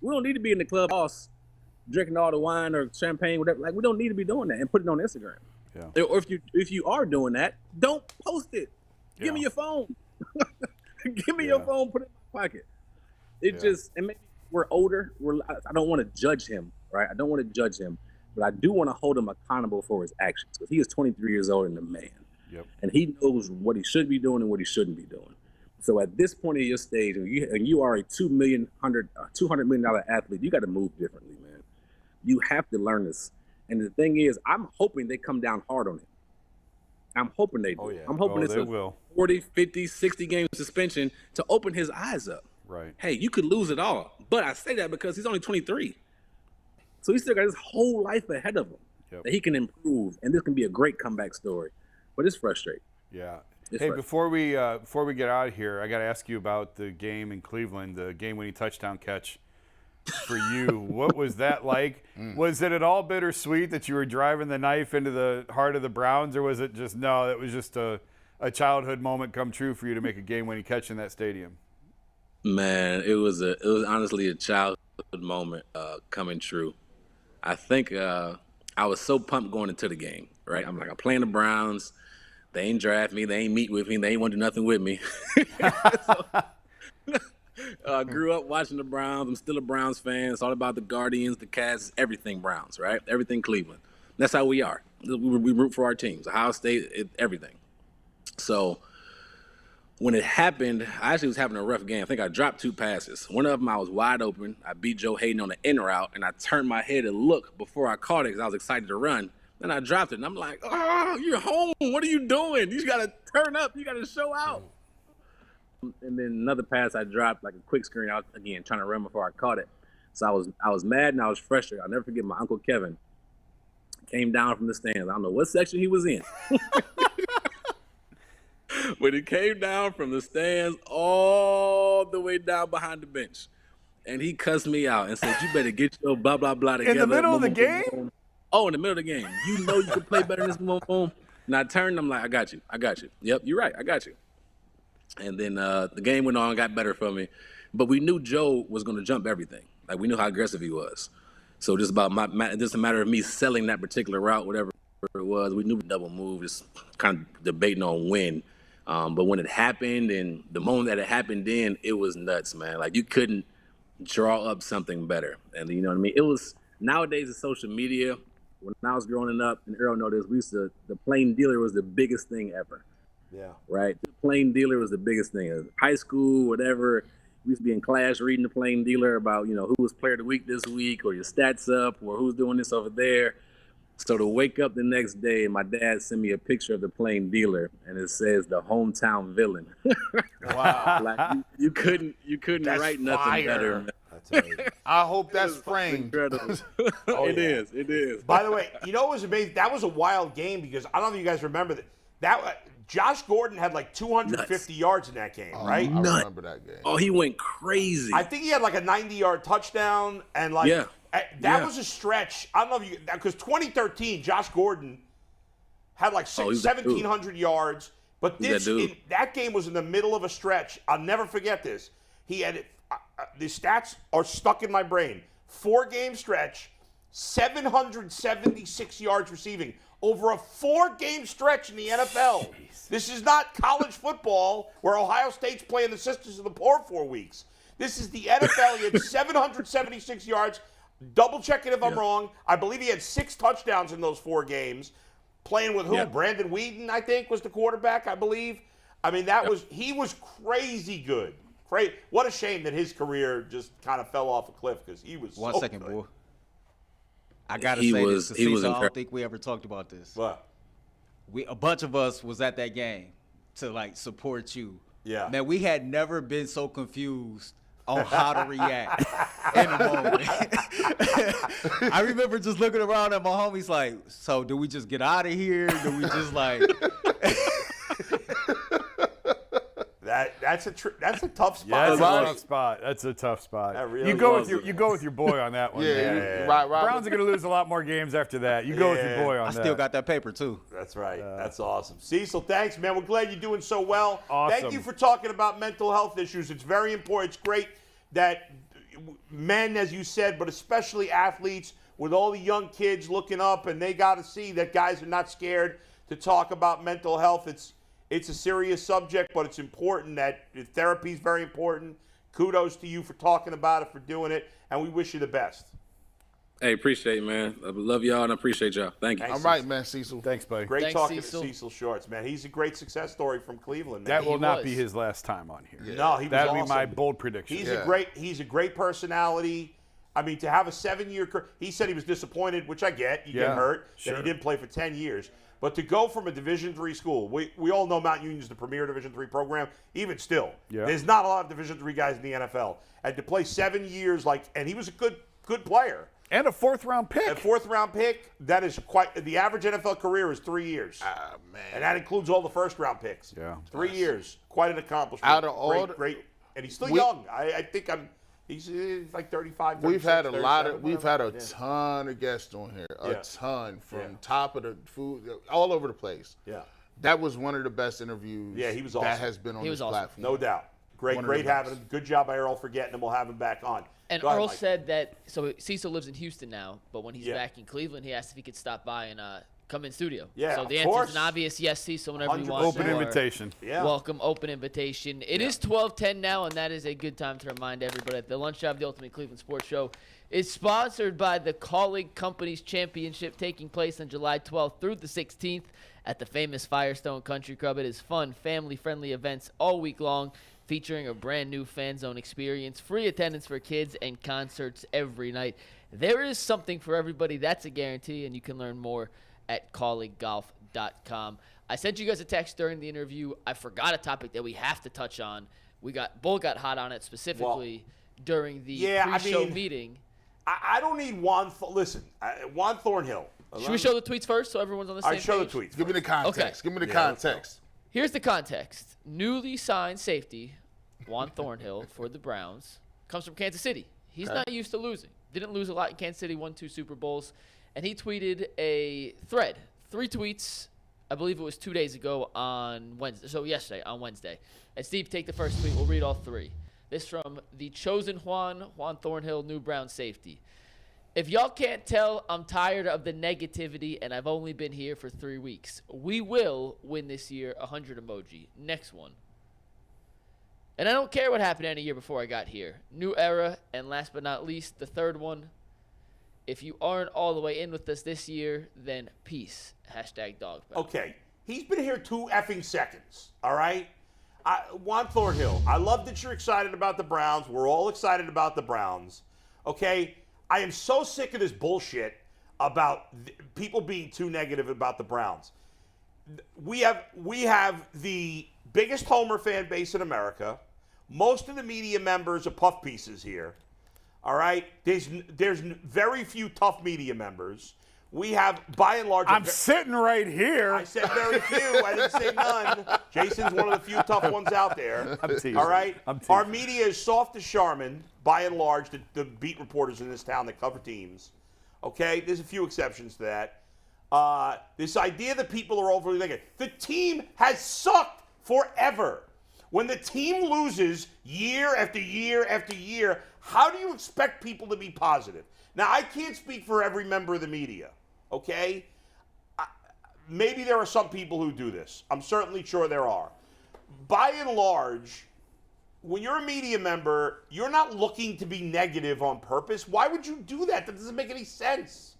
We don't need to be in the club house drinking all the wine or champagne, whatever. Like, we don't need to be doing that and put it on Instagram. Yeah. Or if you are doing that, don't post it. Yeah. Give me your phone. Give me your phone, put it in my pocket. And maybe we're older. I don't want to judge him, right? I don't want to judge him. but I do want to hold him accountable for his actions because he is 23 years old and a man. Yep. And he knows what he should be doing and what he shouldn't be doing. So at this point in your stage, and you are a $200 million athlete, you got to move differently, man. You have to learn this. And the thing is, I'm hoping they come down hard on him. I'm hoping they do. Oh, yeah. I'm hoping it's a will. 40, 50, 60-game suspension to open his eyes up. Right. Hey, you could lose it all. But I say that because he's only 23. So he's still got his whole life ahead of him that he can improve. And this can be a great comeback story. But it's frustrating. Yeah. It's hey, frustrating. before we get out of here, I got to ask you about the game in Cleveland, the game-winning touchdown catch for you. What was that like? Was it at all bittersweet that you were driving the knife into the heart of the Browns, or was it just it was just a childhood moment come true for you to make a game-winning catch in that stadium? Man, it was honestly a childhood moment coming true. I think I was so pumped going into the game. Right, I'm playing the Browns. They ain't draft me. They ain't meet with me. They ain't want to do nothing with me. I grew up watching the Browns. I'm still a Browns fan. It's all about the Guardians, the Cats, everything Browns, right? Everything Cleveland. That's how we are. We root for our teams. Ohio State, everything. So when it happened, I actually was having a rough game. I think I dropped 2 passes. One of them, I was wide open. I beat Joe Hayden on the in route, and I turned my head and looked before I caught it because I was excited to run. Then I dropped it, and I'm like, oh, you're home. What are you doing? You got to turn up. You got to show out. And then another pass I dropped, like a quick screen. I was, again, trying to run before I caught it. So I was mad and I was frustrated. I'll never forget my Uncle Kevin came down from the stands. I don't know what section he was in. But he came down from the stands all the way down behind the bench. And he cussed me out and said, you better get your blah, blah, blah together. In the middle of the game? Oh, in the middle of the game. You know you can play better than this. Boom, boom. And I turned. I'm like, I got you. Yep, you're right. I got you. And then the game went on, got better for me. But we knew Joe was going to jump everything. Like, we knew how aggressive he was. So just a matter of me selling that particular route, whatever it was. We knew we double move, just kind of debating on when. But when it happened and the moment that it happened then, it was nuts, man. Like, you couldn't draw up something better. And you know what I mean? It was, nowadays it's social media. When I was growing up, and Earl know this, the plain dealer was the biggest thing ever. Yeah. Right? The plain dealer was the biggest thing. High school, whatever, we used to be in class reading the plain dealer about, who was player of the week this week, or your stats up, or who's doing this over there. So to wake up the next day, my dad sent me a picture of the plain dealer, and it says the hometown villain. Wow. Like you couldn't That's write nothing fire. better. Man. I hope that's framed. Incredible. It is. By the way, what was amazing? That was a wild game because I don't know if you guys remember that Josh Gordon had like 250 yards in that game, right? I remember that game. Oh, he went crazy. I think he had like a 90-yard touchdown, and like that was a stretch. I don't know if you, because 2013, Josh Gordon had like 1,700 yards, but that game was in the middle of a stretch. I'll never forget this. He had the stats are stuck in my brain. 4-game stretch, 776 yards receiving over a 4-game stretch in the NFL. Jeez. This is not college football where Ohio State's playing the Sisters of the Poor 4 weeks. This is the NFL. He had 776 yards. Double check it if I'm wrong. I believe he had 6 touchdowns in those 4 games. Playing with who? Yeah. Brandon Whedon, I think, was the quarterback, I believe. I mean, he was crazy good. Great. What a shame that his career just kind of fell off a cliff because he was One so second, good. boy. I got to say this to Cecil. I don't think we ever talked about this. What? A bunch of us was at that game to, like, support you. Yeah. Man, we had never been so confused on how to react in a moment. I remember just looking around at my homies like, so do we just get out of here? Do we just, like... That's a tough spot. Yeah, that's a tough spot. That really you go with your boy on that one. Yeah. Right. Browns are going to lose a lot more games after that. You go with your boy on that. I still got that paper too. That's right. That's awesome. Cecil, thanks, man. We're glad you're doing so well. Awesome. Thank you for talking about mental health issues. It's very important. It's great that men, as you said, but especially athletes, with all the young kids looking up, and they got to see that guys are not scared to talk about mental health. It's a serious subject, but it's important that therapy is very important. Kudos to you for talking about it, for doing it, and we wish you the best. Hey, appreciate it, man. I love y'all and I appreciate y'all. Thank you. All right, man, Cecil. Thanks, buddy. Great Thanks, talking Cecil. to Cecil Shorts, man. He's a great success story from Cleveland, man. That will not was. be his last time on here. No, he was That'd awesome. be my bold prediction. He's a great personality. I mean, to have a 7-year career, he said he was disappointed, which I get. You get hurt, sure. that he didn't play for 10 years. But to go from a Division III school, we all know Mount Union's the premier Division III program. Even still, there's not a lot of Division III guys in the NFL. And to play 7 years, and he was a good player. And a 4th-round pick. A 4th-round pick, that is the average NFL career is 3 years. Ah, man. And that includes all the first-round picks. Yeah. 3 years. Quite an accomplishment. Out of all great. And he's still young. I think he's like 35, 36, We've had a 37, we've had a whatever. ton of guests on here. A Yeah. ton from Yeah. top of the food, all over the place. Yeah. That was one of the best interviews. Yeah, he was That awesome. has been on He this was awesome. platform. No doubt. Great One of the having best. him. Good job by Earl for getting him. We'll have him back on. And Go ahead, Earl Mike. said that, so Cecil lives in Houston now, but when he's Yeah. back in Cleveland, he asked if he could stop by and come in studio. Yeah, so the of answer course. is an obvious yes, Cecil, whenever you 100%. want. Open You are invitation. Yeah. Welcome, open invitation. It is 12:10 now, and that is a good time to remind everybody that the Lunch Job, the Ultimate Cleveland Sports Show, is sponsored by the Colleague Companies Championship taking place on July 12th through the 16th at the famous Firestone Country Club. It is fun, family-friendly events all week long, featuring a brand new fan zone experience, free attendance for kids, and concerts every night. There is something for everybody. That's a guarantee, and you can learn more at colleaguegolf.com. I sent you guys a text during the interview. I forgot a topic that we have to touch on. Bull got hot on it specifically during the pre-show meeting. I don't need Juan. Listen, Juan Thornhill. Should we show the tweets first so everyone's on the same page? show the tweets. Give me the context. Okay. Give me the Yeah, let's context. Here's the context. Newly signed safety, Juan Thornhill for the Browns, comes from Kansas City. He's not used to losing. Didn't lose a lot in Kansas City, won 2 Super Bowls. And he tweeted a thread, 3 tweets, I believe it was 2 days ago on Wednesday. So yesterday on Wednesday. And Steve, take the first tweet. We'll read all 3. This from the chosen Juan Thornhill, new Brown safety. If y'all can't tell, I'm tired of the negativity, and I've only been here for 3 weeks. We will win this year, 100 emoji. Next one. And I don't care what happened any year before I got here. New era, and last but not least, the third one. If you aren't all the way in with us this year, then peace. #dogpound. Okay, he's been here 2 effing seconds, all right? Juan Thornhill, I love that you're excited about the Browns. We're all excited about the Browns, okay? I am so sick of this bullshit about people being too negative about the Browns. We have the biggest Homer fan base in America. Most of the media members are puff pieces here, all right? There's very few tough media members. We have, by and large... I'm sitting right here. I said very few. I didn't say none. Jason's one of the few tough ones out there. I'm teasing. All right? I'm teasing. Our media is soft as Charmin, by and large, the beat reporters in this town that cover teams. Okay? There's a few exceptions to that. This idea that people are overly negative. The team has sucked forever. When the team loses year after year after year, how do you expect people to be positive? Now, I can't speak for every member of the media, okay? Maybe there are some people who do this. I'm certainly sure there are. By and large, when you're a media member, you're not looking to be negative on purpose. Why would you do that? That doesn't make any sense.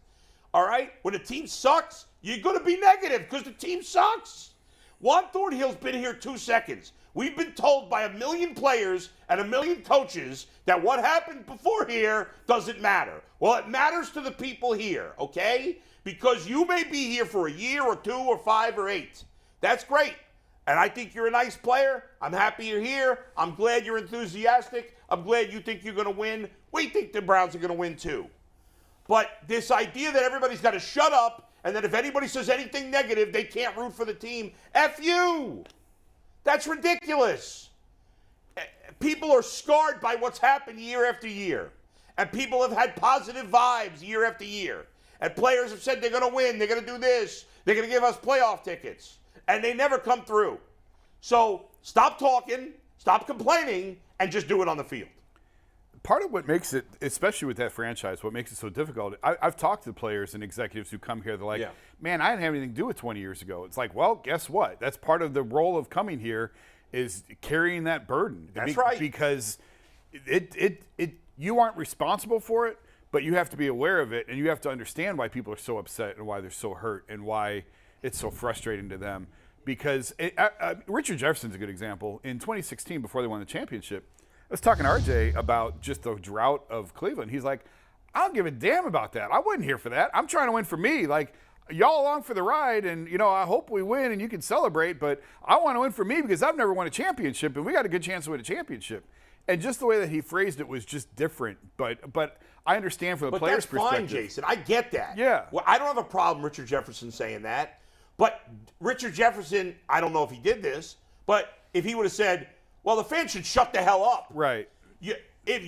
All right? When a team sucks, you're going to be negative because the team sucks. Juan Thornhill's been here 2 seconds. We've been told by 1 million players and 1 million coaches that what happened before here doesn't matter. Well, it matters to the people here, okay? Because you may be here for a year or 2 or 5 or 8. That's great. And I think you're a nice player. I'm happy you're here. I'm glad you're enthusiastic. I'm glad you think you're going to win. We think the Browns are going to win too. But this idea that everybody's got to shut up and that if anybody says anything negative, they can't root for the team. F you. That's ridiculous. People are scarred by what's happened year after year. And people have had positive vibes year after year. And players have said they're going to win, they're going to do this, they're going to give us playoff tickets. And they never come through. So stop talking, stop complaining, and just do it on the field. Part of what makes it, especially with that franchise, what makes it so difficult, I've talked to players and executives who come here, they're like, man, I didn't have anything to do with 20 years ago. It's like, well, guess what? That's part of the role of coming here is carrying that burden. That's right. Because you aren't responsible for it, But you have to be aware of it, and you have to understand why people are so upset and why they're so hurt and why it's so frustrating to them. Because Richard Jefferson's a good example. In 2016, before they won the championship, I was talking to RJ about just the drought of Cleveland. He's like, I don't give a damn about that. I wasn't here for that. I'm trying to win for me. Like, y'all along for the ride, and, I hope we win and you can celebrate, but I want to win for me because I've never won a championship, and we got a good chance to win a championship. And just the way that he phrased it was just different. But I understand from the player's perspective. But that's fine, Jason. I get that. Yeah. Well, I don't have a problem Richard Jefferson saying that. But Richard Jefferson, I don't know if he did this, but if he would have said, well, the fans should shut the hell up. Right. If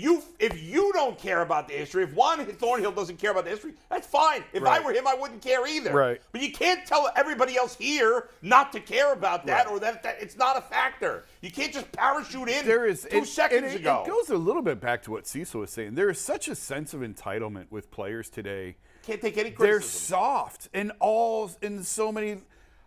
you don't care about the history, if Juan Thornhill doesn't care about the history, that's fine. If I were him, I wouldn't care either. Right. But you can't tell everybody else here not to care about that, or that it's not a factor. You can't just parachute in 2 seconds ago. It goes a little bit back to what Cecil was saying. There is such a sense of entitlement with players today. Can't take any criticism. They're soft in so many.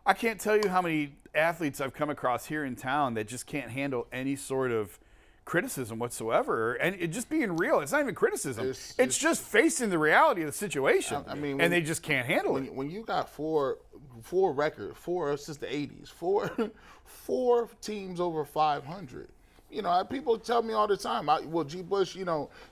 I can't tell you how many athletes I've come across here in town that just can't handle any sort of criticism whatsoever, and it just being real. It's not even criticism. It's just facing the reality of the situation. I mean, and they just can't handle it. When you got four since the 80s, four teams over 500. People tell me all the time, G. Bush,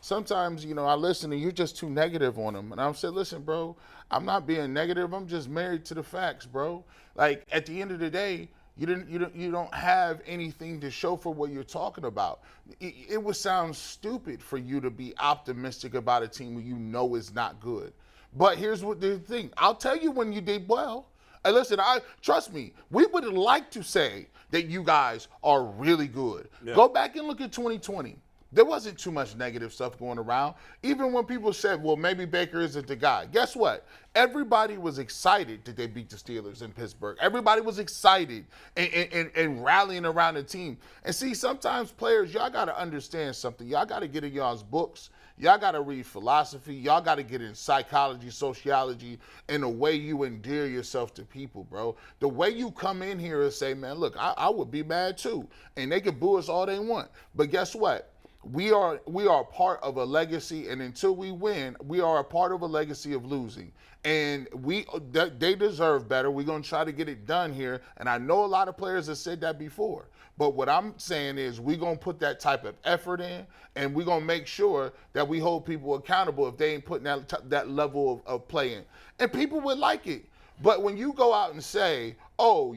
sometimes, I listen and you're just too negative on them. And I'm saying, listen, bro, I'm not being negative. I'm just married to the facts, bro. Like, at the end of the day, you don't have anything to show for what you're talking about. It would sound stupid for you to be optimistic about a team you know is not good. But here's what the thing. I'll tell you when you did well. And listen, trust me, we would like to say that you guys are really good. Yeah. Go back and look at 2020. There wasn't too much negative stuff going around. Even when people said, well, maybe Baker isn't the guy. Guess what? Everybody was excited that they beat the Steelers in Pittsburgh. Everybody was excited and rallying around the team. And see, sometimes players, y'all got to understand something. Y'all got to get in y'all's books. Y'all got to read philosophy. Y'all got to get in psychology, sociology, and the way you endear yourself to people, bro. The way you come in here and say, man, look, I would be mad too. And they can boo us all they want. But guess what? We are part of a legacy, and until we win, we are a part of a legacy of losing. And they deserve better. We're going to try to get it done here. And I know a lot of players have said that before. But what I'm saying is we're going to put that type of effort in, and we're going to make sure that we hold people accountable if they ain't putting that level of play in. And people would like it. But when you go out and say, oh,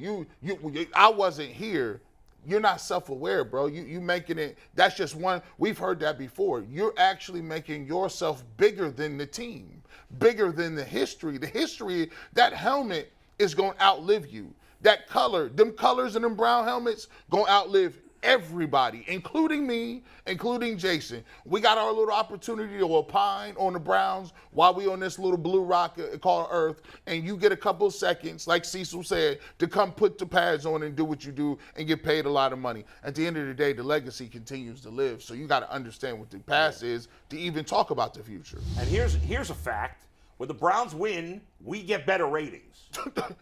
I wasn't here, you're not self-aware, bro. You making it, that's just one, we've heard that before. You're actually making yourself bigger than the team, bigger than the history. The history, that helmet is going to outlive you. That color, them colors and them brown helmets, going to outlive everybody, including me, including Jason. We got our little opportunity to opine on the Browns while we on this little blue rock called Earth, and you get a couple seconds, like Cecil said, to come put the pads on and do what you do and get paid a lot of money. At the end of the day, the legacy continues to live, so you got to understand what the past is to even talk about the future. And here's a fact. When the Browns win, we get better ratings.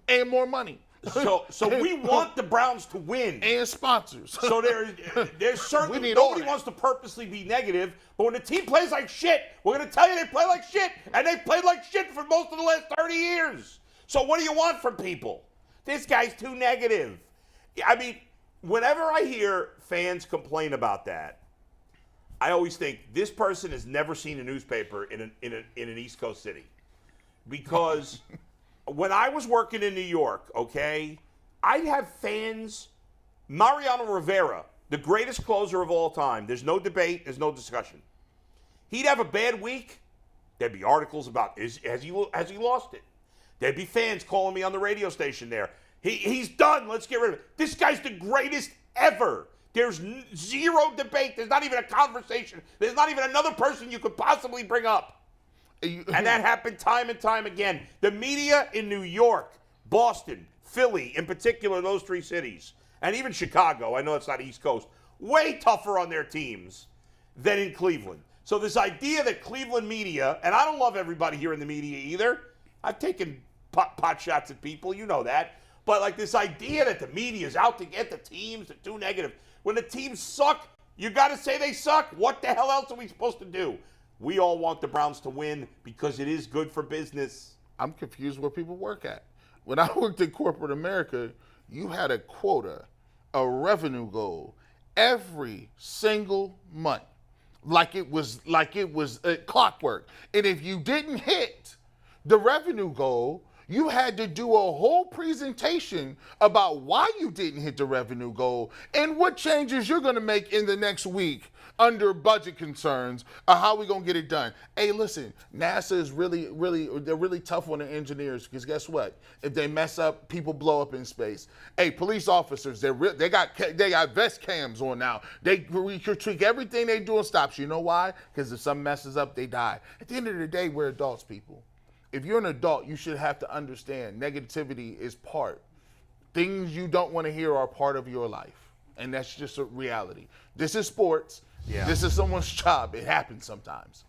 And more money. So we want the Browns to win. And sponsors. So there's certainly, nobody wants to purposely be negative, but when the team plays like shit, we're going to tell you they play like shit, and they played like shit for most of the last 30 years. So what do you want from people? This guy's too negative. I mean, whenever I hear fans complain about that, I always think this person has never seen a newspaper in an East Coast city. Because when I was working in New York, okay, I'd have fans, Mariano Rivera, the greatest closer of all time. There's no debate. There's no discussion. He'd have a bad week. There'd be articles about, has he lost it? There'd be fans calling me on the radio station there. He's done. Let's get rid of it. This guy's the greatest ever. There's zero debate. There's not even a conversation. There's not even another person you could possibly bring up. And that happened time and time again. The media in New York, Boston, Philly, in particular, those three cities, and even Chicago, I know it's not East Coast, way tougher on their teams than in Cleveland. So this idea that Cleveland media, and I don't love everybody here in the media either. I've taken pot shots at people, you know that. But like this idea that the media is out to get the teams that too negative. When the teams suck, you got to say they suck. What the hell else are we supposed to do? We all want the Browns to win because it is good for business. I'm confused where people work at. When I worked in corporate America, you had a quota, a revenue goal, every single month, like it was clockwork. And if you didn't hit the revenue goal, you had to do a whole presentation about why you didn't hit the revenue goal and what changes you're going to make in the next week under budget concerns of how we going to get it done. Hey, listen, NASA is they're really tough on the engineers because guess what? If they mess up, people blow up in space. Hey, police officers, they got vest cams on now. We critique everything they do and stops. You know why? Because if something messes up, they die. At the end of the day, we're adults, people. If you're an adult, you should have to understand negativity is part. Things you don't want to hear are part of your life. And that's just a reality. This is sports. Yeah. This is someone's job. It happens sometimes.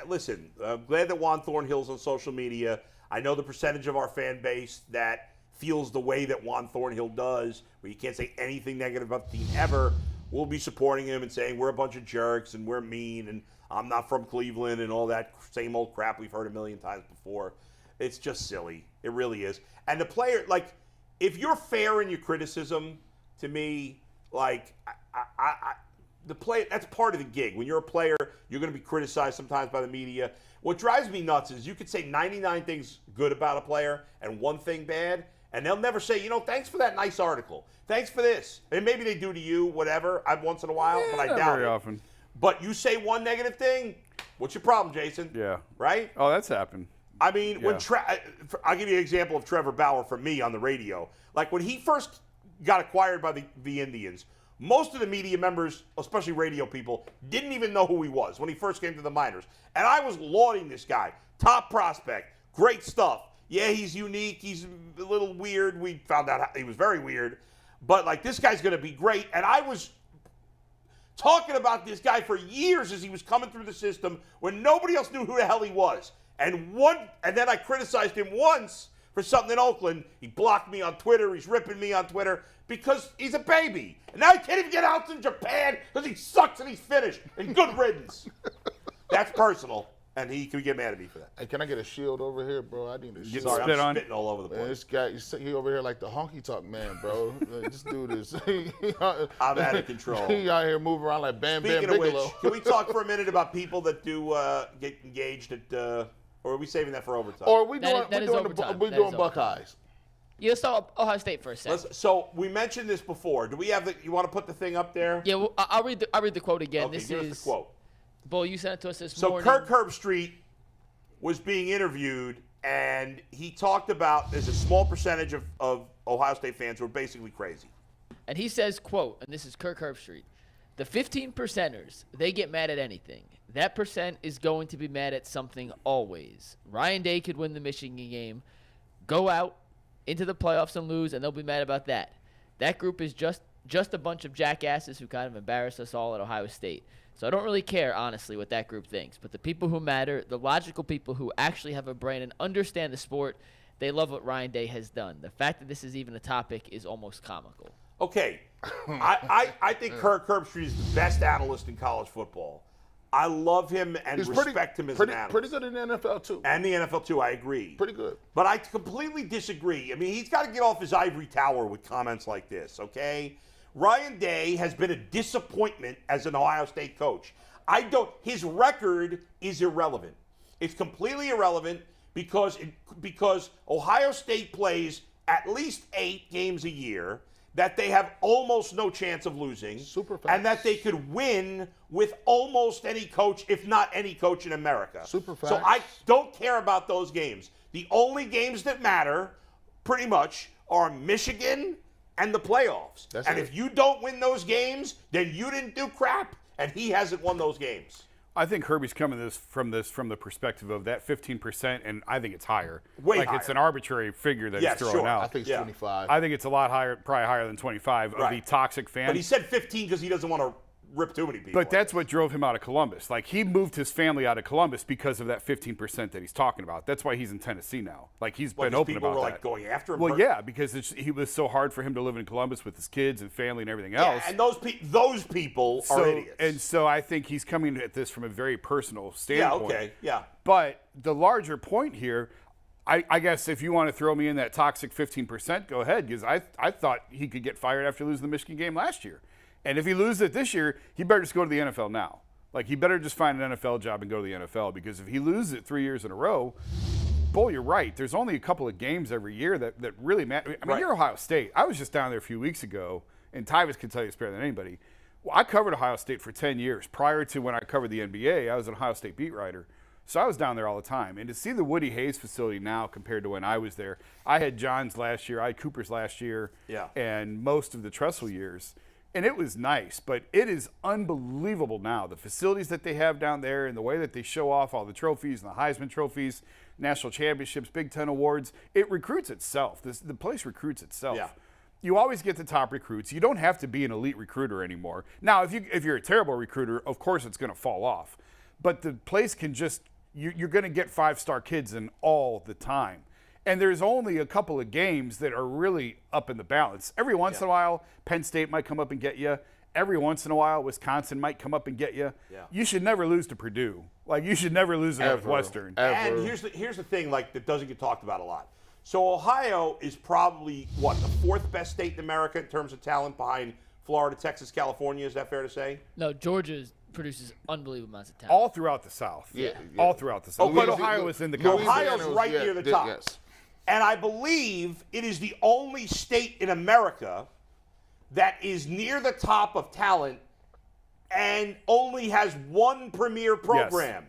Listen, I'm glad that Juan Thornhill's on social media. I know the percentage of our fan base that feels the way that Juan Thornhill does, where you can't say anything negative about the team ever, will be supporting him and saying we're a bunch of jerks and we're mean and I'm not from Cleveland and all that same old crap we've heard a million times before. It's just silly. It really is. And the player, like, if you're fair in your criticism, to me, like, the play, that's part of the gig. When you're a player, you're going to be criticized sometimes by the media. What drives me nuts is you could say 99 things good about a player and one thing bad, and they'll never say, thanks for that nice article. Thanks for this. And maybe they do to you, whatever, once in a while, but I doubt very it. Often. But you say one negative thing, what's your problem, Jason? Yeah. Right? Oh, that's happened. I mean, when I'll give you an example of Trevor Bauer from me on the radio. Like when he first got acquired by the Indians, most of the media members, especially radio people, didn't even know who he was when he first came to the minors. And I was lauding this guy. Top prospect. Great stuff. Yeah, he's unique. He's a little weird. We found out he was very weird. But, like, this guy's going to be great. And I was talking about this guy for years as he was coming through the system when nobody else knew who the hell he was. And then I criticized him once for something in Oakland. He blocked me on Twitter. He's ripping me on Twitter because he's a baby. And now he can't even get out to Japan because he sucks and he's finished. And good riddance. That's personal. And he can get mad at me for that. Hey, can I get a shield over here, bro? I need a shield. Sorry, I'm spitting all over the place. Man, this guy, he over here like the honky tonk man, bro. This dude is. I'm out of control. He out here moving around like Bam Bam Bigelow. Speaking of which, can we talk for a minute about people that do get engaged at, or are we saving that for overtime? Or are we doing Buckeyes? Yeah, let's talk Ohio State for a second. So we mentioned this before. Do we have you want to put the thing up there? Yeah, well, I'll read the quote again. Okay, this give is us the quote. Bull, you sent it to us this morning. morning. So Kirk Herbstreit was being interviewed, and he talked about there's a small percentage of Ohio State fans who are basically crazy. And he says, quote, and this is Kirk Herbstreit, the 15%ers, they get mad at anything. That percent is going to be mad at something always. Ryan Day could win the Michigan game, go out into the playoffs and lose, and they'll be mad about that. That group is just a bunch of jackasses who kind of embarrassed us all at Ohio State. So I don't really care, honestly, what that group thinks. But the people who matter, the logical people who actually have a brain and understand the sport, they love what Ryan Day has done. The fact that this is even a topic is almost comical. Okay. I think Kirk Herbstreit is the best analyst in college football. I love him and respect him as an analyst. Pretty good in the NFL, too. And the NFL, too, I agree. Pretty good. But I completely disagree. I mean, he's got to get off his ivory tower with comments like this, okay? Ryan Day has been a disappointment as an Ohio State coach. His record is irrelevant. It's completely irrelevant because Ohio State plays at least 8 games a year, that they have almost no chance of losing, Super facts. And that they could win with almost any coach, if not any coach in America. Super facts. So I don't care about those games. The only games that matter, pretty much, are Michigan and the playoffs. If you don't win those games, then you didn't do crap, and he hasn't won those games. I think Herbie's coming from the perspective of that 15%, and I think it's higher. Way higher. It's an arbitrary figure that he's throwing out. I think it's 25. I think it's a lot higher, probably higher than 25 of the toxic fans. But he said 15 because he doesn't want to rip too many people. But that's what drove him out of Columbus. Like, he moved his family out of Columbus because of that 15% that he's talking about. That's why he's in Tennessee now. Like, he's been open people about were that. like going after him. Well, yeah, because he was so hard for him to live in Columbus with his kids and family and everything else. And those people are idiots. And so I think he's coming at this from a very personal standpoint. Yeah, okay, yeah. But the larger point here, I guess if you want to throw me in that toxic 15%, go ahead, because I thought he could get fired after losing the Michigan game last year. And if he loses it this year, he better just go to the NFL now. Like, he better just find an NFL job and go to the NFL, because if he loses it 3 years in a row, Bull, you're right. There's only a couple of games every year that really matter. I mean, You're Ohio State. I was just down there a few weeks ago, and Tyvis can tell you this better than anybody. Well, I covered Ohio State for 10 years. Prior to when I covered the NBA, I was an Ohio State beat writer. So I was down there all the time. And to see the Woody Hayes facility now compared to when I was there, I had John's last year, I had Cooper's last year, and most of the Tressel years. And it was nice, but it is unbelievable now. The facilities that they have down there and the way that they show off all the trophies and the Heisman trophies, national championships, Big Ten awards, it recruits itself. The place recruits itself. Yeah. You always get the top recruits. You don't have to be an elite recruiter anymore. Now, if you're a terrible recruiter, of course it's going to fall off. But the place can just you're going to get 5-star kids in all the time. And there's only a couple of games that are really up in the balance. Every once in a while, Penn State might come up and get you. Every once in a while, Wisconsin might come up and get you. Yeah. You should never lose to Purdue. Like, you should never lose to Northwestern. And here's the thing, like, that doesn't get talked about a lot. So Ohio is probably, the fourth best state in America in terms of talent behind Florida, Texas, California. Is that fair to say? No, Georgia produces unbelievable amounts of talent. All throughout the South. Yeah. All throughout the South. But Ohio is in the conversation. Ohio's right near the top. Yes. And I believe it is the only state in America that is near the top of talent and only has one premier program.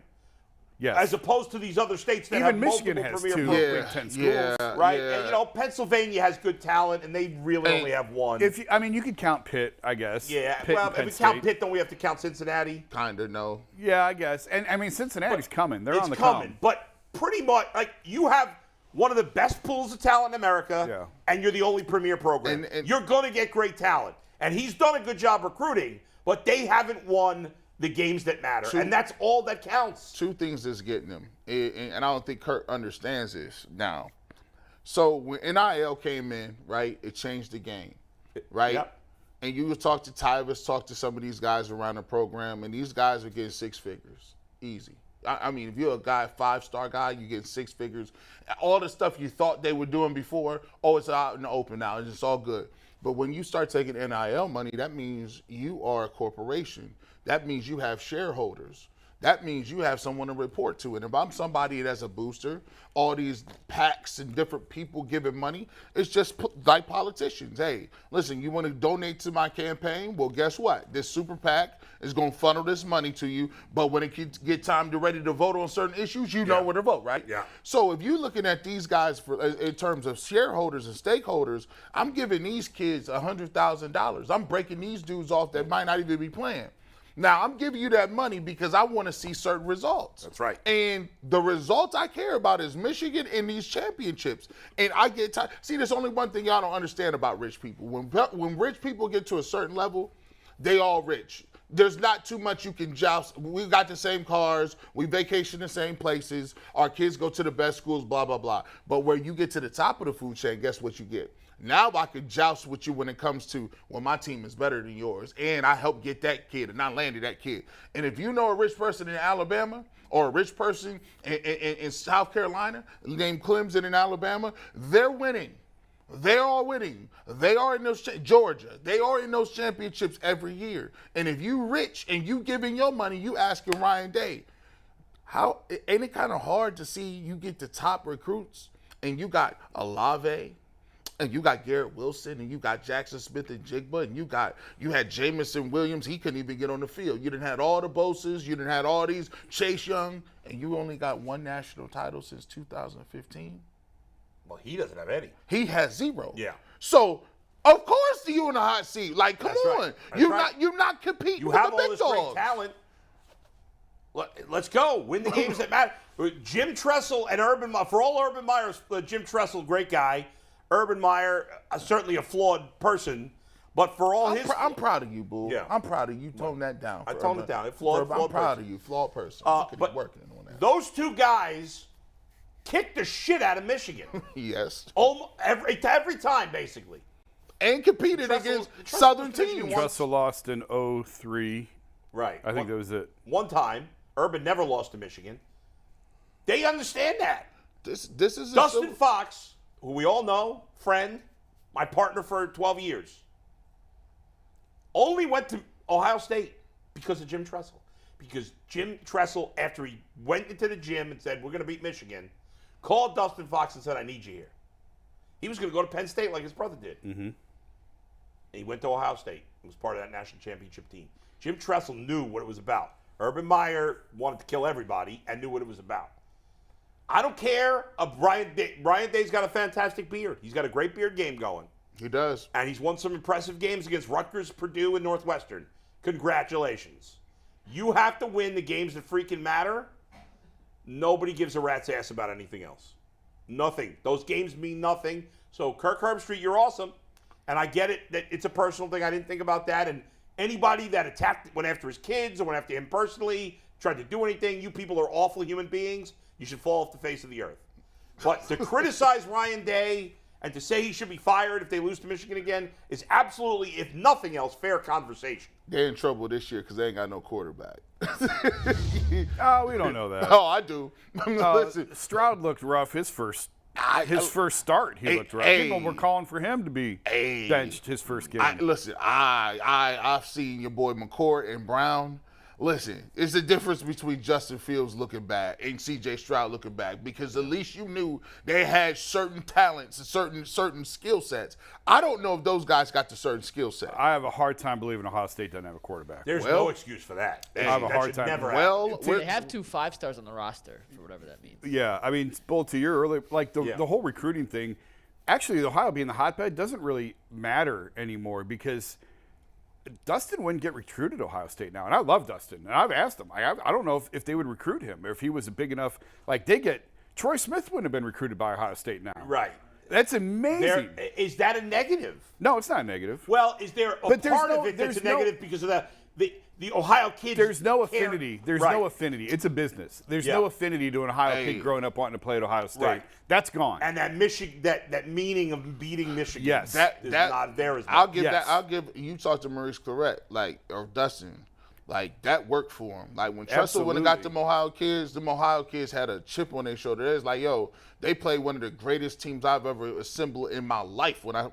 Yes. As opposed to these other states that have Michigan multiple has premier two programs. Big Ten schools. Right? And, Pennsylvania has good talent, and they really only have one. You could count Pitt, I guess. Yeah. Pitt if we count Pitt, don't we have to count Cincinnati? Kind of, no. Yeah, I guess. And, Cincinnati's coming. They're on the coming. But pretty much, you have one of the best pools of talent in America, and you're the only premier program. And you're going to get great talent. And he's done a good job recruiting, but they haven't won the games that matter, and that's all that counts. Two things that's getting them, and I don't think Kurt understands this now. So when NIL came in, right, it changed the game, right? Yep. And you would talk to Tyvis, talk to some of these guys around the program, and these guys are getting 6 figures, easy. I mean, if you're a guy, 5-star guy, you get 6 figures. All the stuff you thought they were doing before, it's out in the open now. It's all good. But when you start taking NIL money, that means you are a corporation. That means you have shareholders. That means you have someone to report to. And if I'm somebody that's a booster, all these PACs and different people giving money, it's just like politicians. Hey, listen, you want to donate to my campaign? Well, guess what? This super PAC is going to funnel this money to you. But when it get time to ready to vote on certain issues, you know where to vote, right? Yeah. So if you're looking at these guys in terms of shareholders and stakeholders, I'm giving these kids $100,000. I'm breaking these dudes off that might not even be playing. Now, I'm giving you that money because I want to see certain results. That's right. And the results I care about is Michigan in these championships. And I get tired. See, there's only one thing y'all don't understand about rich people. When rich people get to a certain level, they all rich. There's not too much you can joust. We got the same cars. We vacation the same places. Our kids go to the best schools, blah, blah, blah. But where you get to the top of the food chain, guess what you get? Now I could joust with you when it comes to, well, my team is better than yours, and I helped get that kid, and I landed that kid. And if you know a rich person in Alabama or a rich person in South Carolina named Clemson in Alabama, they're winning. They are winning. They are in those Georgia. They are in those championships every year. And if you rich and you giving your money, you asking Ryan Day, ain't it kind of hard to see you get the top recruits and you got Olave, and you got Garrett Wilson, and you got Jackson Smith and Jigba, and you had Jamison Williams. He couldn't even get on the field. You done had all the Boses. You done had all these Chase Young, and you only got one national title since 2015. Well, he doesn't have any. He has 0. Yeah. So of course you in the hot seat. Like, come on, right. You're not competing. You with have the all big this dogs. great talent. Let's go. Win the games that matter. Jim Tressel and Urban Meyer. For all Urban Meyer's, Jim Tressel, great guy. Urban Meyer, certainly a flawed person, But for all I'm proud of you, Boo. Yeah. I'm proud of you. Tone that down. I toned it down. It flawed I'm proud person. of you. Flawed person. But working on that. those two guys kicked the shit out of Michigan. Yes. Every time, basically. And competed against Southern teams. Tressel lost in 03. Right. I think that was it. One time. Urban never lost to Michigan. They understand that. This is Dustin Fox, who we all know, friend, my partner for 12 years, only went to Ohio State because of Jim Tressel. Because Jim Tressel, after he went into the gym and said, we're going to beat Michigan, called Dustin Fox and said, I need you here. He was going to go to Penn State like his brother did. Mm-hmm. And he went to Ohio State and was part of that national championship team. Jim Tressel knew what it was about. Urban Meyer wanted to kill everybody and knew what it was about. I don't care. Brian Day's got a fantastic beard. He's got a great beard game going. He does. And he's won some impressive games against Rutgers, Purdue, and Northwestern. Congratulations. You have to win the games that freaking matter. Nobody gives a rat's ass about anything else. Nothing. Those games mean nothing. So, Kirk Herbstreit, you're awesome. And I get it that it's a personal thing. I didn't think about that. And anybody that went after his kids or went after him personally, tried to do anything, you people are awful human beings. You should fall off the face of the earth. But to criticize Ryan Day and to say he should be fired if they lose to Michigan again is absolutely, if nothing else, fair conversation. They're in trouble this year because they ain't got no quarterback. Oh, we don't know that. Oh, I do. Listen, Stroud looked rough his first start. He looked rough. People were calling for him to be benched his first game. I've seen your boy McCourt and Brown. Listen, it's the difference between Justin Fields looking bad and C.J. Stroud looking bad because at least you knew they had certain talents and certain skill sets. I don't know if those guys got the certain skill set. I have a hard time believing Ohio State doesn't have a quarterback. There's no excuse for that. I have a hard time. They have 2 5-stars on the roster, for whatever that means. Yeah, I mean, Bull, to your earlier, like the whole recruiting thing, actually, Ohio being the hotbed doesn't really matter anymore because Dustin wouldn't get recruited to Ohio State now. And I love Dustin. And I've asked him. I don't know if they would recruit him or if he was a big enough. Like, Troy Smith wouldn't have been recruited by Ohio State now. Right. That's amazing. Is that a negative? No, it's not negative. Well, is there a part of it that's a negative because of the Ohio kids? There's no affinity. There's no affinity. It's a business. There's no affinity to an Ohio kid growing up wanting to play at Ohio State. Right. That's gone. And that that meaning of beating Michigan. Yes. Is not there as much. I'll give you talk to Maurice Claret, or Dustin. Like, that worked for him. Like, when Tressel went and got them Ohio kids had a chip on their shoulder. It was like, yo, they played one of the greatest teams I've ever assembled in my life. When I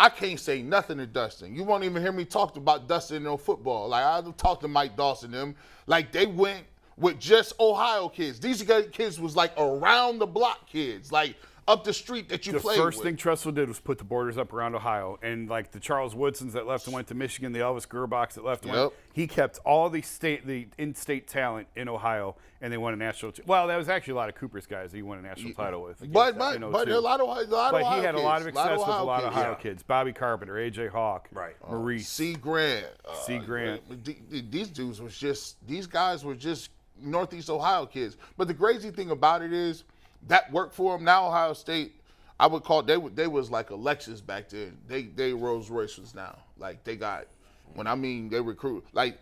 can't say nothing to Dustin. You won't even hear me talk about Dustin in football. Like, I talked to Mike Dawson and them. Like, they went with just Ohio kids. These kids was like around the block kids. Like, up the street that you played with. The first thing Tressel did was put the borders up around Ohio. And like the Charles Woodsons that left and went to Michigan, the Elvis Gerbachs that left and went, he kept all the in-state talent in Ohio, and they won a national well, that was actually a lot of Cooper's guys that he won a national title with. But a lot of But he had a lot of success with a lot of Ohio kids. kids. Bobby Carpenter, A.J. Hawk, Maurice. C. Grant. These guys were just Northeast Ohio kids. But the crazy thing about it is, that worked for them. Now Ohio State, I would call they was like a Lexus back then. They Rolls Royces now. Like they recruit like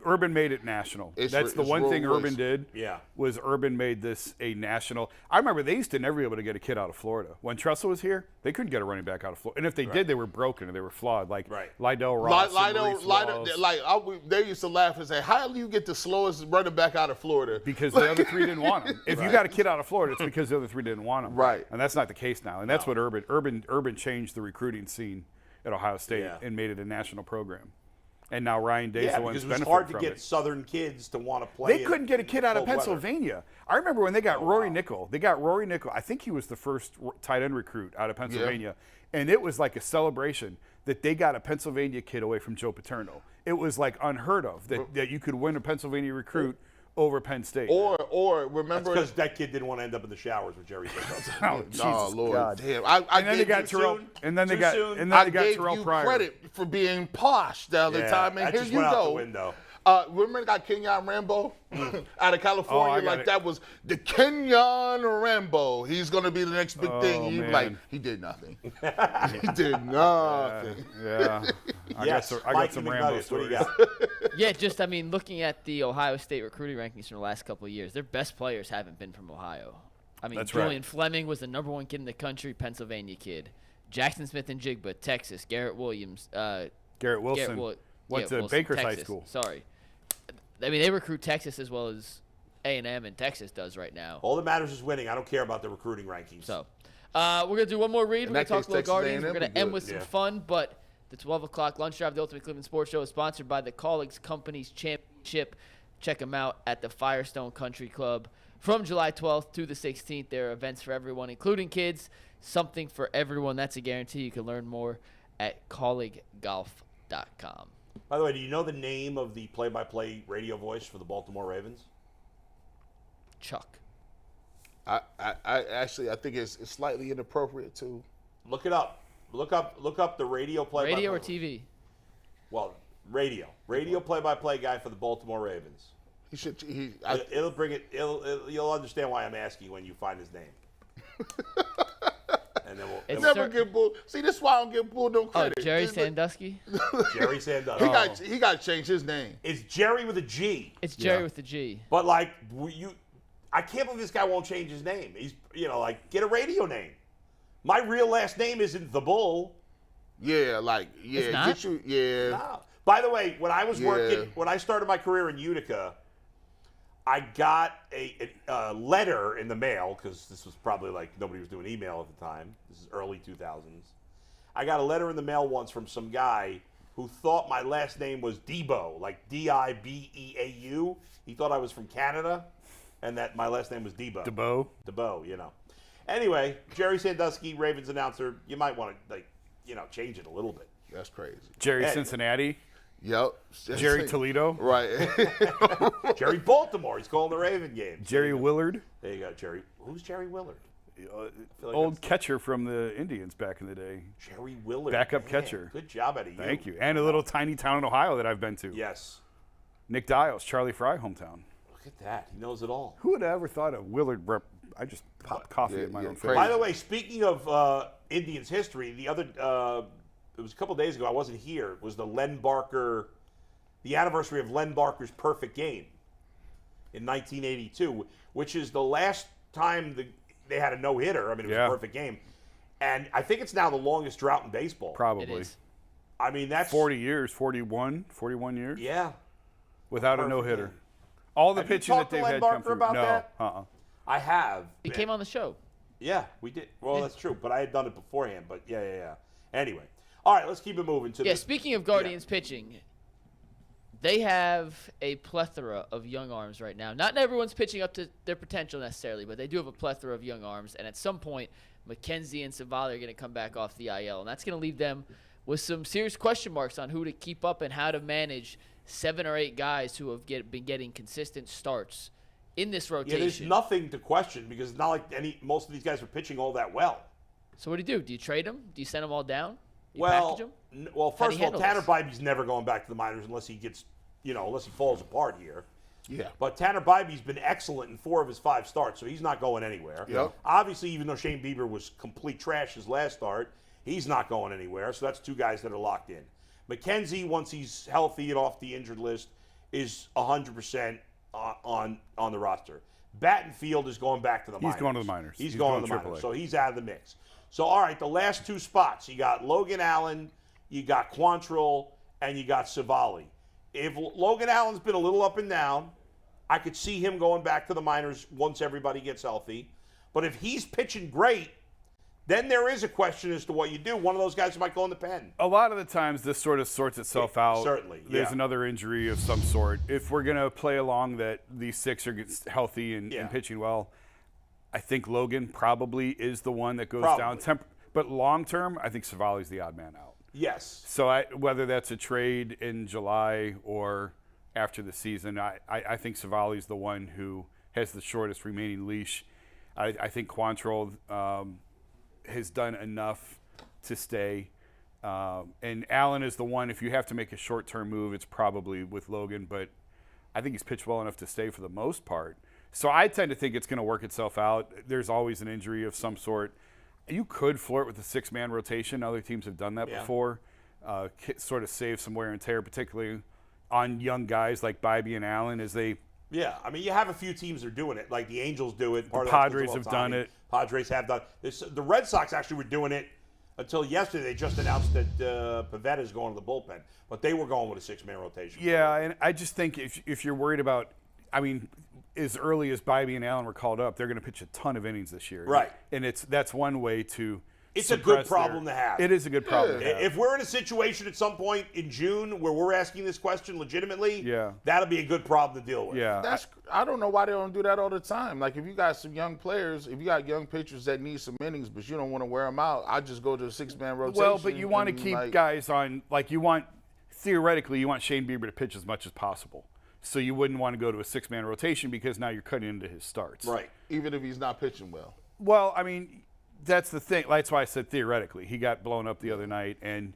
Urban made it national. That's the one thing Urban did. Yeah, was Urban made this a national. I remember they used to never be able to get a kid out of Florida. When Tressel was here, they couldn't get a running back out of Florida, and if they did, they were broken and they were flawed. Like Lydell Ross, they used to laugh and say, "How do you get the slowest running back out of Florida?" Because the other 3 didn't want him. If you got a kid out of Florida, it's because the other 3 didn't want him. Right, and that's not the case now. And that's what Urban changed the recruiting scene at Ohio State and made it a national program. And now Ryan Day's the one who's benefiting from it. Because it was hard to get Southern kids to want to play. They couldn't get a kid out of Pennsylvania. I remember when they got Rory Nickel. They got Rory Nickel. I think he was the first tight end recruit out of Pennsylvania. Yeah. And it was like a celebration that they got a Pennsylvania kid away from Joe Paterno. It was like unheard of that you could win a Pennsylvania recruit over Penn State. Or remember because that kid didn't want to end up in the showers with Jerry Jones. Oh, Lord, God. damn! And then they got Terrell. And then they got Terrell Pryor. Credit for being posh the other time, and that here just you went go. Out the window. Remember they got Kenyon Rambo out of California? That was the Kenyon Rambo. He's going to be the next big thing. And he did nothing. He did nothing. Yeah. I got some Rambo stories. Yeah, just, looking at the Ohio State recruiting rankings from the last couple of years, their best players haven't been from Ohio. Julian Fleming was the #1 kid in the country, Pennsylvania kid. Jackson Smith and Jigba, Texas. Garrett Wilson went to Baker's High School. Sorry. They recruit Texas as well as A&M and Texas does right now. All that matters is winning. I don't care about the recruiting rankings. So we're going to do one more read. We're going to talk a little Guardians. We're going to end with some fun, but the 12 o'clock lunch drive, the Ultimate Cleveland Sports Show, is sponsored by the Colleagues Companies Championship. Check them out at the Firestone Country Club. From July 12th to the 16th, there are events for everyone, including kids. Something for everyone. That's a guarantee. You can learn more at colleaguegolf.com. By the way, do you know the name of the play-by-play radio voice for the Baltimore Ravens? Chuck. I think it's slightly inappropriate too. Look it up. Look up the radio play-by-play. Radio or TV? Well, radio. Radio play-by-play guy for the Baltimore Ravens. It'll bring it. You'll understand why I'm asking when you find his name. And then we'll never give Bull. See, this is why I don't give Bull no credit. Oh, Jerry Sandusky. Jerry Sandusky. He got to change his name. It's Jerry with a G. It's Jerry with a G. But I can't believe this guy won't change his name. He's get a radio name. My real last name isn't the Bull. Yeah, It's not? No. By the way, when I was working, when I started my career in Utica, I got a letter in the mail, because this was probably nobody was doing email at the time. This is early 2000s. I got a letter in the mail once from some guy who thought my last name was Debo, like Dibeau. He thought I was from Canada, and that my last name was Debo. Debo, Anyway, Jerry Sandusky, Ravens announcer, you might want to, change it a little bit. That's crazy. Jerry Cincinnati. Yep. Jerry Toledo. Right. Jerry Baltimore. He's calling the Raven game. Jerry Willard. There you go, Jerry. Who's Jerry Willard? Old catcher from the Indians back in the day. Jerry Willard. Backup catcher. Good job out of you. Thank you. And a little tiny town in Ohio that I've been to. Yes. Nick Dials, Charlie Fry hometown. Look at that. He knows it all. Who would have ever thought of Willard? I just popped coffee in my own face. By the way, speaking of Indians history, it was a couple days ago, I wasn't here. It was the anniversary of Len Barker's perfect game in 1982, which is the last time they had a no-hitter. It was a perfect game. And I think it's now the longest drought in baseball. Probably. It is. That's 40 years, 41 years. Yeah. Without a no-hitter. Game. All the pitching that they've had come through. About no. That? I have. He came on the show. Yeah, we did. Well, that's true, but I had done it beforehand. But yeah. Anyway. All right, let's keep it moving. Speaking of Guardians pitching, they have a plethora of young arms right now. Not everyone's pitching up to their potential necessarily, but they do have a plethora of young arms. And at some point, McKenzie and Savali are going to come back off the IL. And that's going to leave them with some serious question marks on who to keep up and how to manage 7 or 8 guys who have been getting consistent starts in this rotation. Yeah, there's nothing to question because it's not like most of these guys are pitching all that well. So what do you do? Do you trade them? Do you send them all down? Well, first of all, Tanner Bybee's never going back to the minors unless he gets, unless he falls apart here. Yeah. But Tanner Bybee's been excellent in 4 of his 5 starts, so he's not going anywhere. Yep. Obviously, even though Shane Bieber was complete trash his last start, he's not going anywhere. So that's 2 guys that are locked in. McKenzie, once he's healthy and off the injured list, is 100% on the roster. Battenfield is going back to the minors. He's going to the minors. He's going to the minors, so he's out of the mix. So, all right, the last 2 spots, you got Logan Allen, you got Quantrill, and you got Savali. If Logan Allen's been a little up and down, I could see him going back to the minors once everybody gets healthy. But if he's pitching great, then there is a question as to what you do. One of those guys might go in the pen. A lot of the times this sort of sorts itself out. Certainly, There's another injury of some sort. If we're going to play along that these 6 are healthy and pitching well, I think Logan probably is the one that goes down. But long term, I think Savali's the odd man out. Yes. So whether that's a trade in July or after the season, I think Savali's the one who has the shortest remaining leash. I think Quantrill has done enough to stay. And Allen is the one, if you have to make a short-term move, it's probably with Logan, but I think he's pitched well enough to stay for the most part. So I tend to think it's going to work itself out. There's always an injury of some sort. You could flirt with a 6-man rotation. Other teams have done that before. Sort of save some wear and tear, particularly on young guys like Bibee and Allen as they – Yeah, I mean, you have a few teams that are doing it. Like the Angels do it. The Padres have done it. Padres have done it. The Red Sox actually were doing it until yesterday. They just announced that Pivetta is going to the bullpen. But they were going with a 6-man rotation. Yeah, and I just think if you're worried about – I mean, as early as Bibee and Allen were called up, they're going to pitch a ton of innings this year. Right. And that's one way to – It's a good problem to have. It is a good problem to have. If we're in a situation at some point in June where we're asking this question legitimately, that'll be a good problem to deal with. Yeah. I don't know why they don't do that all the time. Like, if you got some young players, if you got young pitchers that need some innings, but you don't want to wear them out, I just go to a 6-man rotation. Well, but you want to keep guys on – like, theoretically, you want Shane Bieber to pitch as much as possible. So you wouldn't want to go to a 6-man rotation because now you're cutting into his starts. Right. Even if he's not pitching well. Well, I mean – that's the thing. That's why I said theoretically. He got blown up the other night, and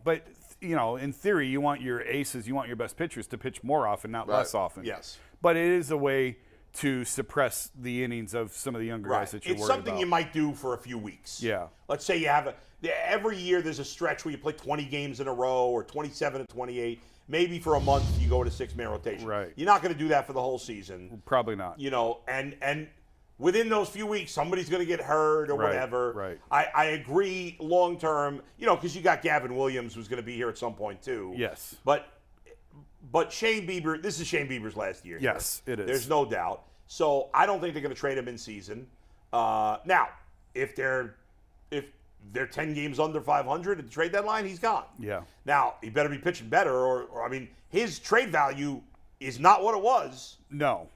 but in theory, you want your aces, you want your best pitchers to pitch more often, not less often. Yes. But it is a way to suppress the innings of some of the younger guys that you're worried about. It's something you might do for a few weeks. Yeah. Let's say you have every year there's a stretch where you play 20 games in a row or 27 and 28. Maybe for a month you go to 6-man rotation. Right. You're not going to do that for the whole season. Probably not. And within those few weeks, somebody's going to get hurt or whatever. Right. I agree long term, because you got Gavin Williams who's going to be here at some point too. Yes. But Shane Bieber, this is Shane Bieber's last year. Yes, it is. There's no doubt. So I don't think they're going to trade him in season. Now, if they're 10 games under 500 at the trade deadline, he's gone. Yeah. Now, he better be pitching better or I mean, his trade value is not what it was. No.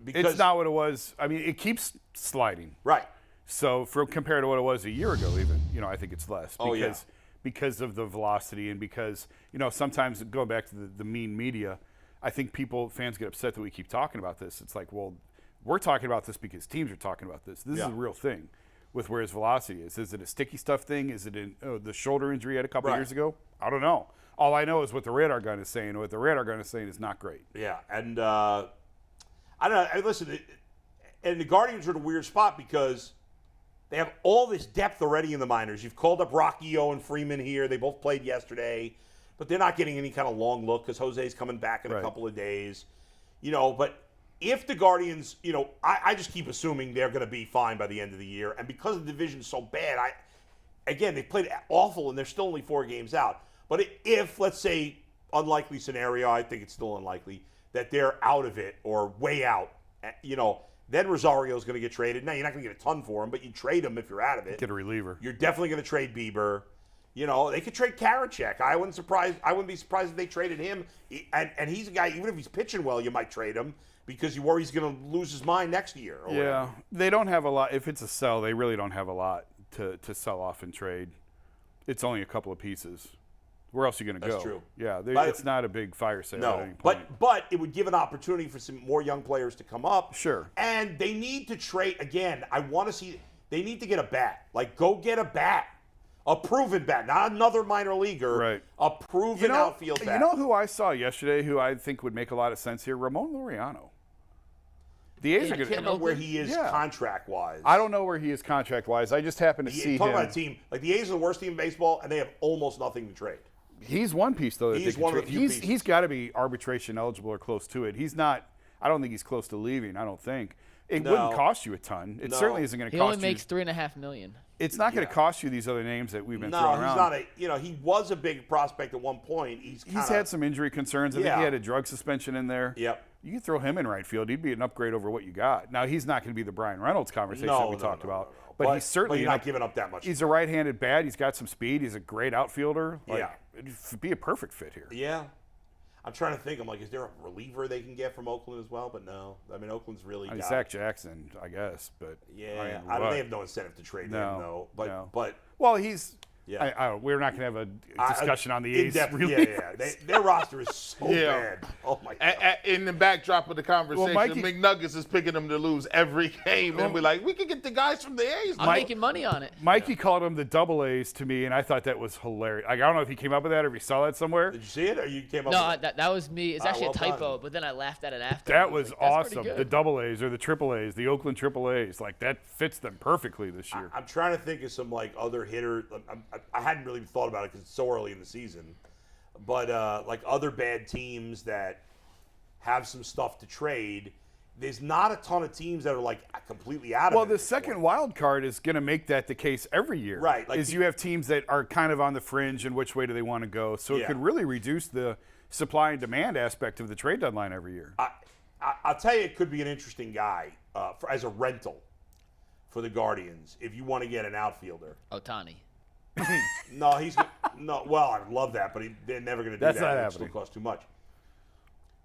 Because it's not what it was. I mean, it keeps sliding. Right. So compared to what it was a year ago even, I think it's less. Because of the velocity and because, sometimes going back to the mean media, I think fans get upset that we keep talking about this. It's like, well, we're talking about this because teams are talking about this. This is a real thing with where his velocity is. Is it a sticky stuff thing? Is it the shoulder injury he had a couple years ago? I don't know. All I know is what the radar gun is saying. What the radar gun is saying is not great. Yeah, and I don't know. Listen, and the Guardians are in a weird spot because they have all this depth already in the minors. You've called up Rocky-O and Freeman here. They both played yesterday, but they're not getting any kind of long look because Jose's coming back in a couple of days. But if the Guardians, I just keep assuming they're going to be fine by the end of the year. And because the division's so bad, they played awful and they're still only 4 games out. But if, let's say, unlikely scenario, I think it's still unlikely, that they're out of it or way out, then Rosario's going to get traded. Now, you're not going to get a ton for him, but you trade him if you're out of it. Get a reliever. You're definitely going to trade Bieber. They could trade Karachek. I wouldn't be surprised if they traded him. And he's a guy, even if he's pitching well, you might trade him because you worry he's going to lose his mind next year. Or whatever. They don't have a lot. If it's a sell, they really don't have a lot to sell off and trade. It's only a couple of pieces. Where else are you going to go? That's true. Yeah, it's not a big fire sale at any point. But it would give an opportunity for some more young players to come up. Sure. And they need to trade, again, I want to see, they need to get a bat. Like, go get a bat. A proven bat, not another minor leaguer. Right. A proven outfield bat. You know who I saw yesterday who I think would make a lot of sense here? Ramon Laureano. The A's are going to. I can't remember where he is contract-wise. I don't know where he is contract-wise. I just happened to see him. Talk about a team. Like, the A's are the worst team in baseball, and they have almost nothing to trade. He's one piece, though. He's one of the few pieces. He's got to be arbitration eligible or close to it. He's not. I don't think he's close to leaving. I don't think. It wouldn't cost you a ton. It certainly isn't going to cost you. He only makes $3.5 million. It's not going to cost you these other names that we've been throwing around. No, he's not he was a big prospect at one point. He's had some injury concerns. I think he had a drug suspension in there. Yep. You can throw him in right field. He'd be an upgrade over what you got. Now, he's not going to be the Brian Reynolds conversation that we talked about. But he's certainly you're not giving up that much. He's a right-handed bat. He's got some speed. He's a great outfielder. It'd be a perfect fit here. Yeah. I'm trying to think. I'm like, is there a reliever they can get from Oakland as well? But no. I mean, Oakland's really got Zach Jackson, I guess. But they have no incentive to trade him, though. But well, he's Yeah. We're not going to have a discussion on the A's. Their roster is so bad. Oh, my God. In the backdrop of the conversation, Mikey, McNuggets is picking them to lose every game. And we're like, we can get the guys from the A's. I'm making money on it. Mikey called them the double A's to me, and I thought that was hilarious. Like, I don't know if he came up with that or if he saw that somewhere. Did you see it or you came up No, with it? that was me. It's actually well a typo, done. but then I laughed at it after. That was like, that's pretty awesome. good. The double A's or the triple A's, the Oakland triple A's. Like, that fits them perfectly this year. I'm trying to think of some like other hitter. I hadn't really thought about it because it's so early in the season, but like other bad teams that have some stuff to trade. There's not a ton of teams that are like completely out of it. Well, at the this second point. wild card is going to make that the case every year. Right, like you have teams that are kind of on the fringe and which way do they want to go. So it could really reduce the supply and demand aspect of the trade deadline every year. I'll tell you, it could be an interesting guy as a rental for the Guardians if you want to get an outfielder. Ohtani. No, no. Well, I'd love that, but they're never going to do That's that. not It happening. still costs too much.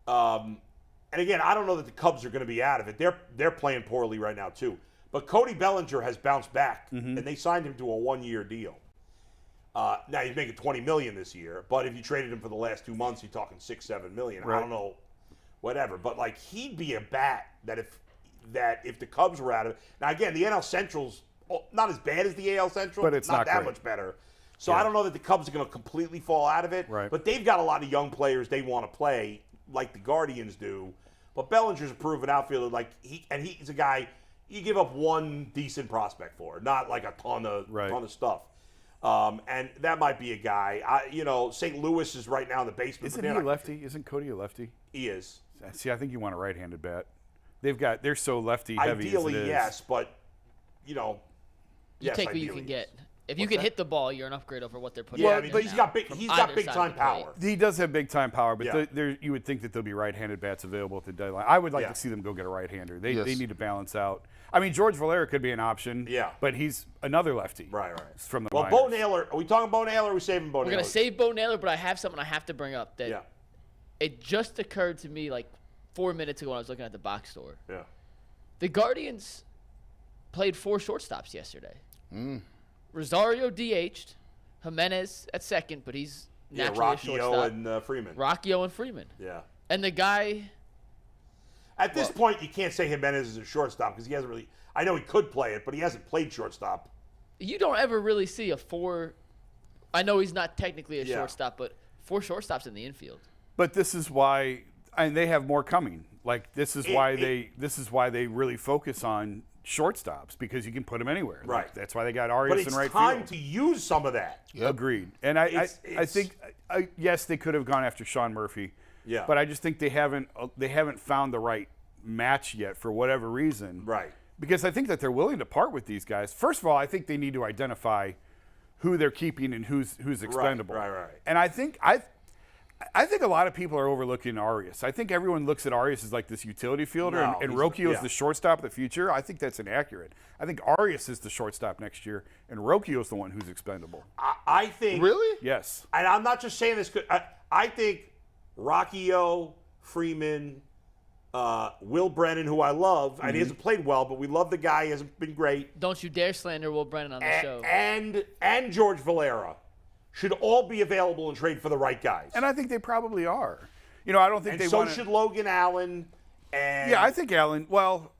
And again, I don't know that the Cubs are going to be out of it. They're playing poorly right now too. But Cody Bellinger has bounced back, and they signed him to a 1-year deal. Now he's making $20 million this year, but if you traded him for the last 2 months, you're talking $6-7 million. Right. I don't know, whatever. But like he'd be a bat that if the Cubs were out of it. Now again, the NL Central's not as bad as the AL Central, But it's not that great. much better. So I don't know that the Cubs are going to completely fall out of it. Right. But they've got a lot of young players they want to play, like the Guardians do. But Bellinger's a proven outfielder. Like he's a guy you give up one decent prospect for, not like a ton of stuff. And that might be a guy. St. Louis is right now in the basement. Isn't he a lefty? Isn't Cody a lefty? He is. See, I think you want a right-handed bat. They're so lefty heavy. Ideally, as it is. yes, but You yes, take what you ideally, can yes. get. If you can hit the ball, you're an upgrade over what they're putting. Yeah, in but he's now got from big either big side time of the plate. power. He does have big time power, but Yeah. you would think that there'll be right-handed bats available at the deadline. I would like Yeah. to see them go get a right-hander. They Yes. need to balance out. I mean, George Valera could be an option. Yeah. But he's another lefty. Right. From the Well, minors. Bo Naylor. Are we talking Bo Naylor? Or are we saving Bo We're Naylor? gonna save Bo Naylor, but I have something I have to bring up that Yeah. it just occurred to me like 4 minutes ago when I was looking at the box score. Yeah. The Guardians played 4 shortstops yesterday. Rosario DH'd, Jimenez at second, but he's naturally a Rockio shortstop. and Freeman. Rockio and Freeman. Yeah. And the guy, At this point, you can't say Jimenez is a shortstop because he hasn't really. I know he could play it, but he hasn't played shortstop. you don't ever really see a 4. I know he's not technically a Yeah. shortstop, but 4 shortstops in the infield. But this is why, and they have more coming. Like this is why they really focus on shortstops because you can put them anywhere. Like, Right. that's why they got But Arias it's in right time field. to use some of that. Agreed. And I think yes, they could have gone after Sean Murphy. Yeah. But I just think they haven't found the right match yet for whatever reason. Right. Because I think that they're willing to part with these guys. First of all, I think they need to identify who they're keeping and who's expendable. right. And I think a lot of people are overlooking Arias. I think everyone looks at Arias as like this utility fielder, No, and he's- Rocchio is yeah. the shortstop of the future. I think that's inaccurate. I think Arias is the shortstop next year, and Rocchio is the one who's expendable. I think. Really? Yes. And I'm not just saying this. I think Rockio, Freeman, Will Brennan, who I love, and he hasn't played well, but we love the guy. He hasn't been great. Don't you dare slander Will Brennan on the show. And George Valera should all be available and trade for the right guys. And I think they probably are. I don't think And they so want should Logan Allen. And Yeah, I think Allen. Well,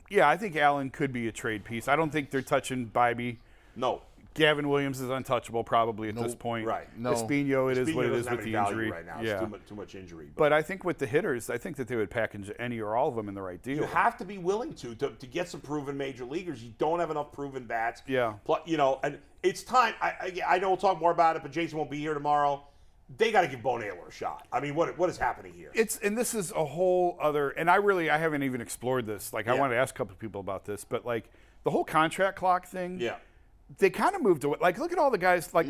yeah, I think Allen could be a trade piece. I don't think they're touching Bybee. no. Gavin Williams is untouchable probably at this point. right. No. Espino, it is Espino what it doesn't is have with any the value injury. right now. Yeah. It's too much injury. But I think with the hitters, I think that they would package any or all of them in the right deal. you have to be willing to get some proven major leaguers. You don't have enough proven bats. Yeah. And it's time. I know we'll talk more about it, but Jason won't be here tomorrow. They got to give Bo Naylor a shot. I mean, what is happening here? And this is a whole other, and I haven't even explored this. Like, I Yeah. wanted to ask a couple of people about this, but like the whole contract clock thing. Yeah. They kind of moved away. Like, look at all the guys like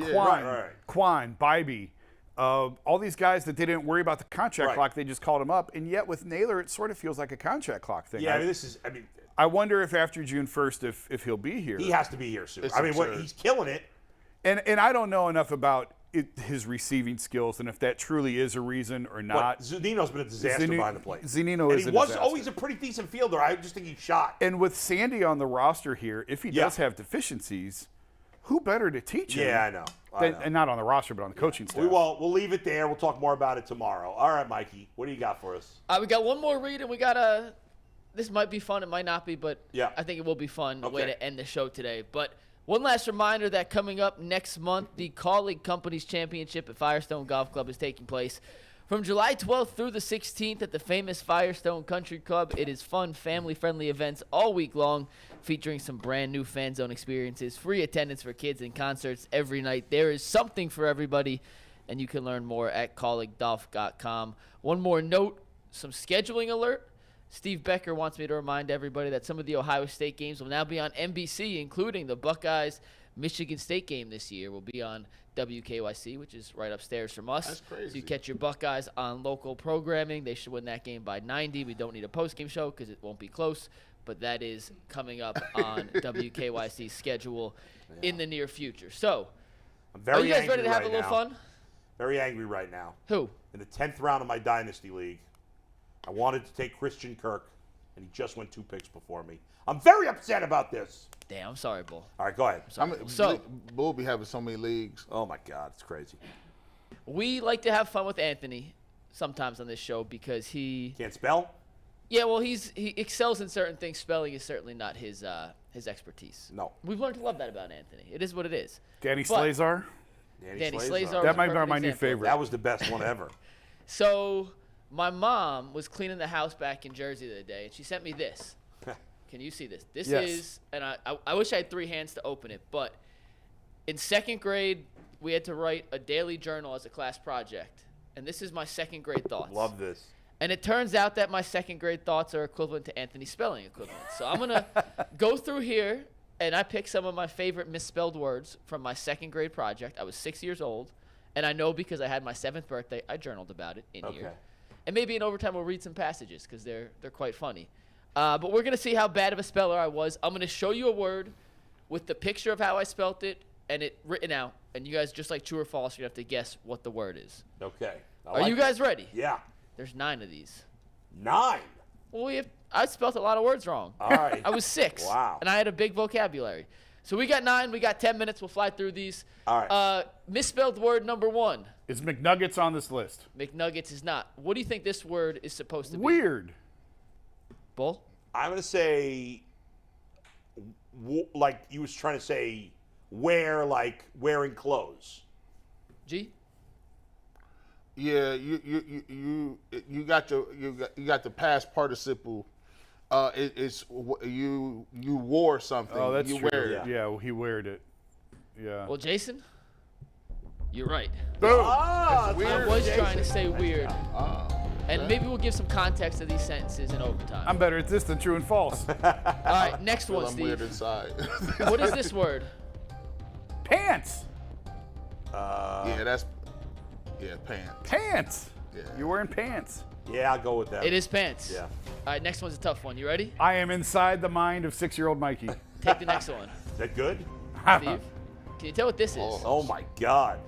Quan, Bybee, all these guys that they didn't worry about the contract Right. clock. They just called them up. And yet with Naylor, it sort of feels like a contract clock thing. Yeah, I wonder if after June 1st, if he'll be here. he has to be here soon. It's I mean, absurd. he's killing it. And I don't know enough about his receiving skills and if that truly is a reason or not. Zunino's been a disaster behind the plate. Zunino and is he a was disaster. always a pretty decent fielder. I just think he's shot. And with Sandy on the roster here, if he Yeah. does have deficiencies, who better to teach him? Yeah, I know. And not on the roster, but on the coaching staff. We'll leave it there. We'll talk more about it tomorrow. All right, Mikey, what do you got for us? We got one more read, and we got a. This might be fun. It might not be, but yeah. I think it will be fun. Okay. Way to end the show today. But one last reminder that coming up next month, the Colleague Companies Championship at Firestone Golf Club is taking place from July 12th through the 16th at the famous Firestone Country Club. It is fun, family-friendly events all week long, featuring some brand-new fan zone experiences, free attendance for kids, and concerts every night. There is something for everybody, and you can learn more at colleaguegolf.com. One more note, some scheduling alert. Steve Becker wants me to remind everybody that some of the Ohio State games will now be on NBC, including the Buckeyes-Michigan State game this year will be on WKYC, which is right upstairs from us. That's crazy. So you catch your Buckeyes on local programming. They should win that game by 90. We don't need a postgame show because it won't be close, but that is coming up on WKYC's schedule in the near future. So, I'm very are you guys angry ready to have right a little now. fun? Very angry right now. Who? In the 10th round of my Dynasty League, I wanted to take Christian Kirk, and he just went 2 picks before me. I'm very upset about this. Damn, I'm sorry, Bull. All right, go ahead. Bull be having so many leagues. Oh, my God, it's crazy. We like to have fun with Anthony sometimes on this show because he can't spell. Yeah, well, he excels in certain things. Spelling is certainly not his expertise. No, we've learned to love that about Anthony. It is what it is. Danny Slazar. Danny Slazar. That might be my new favorite. That was the best one ever. So my mom was cleaning the house back in Jersey the other day, and she sent me this. Can you see this? This is, and I wish I had 3 hands to open it, but in 2nd grade, we had to write a daily journal as a class project, and this is my 2nd grade thoughts. Love this. And it turns out that my 2nd grade thoughts are equivalent to Anthony's spelling equivalent. So I'm going to go through here, and I picked some of my favorite misspelled words from my 2nd grade project. I was 6 years old, and I know because I had my 7th birthday, I journaled about it in here. And maybe in overtime we'll read some passages because they're quite funny. But we're going to see how bad of a speller I was. I'm going to show you a word with the picture of how I spelt it and it written out. And you guys, just like true or false, you have to guess what the word is. Okay. Are you guys ready? Yeah. There's 9 of these. 9? Well, I spelled a lot of words wrong. All right. I was 6. Wow. And I had a big vocabulary. So we got 9. We got 10 minutes. We'll fly through these. All right. Misspelled word number 1. Is McNuggets on this list? McNuggets is not. What do you think this word is supposed to be? Weird. Bull? I'm going to say, like you was trying to say, wear, like wearing clothes. G? Yeah, you got the past participle. It's you wore something. Oh, that's you true. Wear it. Yeah, he weared it. Yeah. Well, Jason, you're right. Boom. Ah, I was trying to say weird. And okay. maybe we'll give some context to these sentences in overtime. I'm better at this than true and false. All right, next one, I'm weird Steve. inside. What is this word? Pants. Pants. Pants. Yeah. You're wearing pants. Yeah, I'll go with that. It is pants. Yeah. All right, next one's a tough one. You ready? I am inside the mind of 6-year-old Mikey. Take the next one. Is that good? Steve, can you tell what this is? Oh my God.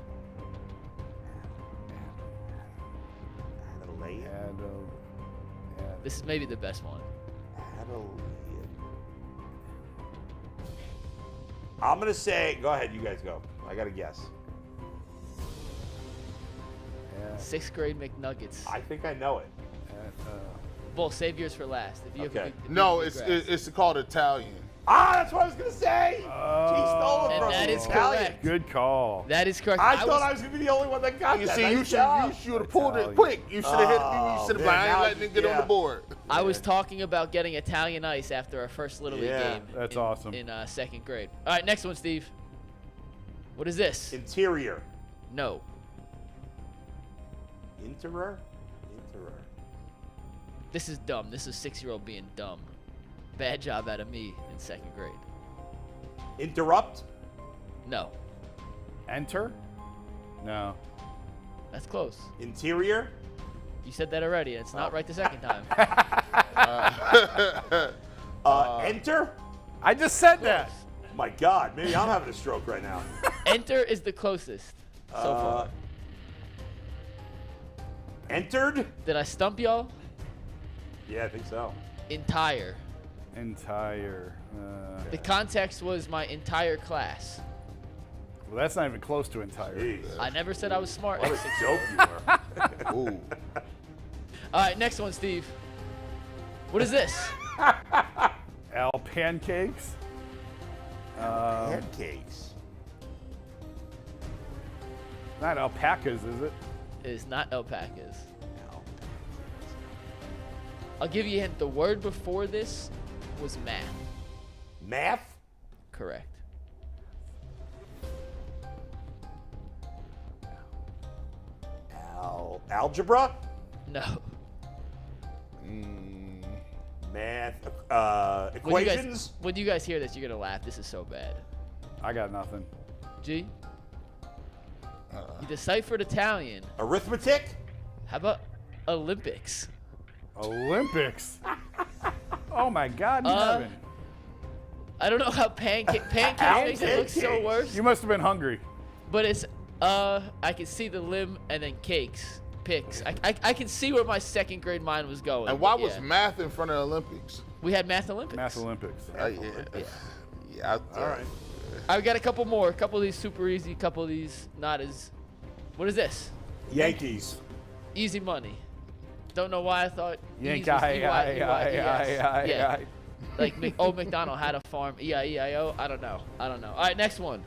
This is maybe the best one. I'm going to say, go ahead, you guys go. I got to guess. 6th grade McNuggets. I think I know it. Bull, save yours for last. If you Okay. No, it's called Italian. Ah, that's what I was going to say. He stole it And from that me. is Italian. correct. Good call. That is correct. I thought I was going to be the only one that got You that. see, Nice you job. should have pulled it quick. You should have hit me. You should have man, I now- ain't letting it get on the board. I was talking about getting Italian ice after our first Little League Yeah, game. that's in, awesome. In 2nd grade. All right, next one, Steve. What is this? Interior. No. Interer? This is dumb. This is 6-year-old being dumb. Bad job out of me in 2nd grade. Interrupt? No. Enter? No. That's close. Interior? You said that already, and it's not right the second time. Enter? I just said that. My God, maybe I'm having a stroke right now. Enter is the closest so far. Entered? Did I stump y'all? Yeah, I think so. Entire. Entire. The context was my entire class. Well, that's not even close to entire. Jeez. I never said I was smart. What a joke you were. Ooh. All right, next one, Steve. What is this? Al pancakes. Pancakes. Not alpacas, is it? It is not alpacas. I'll give you a hint. The word before this was math. Math? Correct. Algebra? No. Math. When Equations? when you guys hear this, you're going to laugh. This is so bad. I got nothing. G? You deciphered Italian. Arithmetic? How about Olympics? Olympics. Oh my God, Nevin. I don't know how pancakes makes it look so Pancakes. worse. You must have been hungry. But it's, I can see the limb and then cakes. Picks. I can see where my second grade mind was going. And why but was yeah. math in front of Olympics? We had Math Olympics. Math Olympics. Yeah. All right. I got a couple more. A couple of these super easy. A couple of these not as. What is this? Yankees. Easy money. Don't know why I thought. Yankee. Ease was E-Y-E-Y-E-S. Yeah. Like old McDonald had a farm. E-I-E-I-O. I don't know. All right, next one.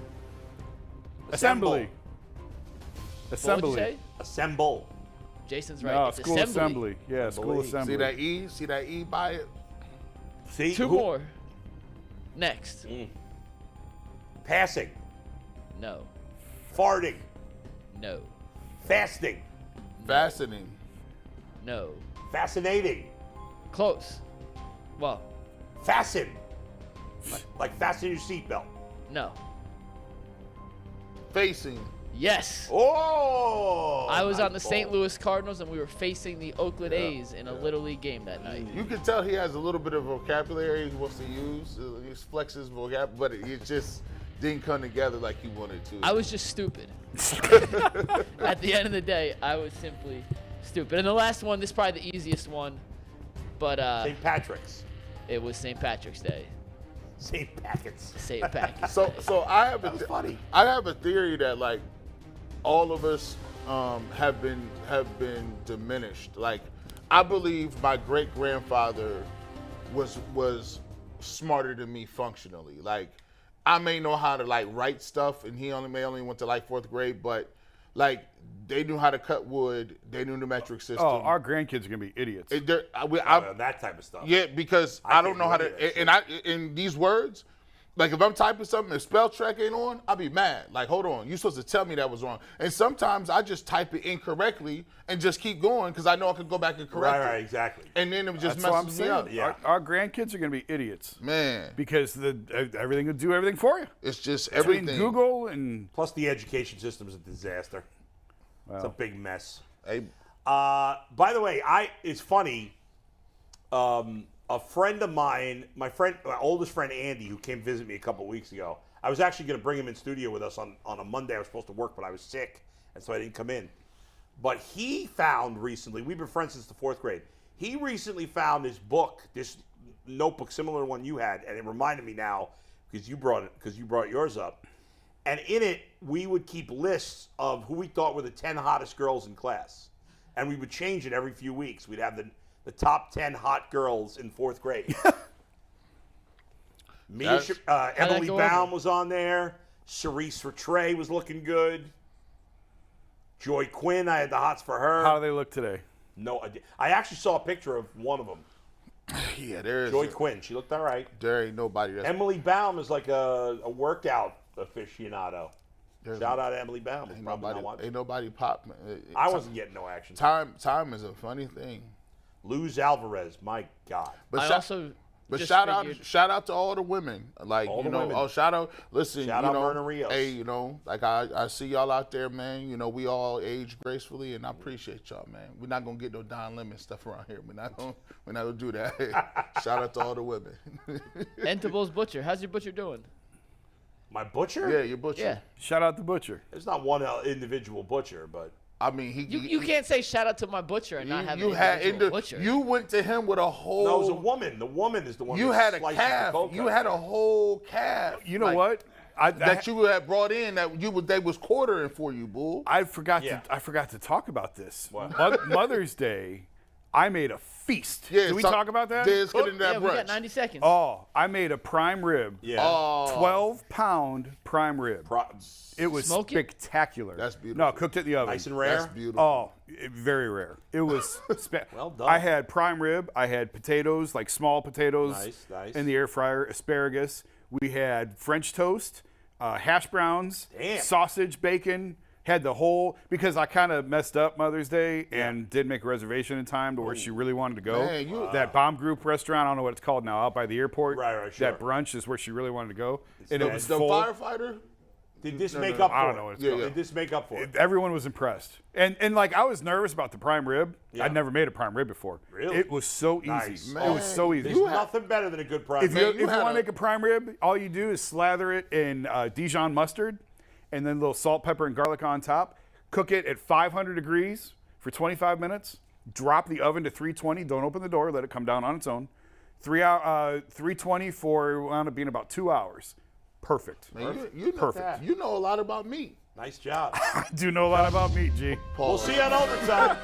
Assembly. What would you say? Assemble. Jason's right. No, It's school assembly. Yeah, school Assembly. assembly. See that E? See that E by it? See? Two more. Next. Passing. No. Farting. No. Fasting. Fastening. No. Fascinating. Close. Well, Fasten. Like fasten your seatbelt. no. Facing. Yes. Oh! I was on the nice St. ball. Louis Cardinals, and we were facing the Oakland A's in a Little League game that night. You can tell he has a little bit of vocabulary he wants to use. He flexes his vocabulary, but it just didn't come together like he wanted to. I was just stupid. At the end of the day, I was simply stupid. And the last one, this is probably the easiest one, but St. Patrick's. it was St. Patrick's Day. St. Packets. St. Patrick's. So I have That was funny. I have a theory that like all of us have been diminished. Like I believe my great grandfather was smarter than me functionally. Like I may know how to like write stuff, and he only went to like 4th grade, but like they knew how to cut wood. They knew the metric system. Oh, our grandkids are gonna be idiots. That type of stuff. Yeah, because I don't can't know do how any of that to. In these words, like if I'm typing something and spell check ain't on, I'll be mad. Like, hold on, you're supposed to tell me that was wrong. And sometimes I just type it incorrectly and just keep going because I know I can go back and correct it. Right, exactly. And then it just That's what I'm messes me saying. up. Yeah. Our grandkids are gonna be idiots Man, because everything will do everything for you. it's just Between everything. Google and Plus, the education system is a disaster. It's a big mess. Hey, By the way, it's funny. A friend of mine, my oldest friend Andy, who came visit me a couple of weeks ago. I was actually going to bring him in studio with us on a Monday. I was supposed to work, but I was sick, and so I didn't come in. But he found recently, we've been friends since the 4th grade. He recently found this book, this notebook similar to one you had, and it reminded me now because you brought yours up. And in it, we would keep lists of who we thought were the 10 hottest girls in class, and we would change it every few weeks. We'd have the top 10 hot girls in 4th grade. Emily Baum was on there. Cerise Rattray was looking good. Joy Quinn, I had the hots for her. how do they look today? No idea. I actually saw a picture of one of them. yeah, there is. Joy Quinn. She looked all right. There ain't nobody that's. Emily Baum is like a workout aficionado. There's- Shout out to Emily Baum. Ain't Probably not nobody, watching. ain't nobody pop. I wasn't getting no action. Time is a funny thing. Luz Alvarez, my God. But I shout- also But just shout figured- out to all the women. Like, All you the know, women. shout out. Listen, Shout you out know, Myrna Rios. hey, you know, like I see y'all out there, man. You know, we all age gracefully, and I appreciate y'all, man. We're not gonna get no Don Lemon stuff around here. We're not gonna do that. Shout out to all the women. Entables Butcher. How's your butcher doing? My butcher? Yeah, your butcher. Yeah. Shout out the butcher. There's not one individual butcher, but I mean, You can't say shout out to my butcher and not have you an had individual butcher. you went to him with a whole. no, it was a woman. The woman is the one You that had a slices calf. the cocoa. You had a whole calf. You know Like, what? that you had brought in that they was quartering for you, Bull. I forgot to talk about this. Mother's Day, I made a feast. Yeah, Did we talk about that? Let's get into that Yeah, brunch. we got 90 seconds. Oh, I made a prime rib. Yeah. 12-pound prime rib. It was Smoke it? spectacular. That's beautiful. No, cooked it in the oven. Nice and rare. That's beautiful. Oh, very rare. It was Well done. I had prime rib. I had potatoes, like small potatoes, Nice. in the air fryer. Asparagus. We had French toast, hash browns, Damn. sausage, bacon. Had the whole, because I kind of messed up Mother's Day and did make a reservation in time to where she really wanted to go. Man, that Bomb Group restaurant, I don't know what it's called now, out by the airport. Right, sure. That brunch is where she really wanted to go. And it was The full. firefighter? Did this make up for it? I don't know what it's called. Did this make up for it? Everyone was impressed. And like, I was nervous about the prime rib. Yeah. I'd never made a prime rib before. Really? It was so easy. Nice. It was so easy. There's nothing better than a good prime If you, rib. if you want to make a prime rib, all you do is slather it in Dijon mustard and then a little salt, pepper, and garlic on top. Cook it at 500 degrees for 25 minutes. Drop the oven to 320. Don't open the door. Let it come down on its own. 320 for wound up being about 2 hours. Perfect. Man, you know Perfect. that. You know a lot about meat. Nice job. I do know a lot about meat, G. We'll see you on overtime.